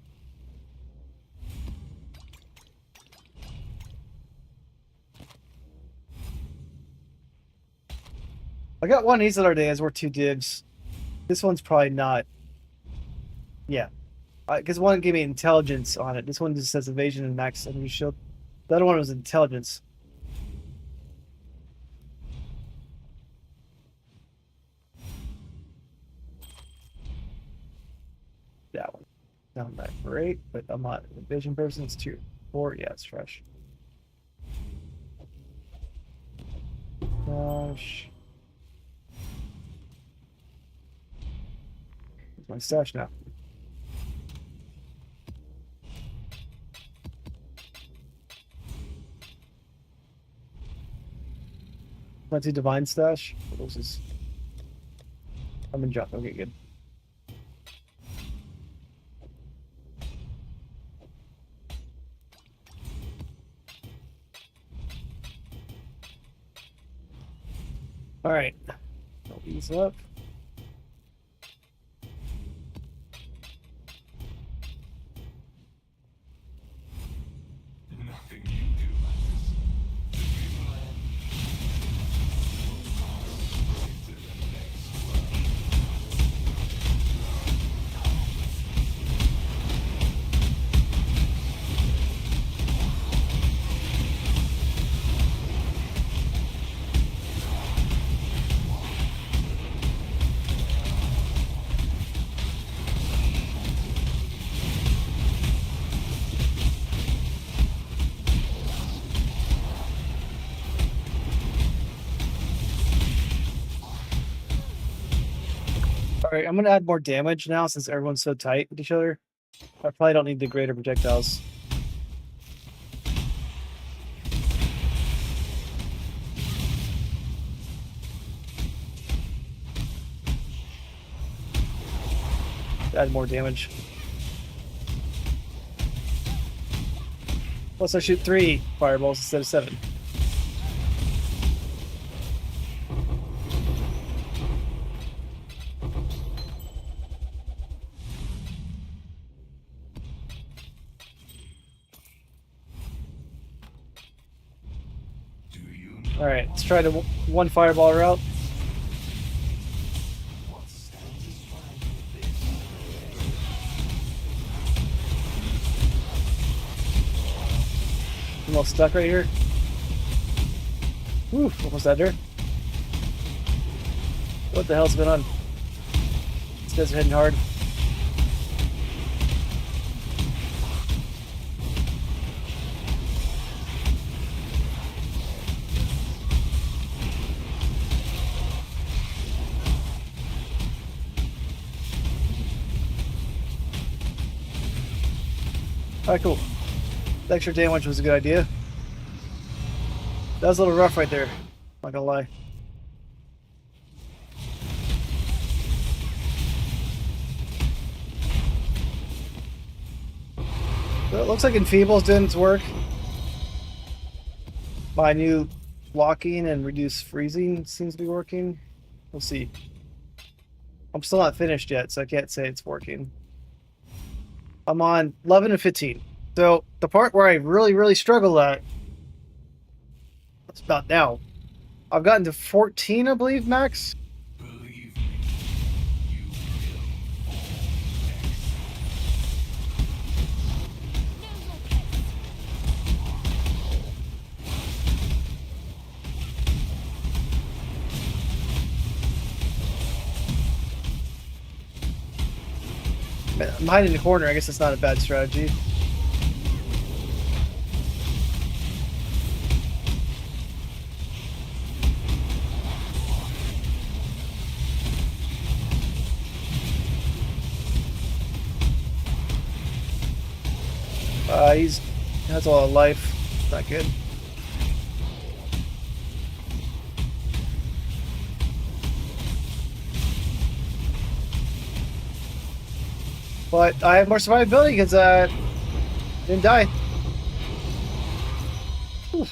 I got one of these the other day as worth 2 divs. This one's probably not. Yeah. Because one gave me intelligence on it. This one just says evasion and max energy shield. The other one was intelligence. That one. Not that great, but I'm not a vision person. It's 2, 4. Yeah, it's fresh. Gosh. Where's my stash now? Want to see divine stash? What else is? I'm in jump. Okay, good. All right, I'll ease up. nothing you do matters. The dreamland will pass into the next world. Alright, I'm gonna add more damage now since everyone's so tight with each other. I probably don't need the greater projectiles. Add more damage. Plus I shoot 3 fireballs instead of 7. Alright, let's try the one fireball route. I'm all stuck right here. Whew, almost out there. What the hell's going on? These guys are hitting hard. Alright, cool. The extra damage was a good idea. That was a little rough right there. Not gonna lie. So it looks like Enfeeble's doing its work. My new blocking and reduce freezing seems to be working. We'll see. I'm still not finished yet, so I can't say it's working. I'm on 11 and 15. So the part where I really struggle at, that's about now. I've gotten to 14, I believe, max. Believe me, you will I'm hiding in the corner. I guess that's not a bad strategy. He has a lot of life. Not good. But I have more survivability because I didn't die. Oof.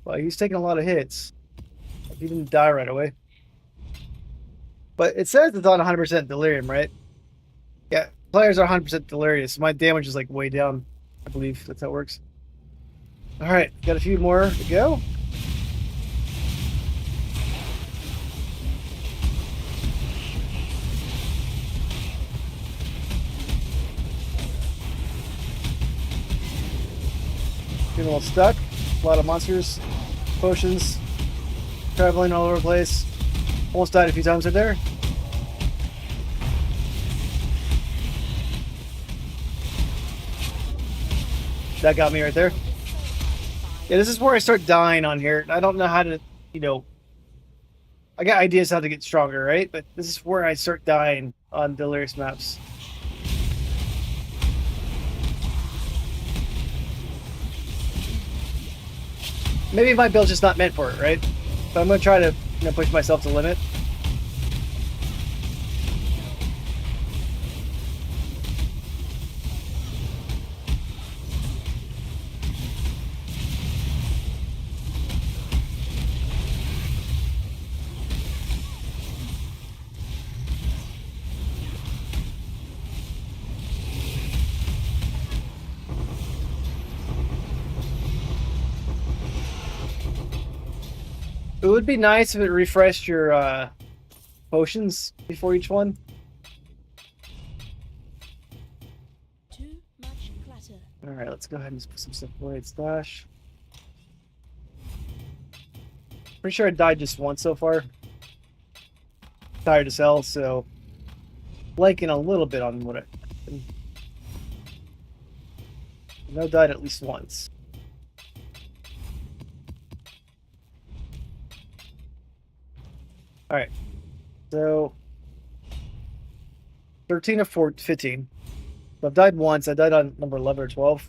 Well, he's taking a lot of hits. He didn't die right away. But it says it's on 100% delirium, right? Yeah, players are 100% delirious. My damage is like way down. I believe that's how it works. Alright, got a few more to go. Getting a little stuck. A lot of monsters, potions, traveling all over the place. Almost died a few times right there. That got me right there. Yeah, this is where I start dying on here. I don't know how to, you know, I got ideas how to get stronger, right? But this is where I start dying on Delirious maps. Maybe my build's just not meant for it, right? But I'm gonna try to, you know, push myself to the limit. It would be nice if it refreshed your potions before each one. Too much clutter. Alright, let's go ahead and just put some stuff away. Slash. Pretty sure I died just once so far. Tired as hell, so blanking a little bit on what I know died at least once. Alright. So 13 of 15. So I've died once. I died on number 11 or 12.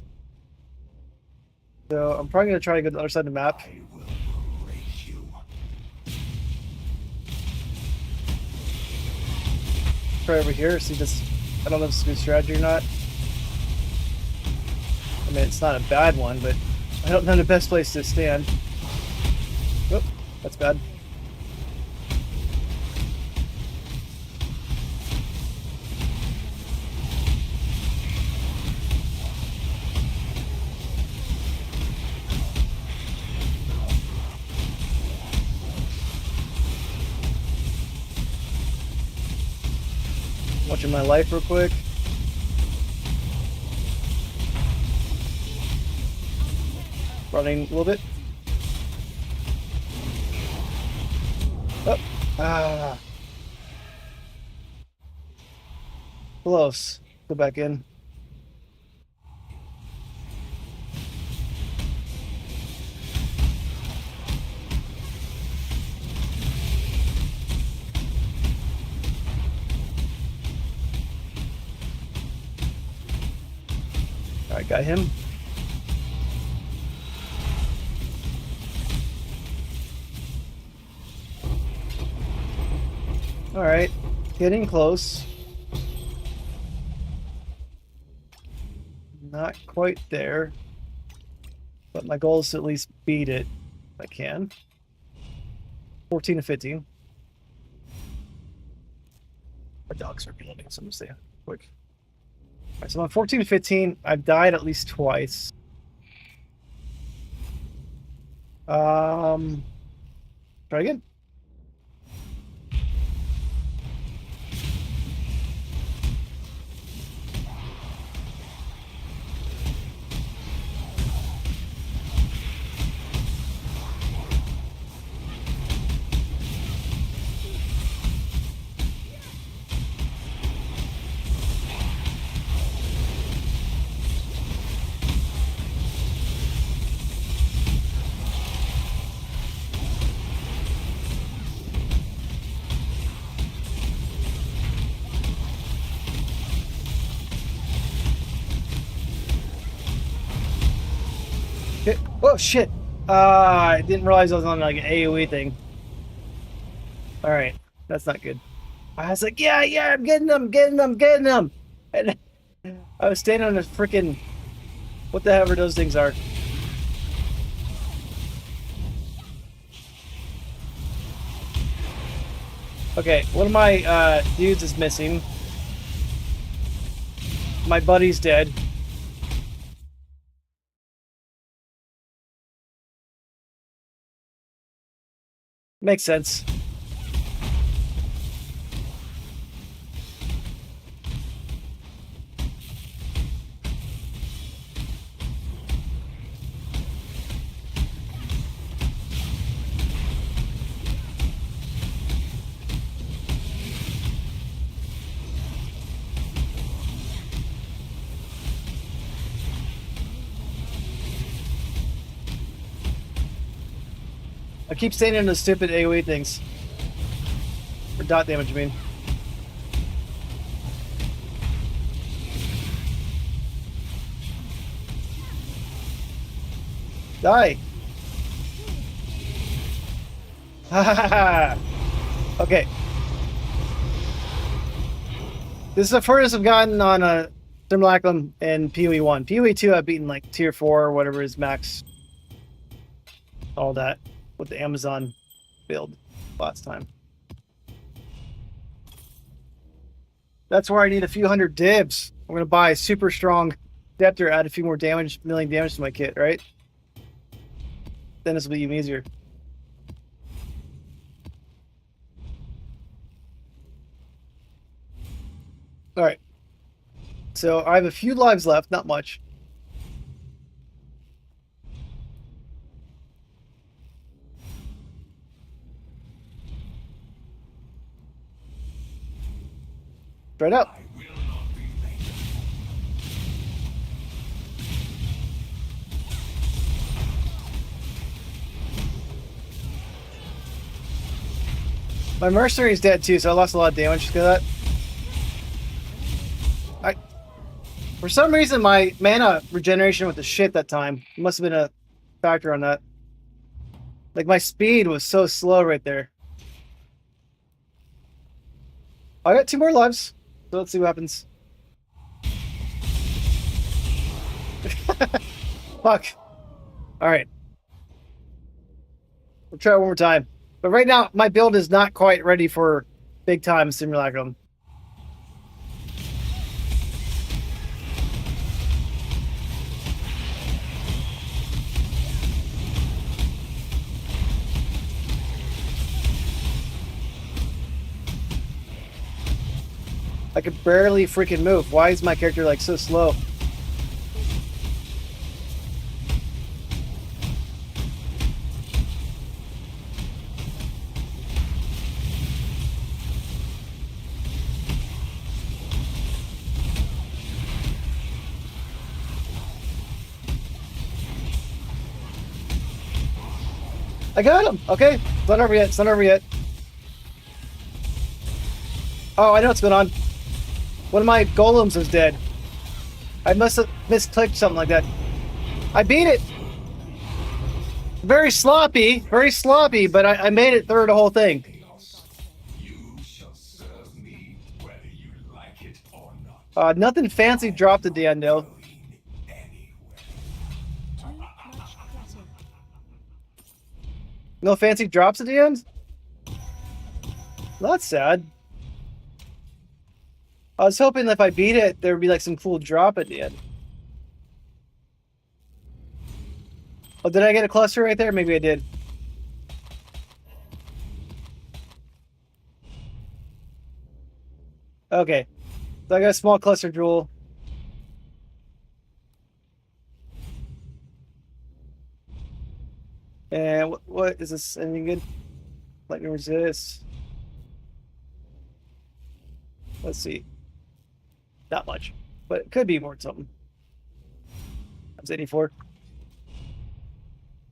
So I'm probably going to try to go to the other side of the map. I will erase you. Try over here. See this. I don't know if it's a good strategy or not. I mean, it's not a bad one, but I don't know the best place to stand. Oh, that's bad. Watching my life real quick. Running a little bit. Oh, ah. Close. Go back in. All right, got him. All right, getting close. Not quite there, but my goal is to at least beat it if I can. 14 to 15. My dogs are reloading, so I'm gonna say quick. All right, so I'm 14 to 15. I've died at least twice. Try again. Okay. Oh shit! I didn't realize I was on like an AoE thing. All right, that's not good. I was like, yeah, I'm getting them, getting them, and I was standing on a freaking what the hell those things are. Okay, one of my dudes is missing. My buddy's dead. Makes sense. I keep staying in the stupid AoE things. Or dot damage, I mean. Die! Ha ha ha! Okay. This is the furthest I've gotten on a Simulacrum and PoE 1. PoE 2 I've beaten like tier 4 or whatever is max. All that. With the Amazon build last time. That's where I need a few hundred divs. I'm gonna buy a super strong Scepter, add a few more damage, million damage to my kit, right? Then this will be even easier. Alright. So I have a few lives left, not much. Straight up. My mercenary's dead too, so I lost a lot of damage because of that. For some reason, my mana regeneration was the shit that time. It must have been a factor on that. Like, my speed was so slow right there. I got 2 more lives, so let's see what happens. Fuck. Alright. We'll try it one more time. But right now, my build is not quite ready for big time simulacrum. I could barely freaking move. Why is my character like so slow? I got him! Okay, it's not over yet, it's not over yet. Oh, I know what's going on. One of my golems is dead. I must have misclicked something like that. I beat it! Very sloppy, but I made it through the whole thing. You shall serve me whether you like it or not. Nothing fancy dropped at the end, though. Too much clutter. No fancy drops at the end? That's sad. I was hoping if I beat it, there would be like some cool drop at the end. Oh, did I get a cluster right there? Maybe I did. Okay. So I got a small cluster jewel. And what is this? Anything good? Lightning resist. Let's see. Not much, but it could be more something. That's 84.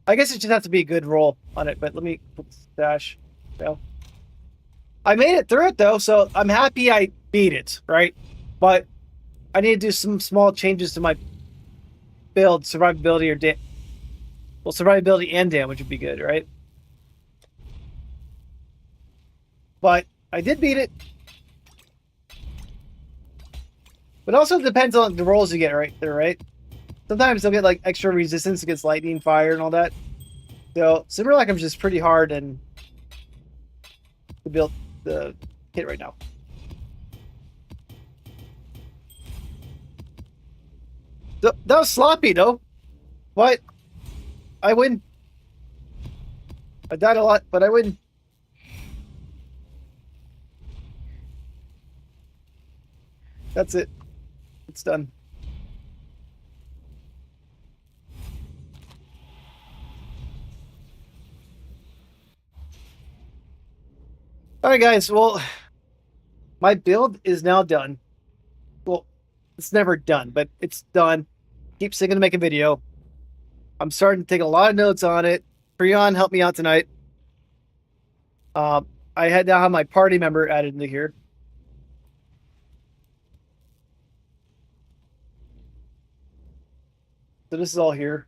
I guess it just has to be a good roll on it, but let me put stash. No. I made it through it though, so I'm happy I beat it, right? But I need to do some small changes to my build, survivability or well, survivability and damage would be good, right? But I did beat it. But also depends on the rolls you get right there, right? Sometimes they'll get like extra resistance against lightning, fire, and all that. So Simulacrum's just pretty hard and to build the kit right now. That was sloppy though. What? I win. I died a lot, but I win. That's it. It's done. Alright guys, well, my build is now done. Well, it's never done, but it's done. Keep singing to make a video. I'm starting to take a lot of notes on it. Freon helped me out tonight. I had now have my party member added into here. So this is all here.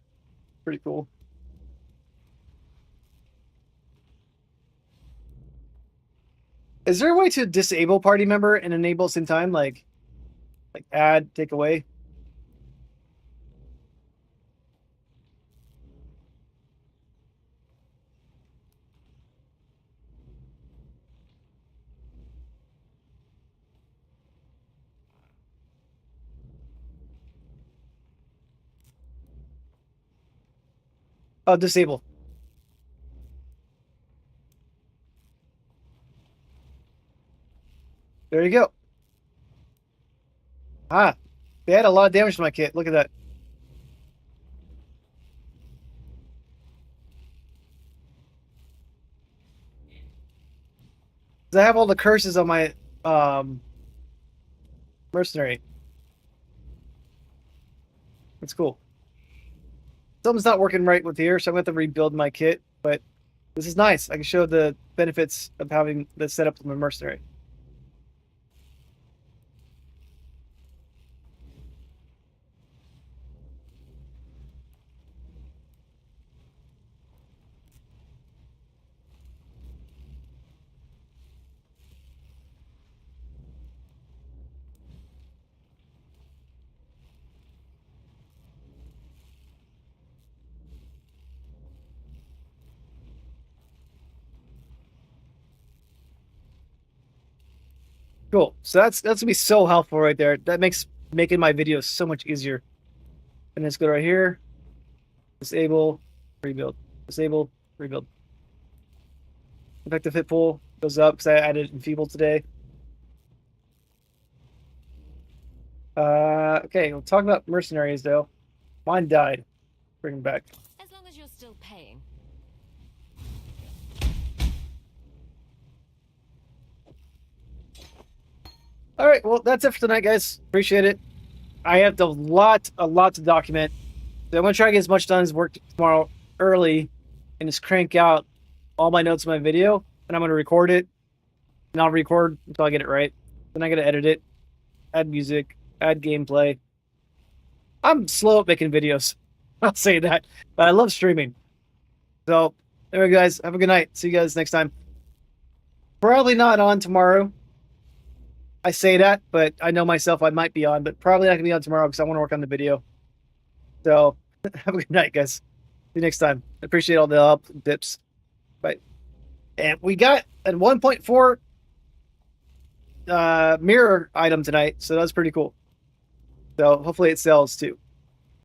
Pretty cool. Is there a way to disable party member and enable at the same time? Like add, take away? Oh, disable. There you go. Ah, they had a lot of damage to my kit. Look at that. I have all the curses on my mercenary. That's cool. Something's not working right with here, so I'm going to have to rebuild my kit, but This is nice. I can show the benefits of having the setup from a mercenary. Cool. So that's gonna be so helpful right there. That makes making my videos so much easier. And let's go right here. Disable, rebuild. Disable, rebuild. Effective hit pool goes up because I added enfeeble today. Okay, we'll talk about mercenaries though. Mine died. Bring him back. As long as you're still paying. All right, well that's it for tonight, guys. Appreciate it. I have a lot to document. So I'm gonna try to get as much done as work tomorrow early, and just crank out all my notes in my video, and I'm gonna record it, and I'll record until I get it right. Then I gotta edit it, add music, add gameplay. I'm slow at making videos. I'll say that, but I love streaming. So there we go, guys. Have a good night. See you guys next time. Probably not on tomorrow. I say that, but I know myself I might be on, but probably not gonna be on tomorrow because I want to work on the video. So have a good night, guys. See you next time. Appreciate all the help and tips. Bye. And we got a 1.4 mirror item tonight, so that's pretty cool. So hopefully it sells too.